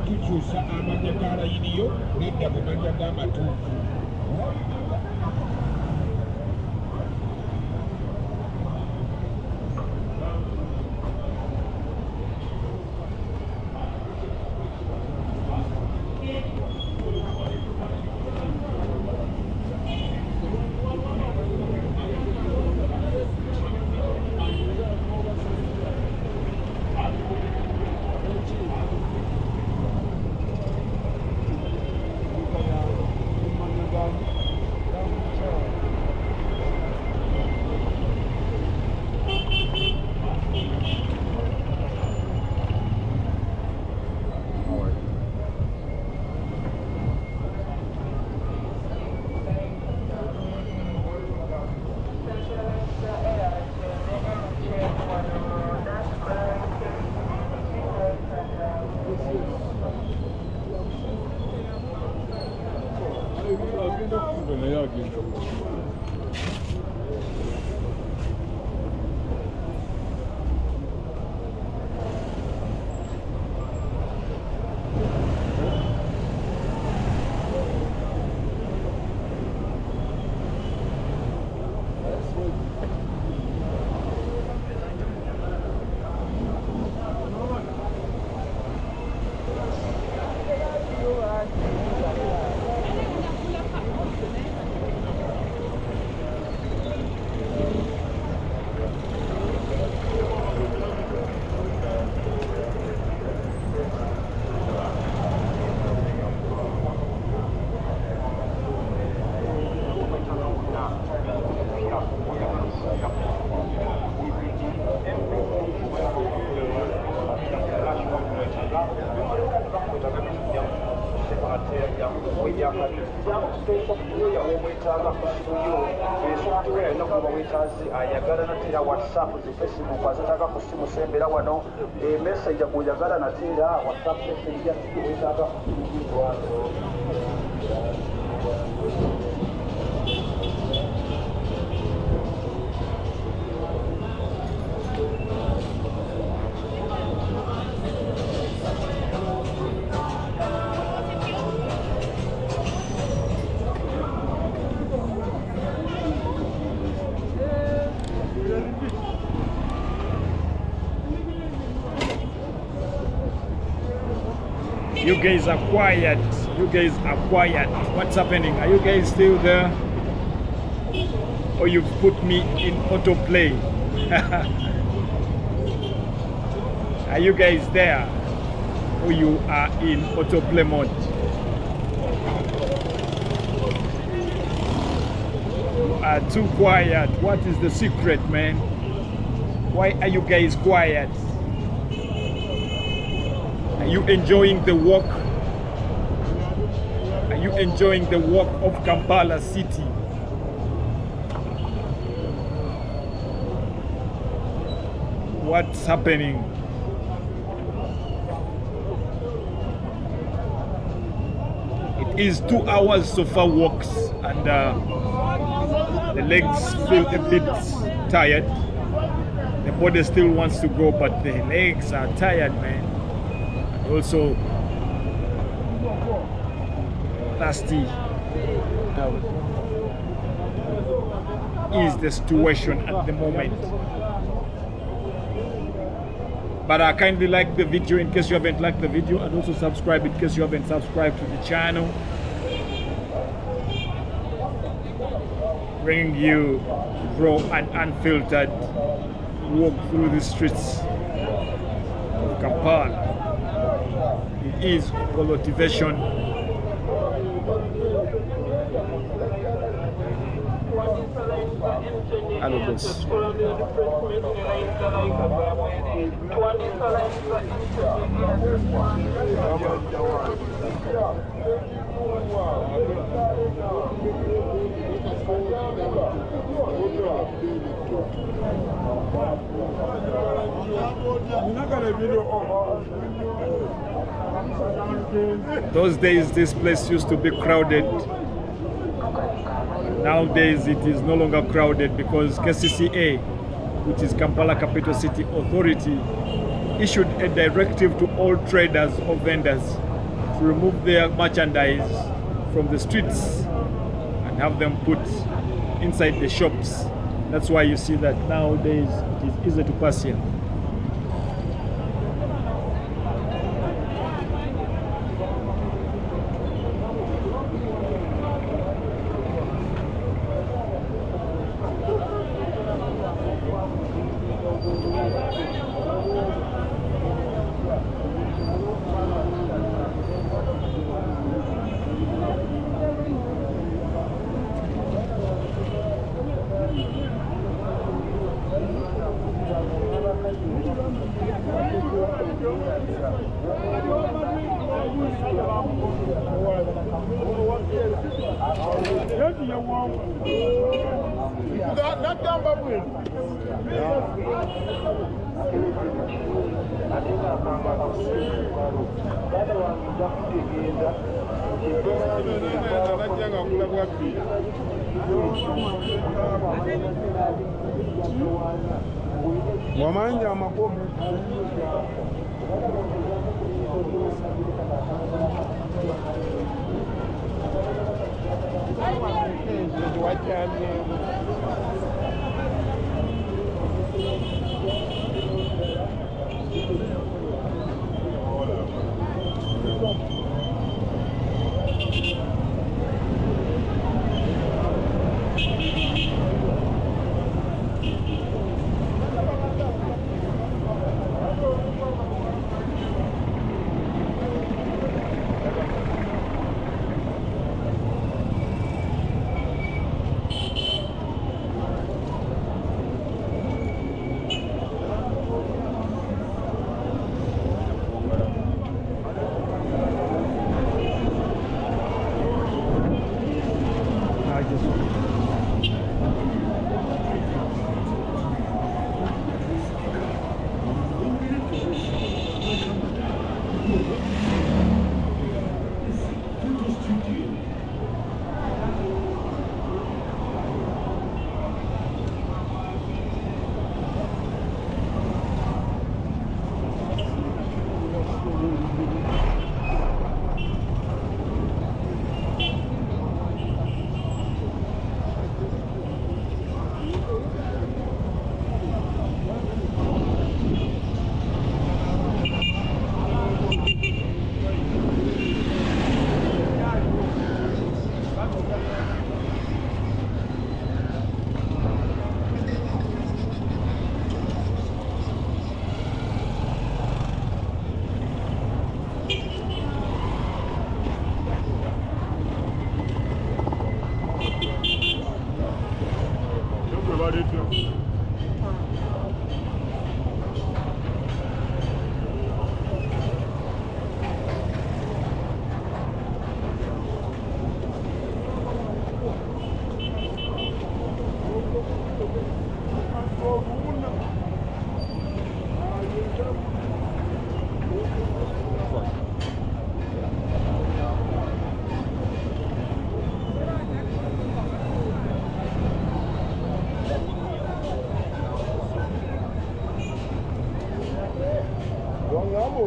tukyusa amanya g'alayiriyo nedda mu manya g'amatuufu. ayagala natera whatsapp Facebook azataka kusimu sembera wano message kuyagala natera whatsapp message ya wetaka You guys are quiet. You guys are quiet. What's happening? Are you guys still there? Or you've put me in autoplay? Are you guys there? Or you are in autoplay mode? You are too quiet. What is the secret, man? Why are you guys quiet? Are you enjoying the walk? Are you enjoying the walk of Kampala city? What's happening? It is 2 hours so far walks, and the legs feel a bit tired. The body still wants to go, but the legs are tired, man. Also thirsty is the situation at the moment. But I kindly like the video in case you haven't liked the video, and also subscribe in case you haven't subscribed to the channel. Bringing you raw and unfiltered walk through the streets of Kampala. It is cultivation. Hello, boss. Those days this place used to be crowded. Nowadays it is no longer crowded because KCCA, which is Kampala Capital City Authority, issued a directive to all traders or vendors to remove their merchandise from the streets and have them put inside the shops. That's why you see that nowadays it is easy to pass here. Wamanja amakomi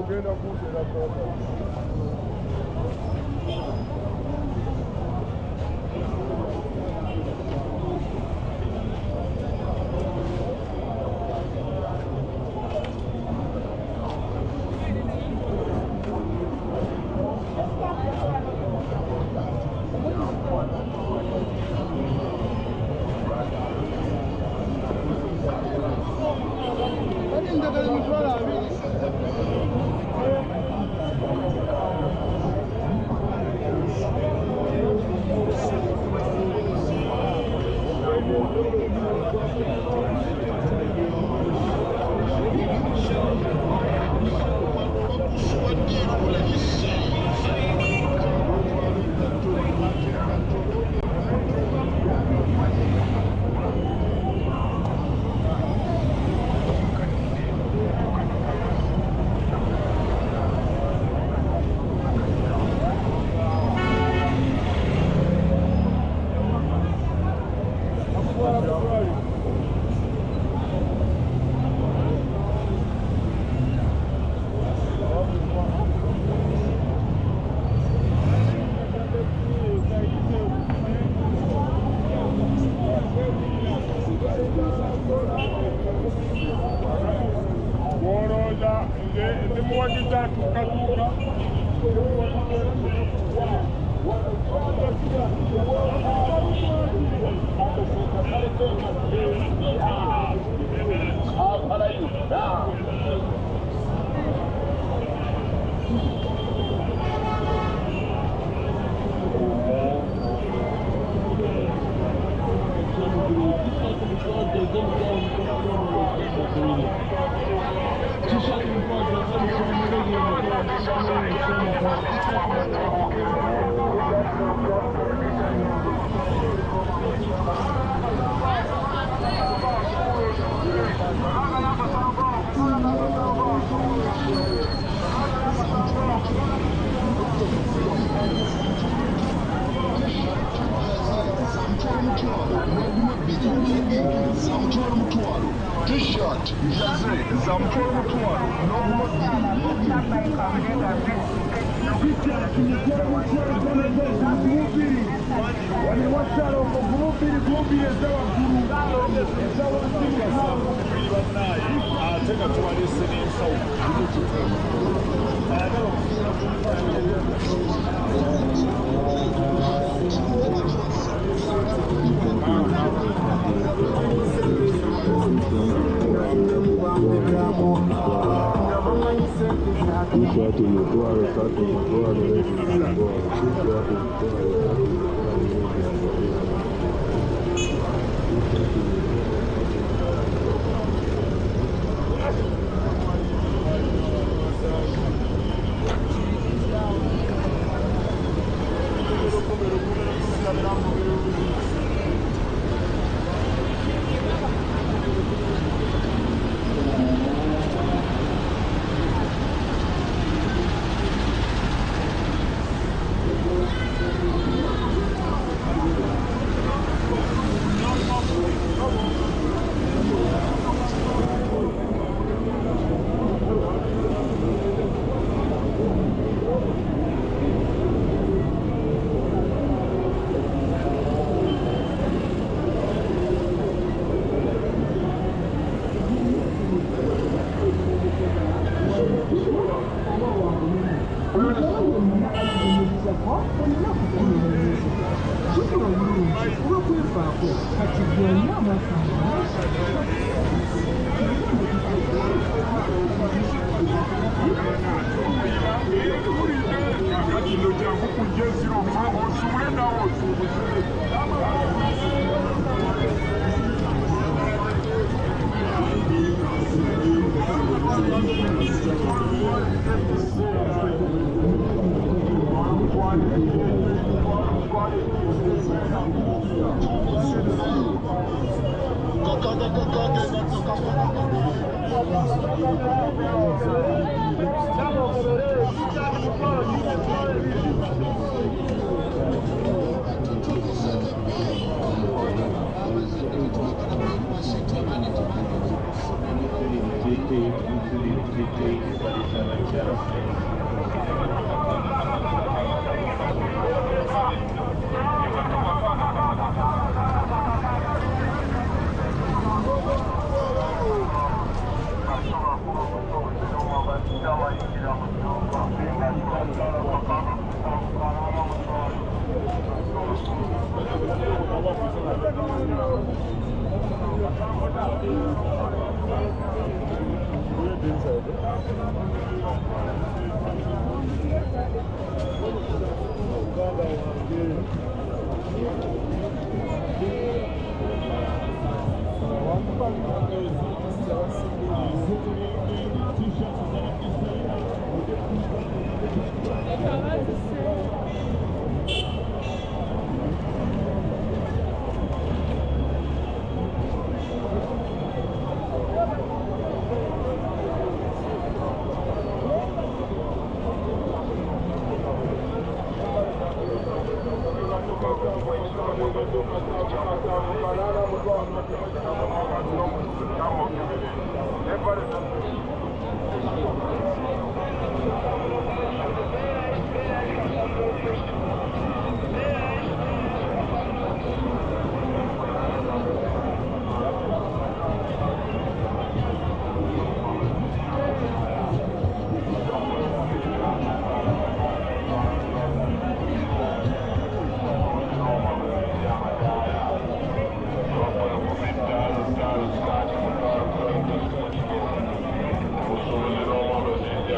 ogenda kuntera Ndimuwagiza tukatuuka. T-shirt, jersey, zamutwala mutwalo, T-shirt umutwalo, shati umutwalo, vesti umutwalo, t-shirt umutwalo, shati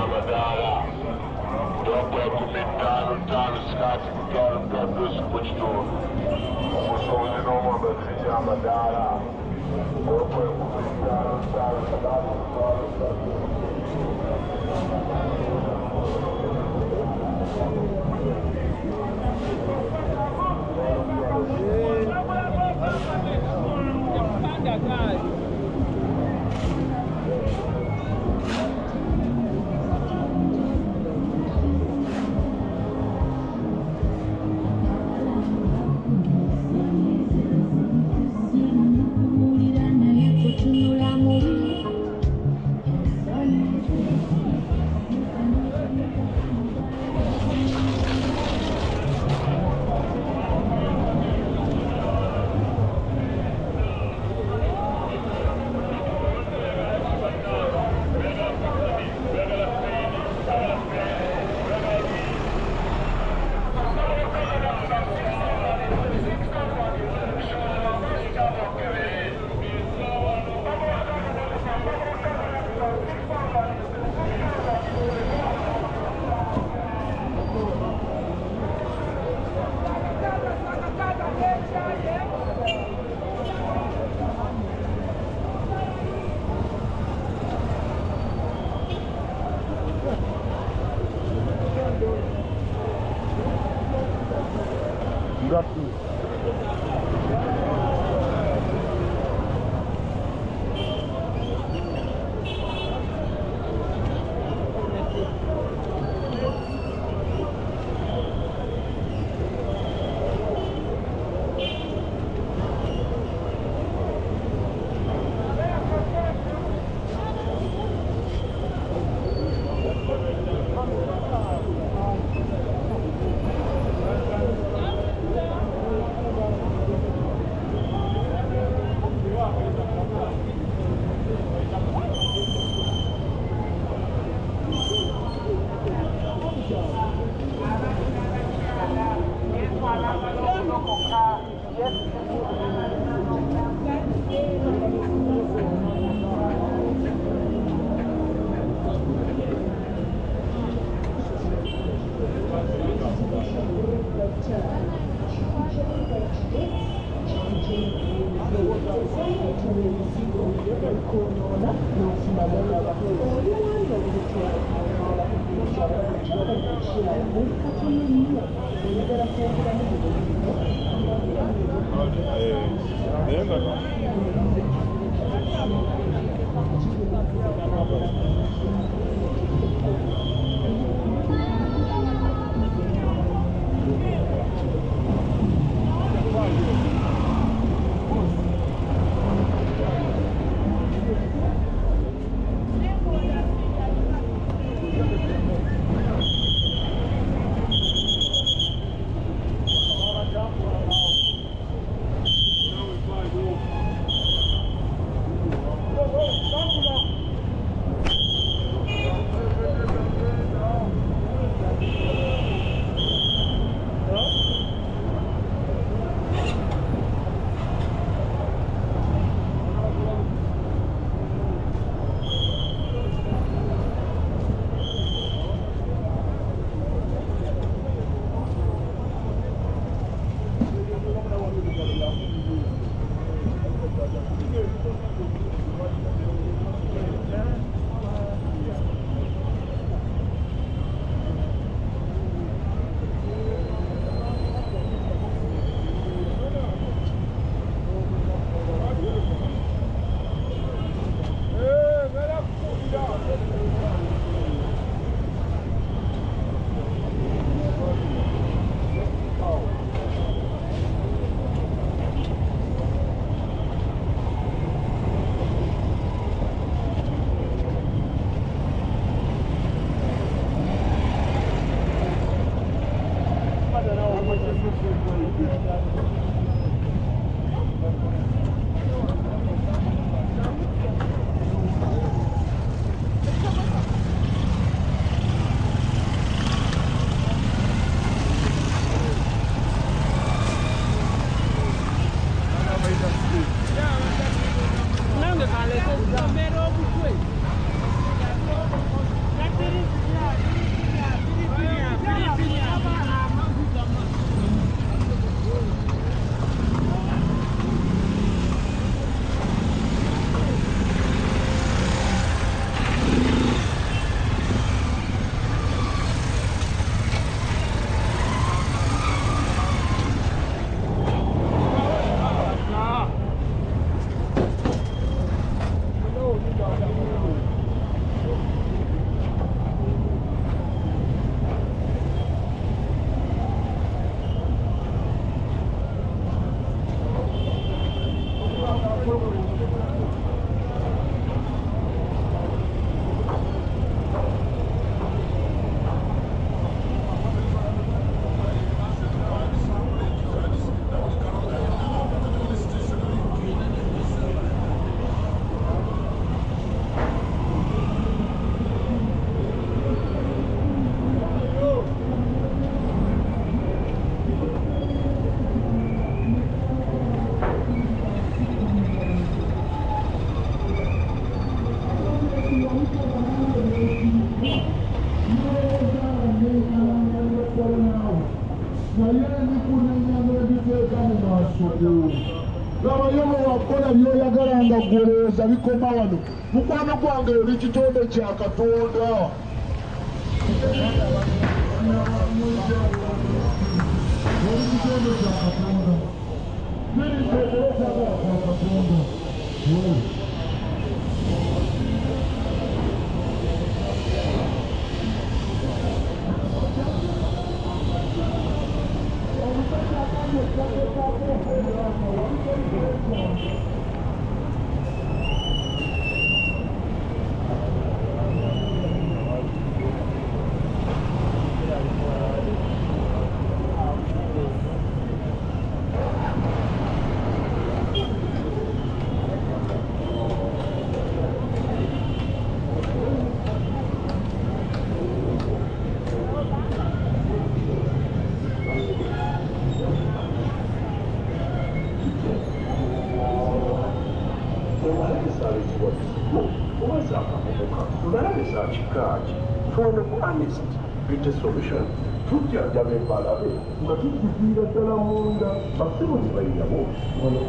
amadaala dokwe 15 sikati kutwala produce mu kitundu omusobozi n'omwambazi kyamadaala dokwe 15 sikati kutwala naye ndikunenya n'ebiteeka mu maaso go labayo bwe wakola byoyagala nga gwolowooza bikoma wano mukwano gwange oli kitonde kya Katonda oli kitonde kya Katonda niriteeterekyagala kwa Katonda It's a solution. Tujjajjaba embalabe nga tuziviira ddala munda basimu ne bayirawo ono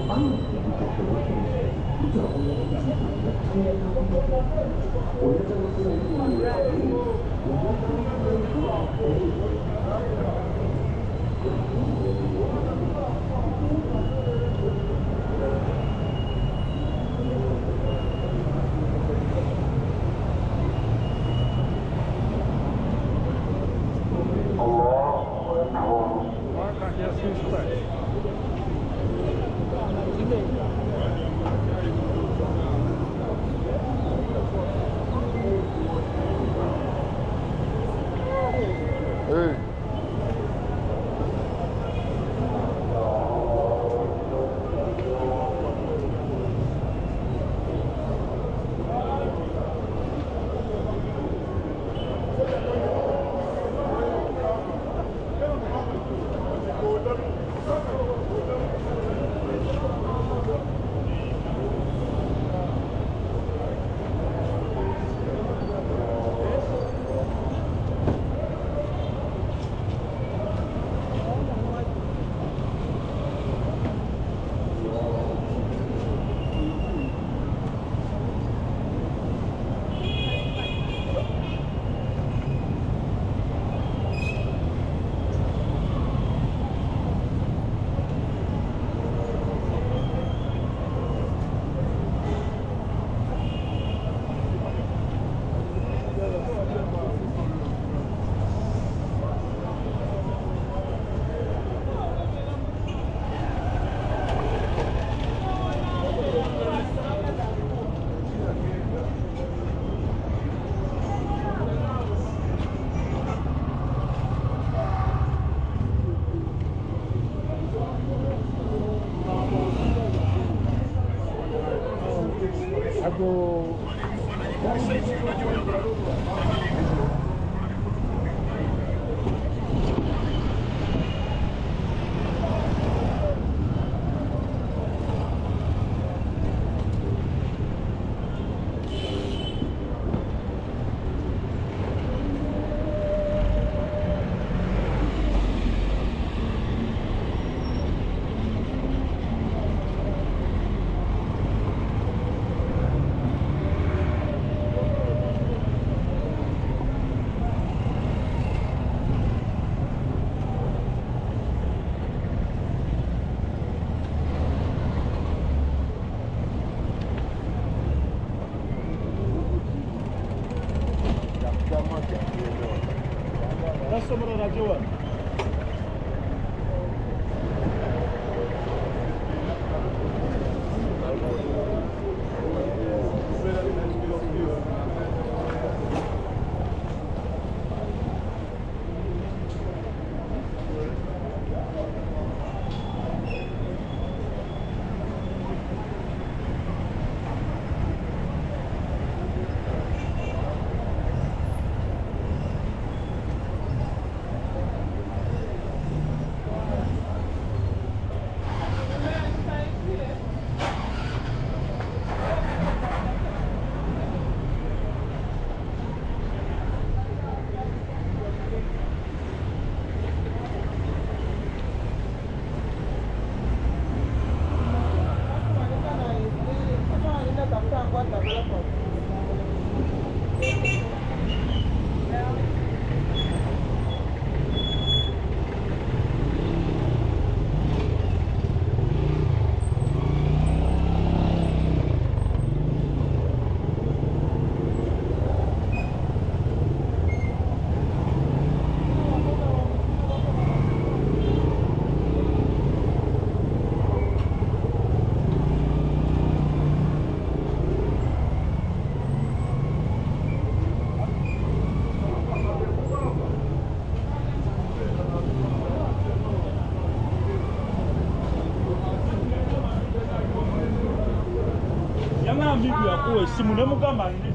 Namibia yakuwa esimu ne mugamba ndi.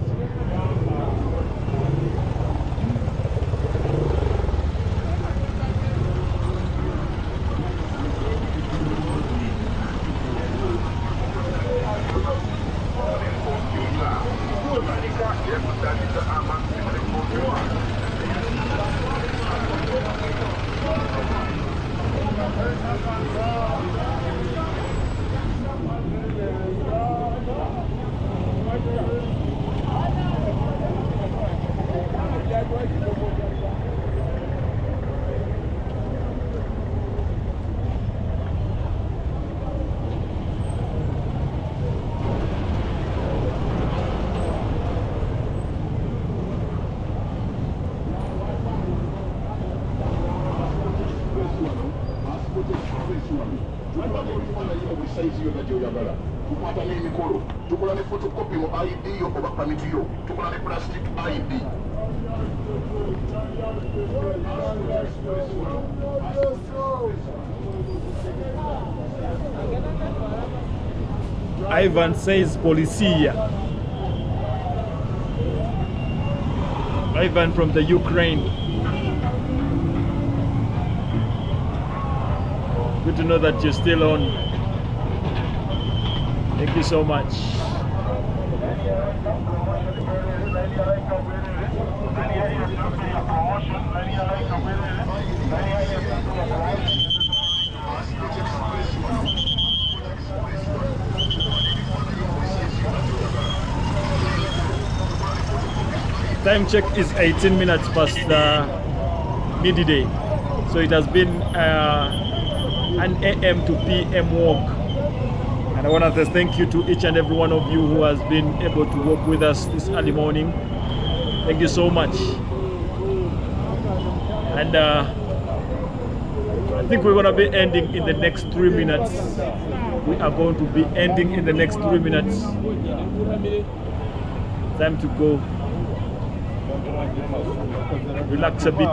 Ivan says Policia. Ivan from the Ukraine. Good to know that you're still on. Thank you so much. Time check is 18 minutes past midday. So it has been an AM to PM walk. And I want to say thank you to each and every one of you who has been able to walk with us this early morning. Thank you so much. And I think we're going to be ending in the next 3 minutes. We are going to be ending in the next 3 minutes. Time to go. Relax a bit.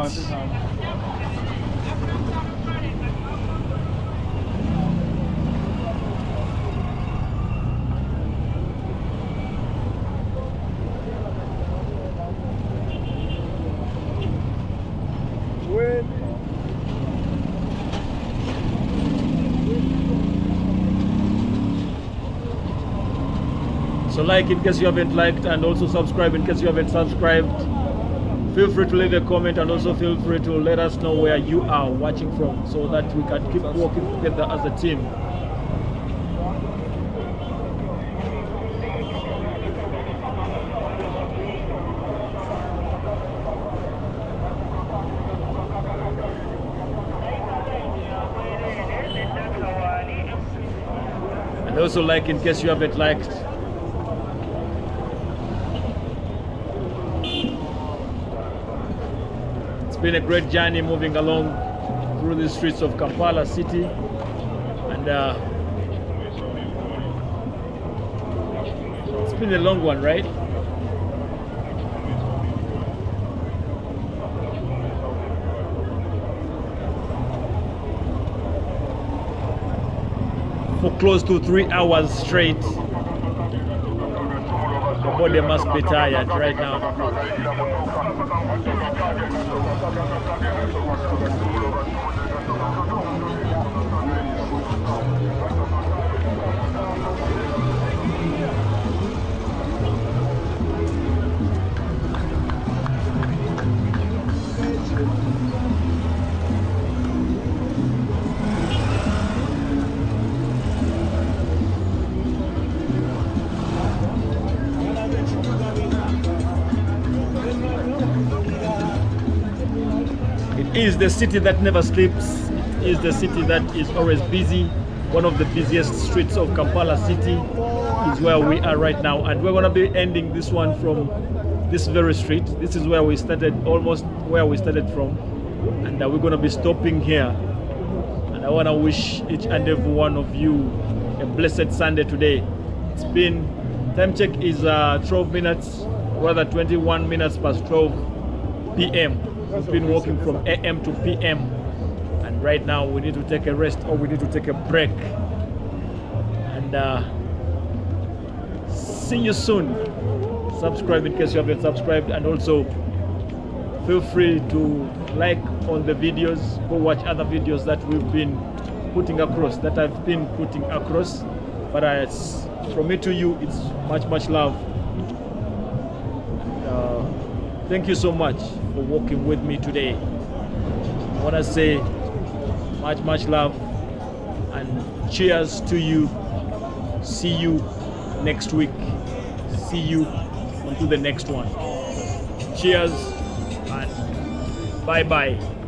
So like in case you haven't liked, and also subscribe in case you haven't subscribed. Feel free to leave a comment, and also feel free to let us know where you are watching from so that we can keep working together as a team. And also like in case you haven't liked. It's been a great journey moving along through the streets of Kampala city, and it's been a long one, right? For close to 3 hours straight. The body must be tired right now. It is the city that never sleeps. It is the city that is always busy. One of the busiest streets of Kampala city is where we are right now, and we're going to be ending this one from this very street. This is where we started, almost where we started from, and we're going to be stopping here. And I want to wish each and every one of you a blessed Sunday today. It's been, time check is 12 minutes, rather 21 minutes past 12 p.m. We've been walking from AM to PM, and right now we need to take a rest, or we need to take a break. And see you soon. Subscribe in case you haven't subscribed, and also feel free to like on the videos. Go watch other videos that we've been putting across, that I've been putting across. But from me to you, it's much love. Thank you so much for walking with me today. I want to say much love and cheers to you. See you next week. See you on to the next one. Cheers and bye-bye.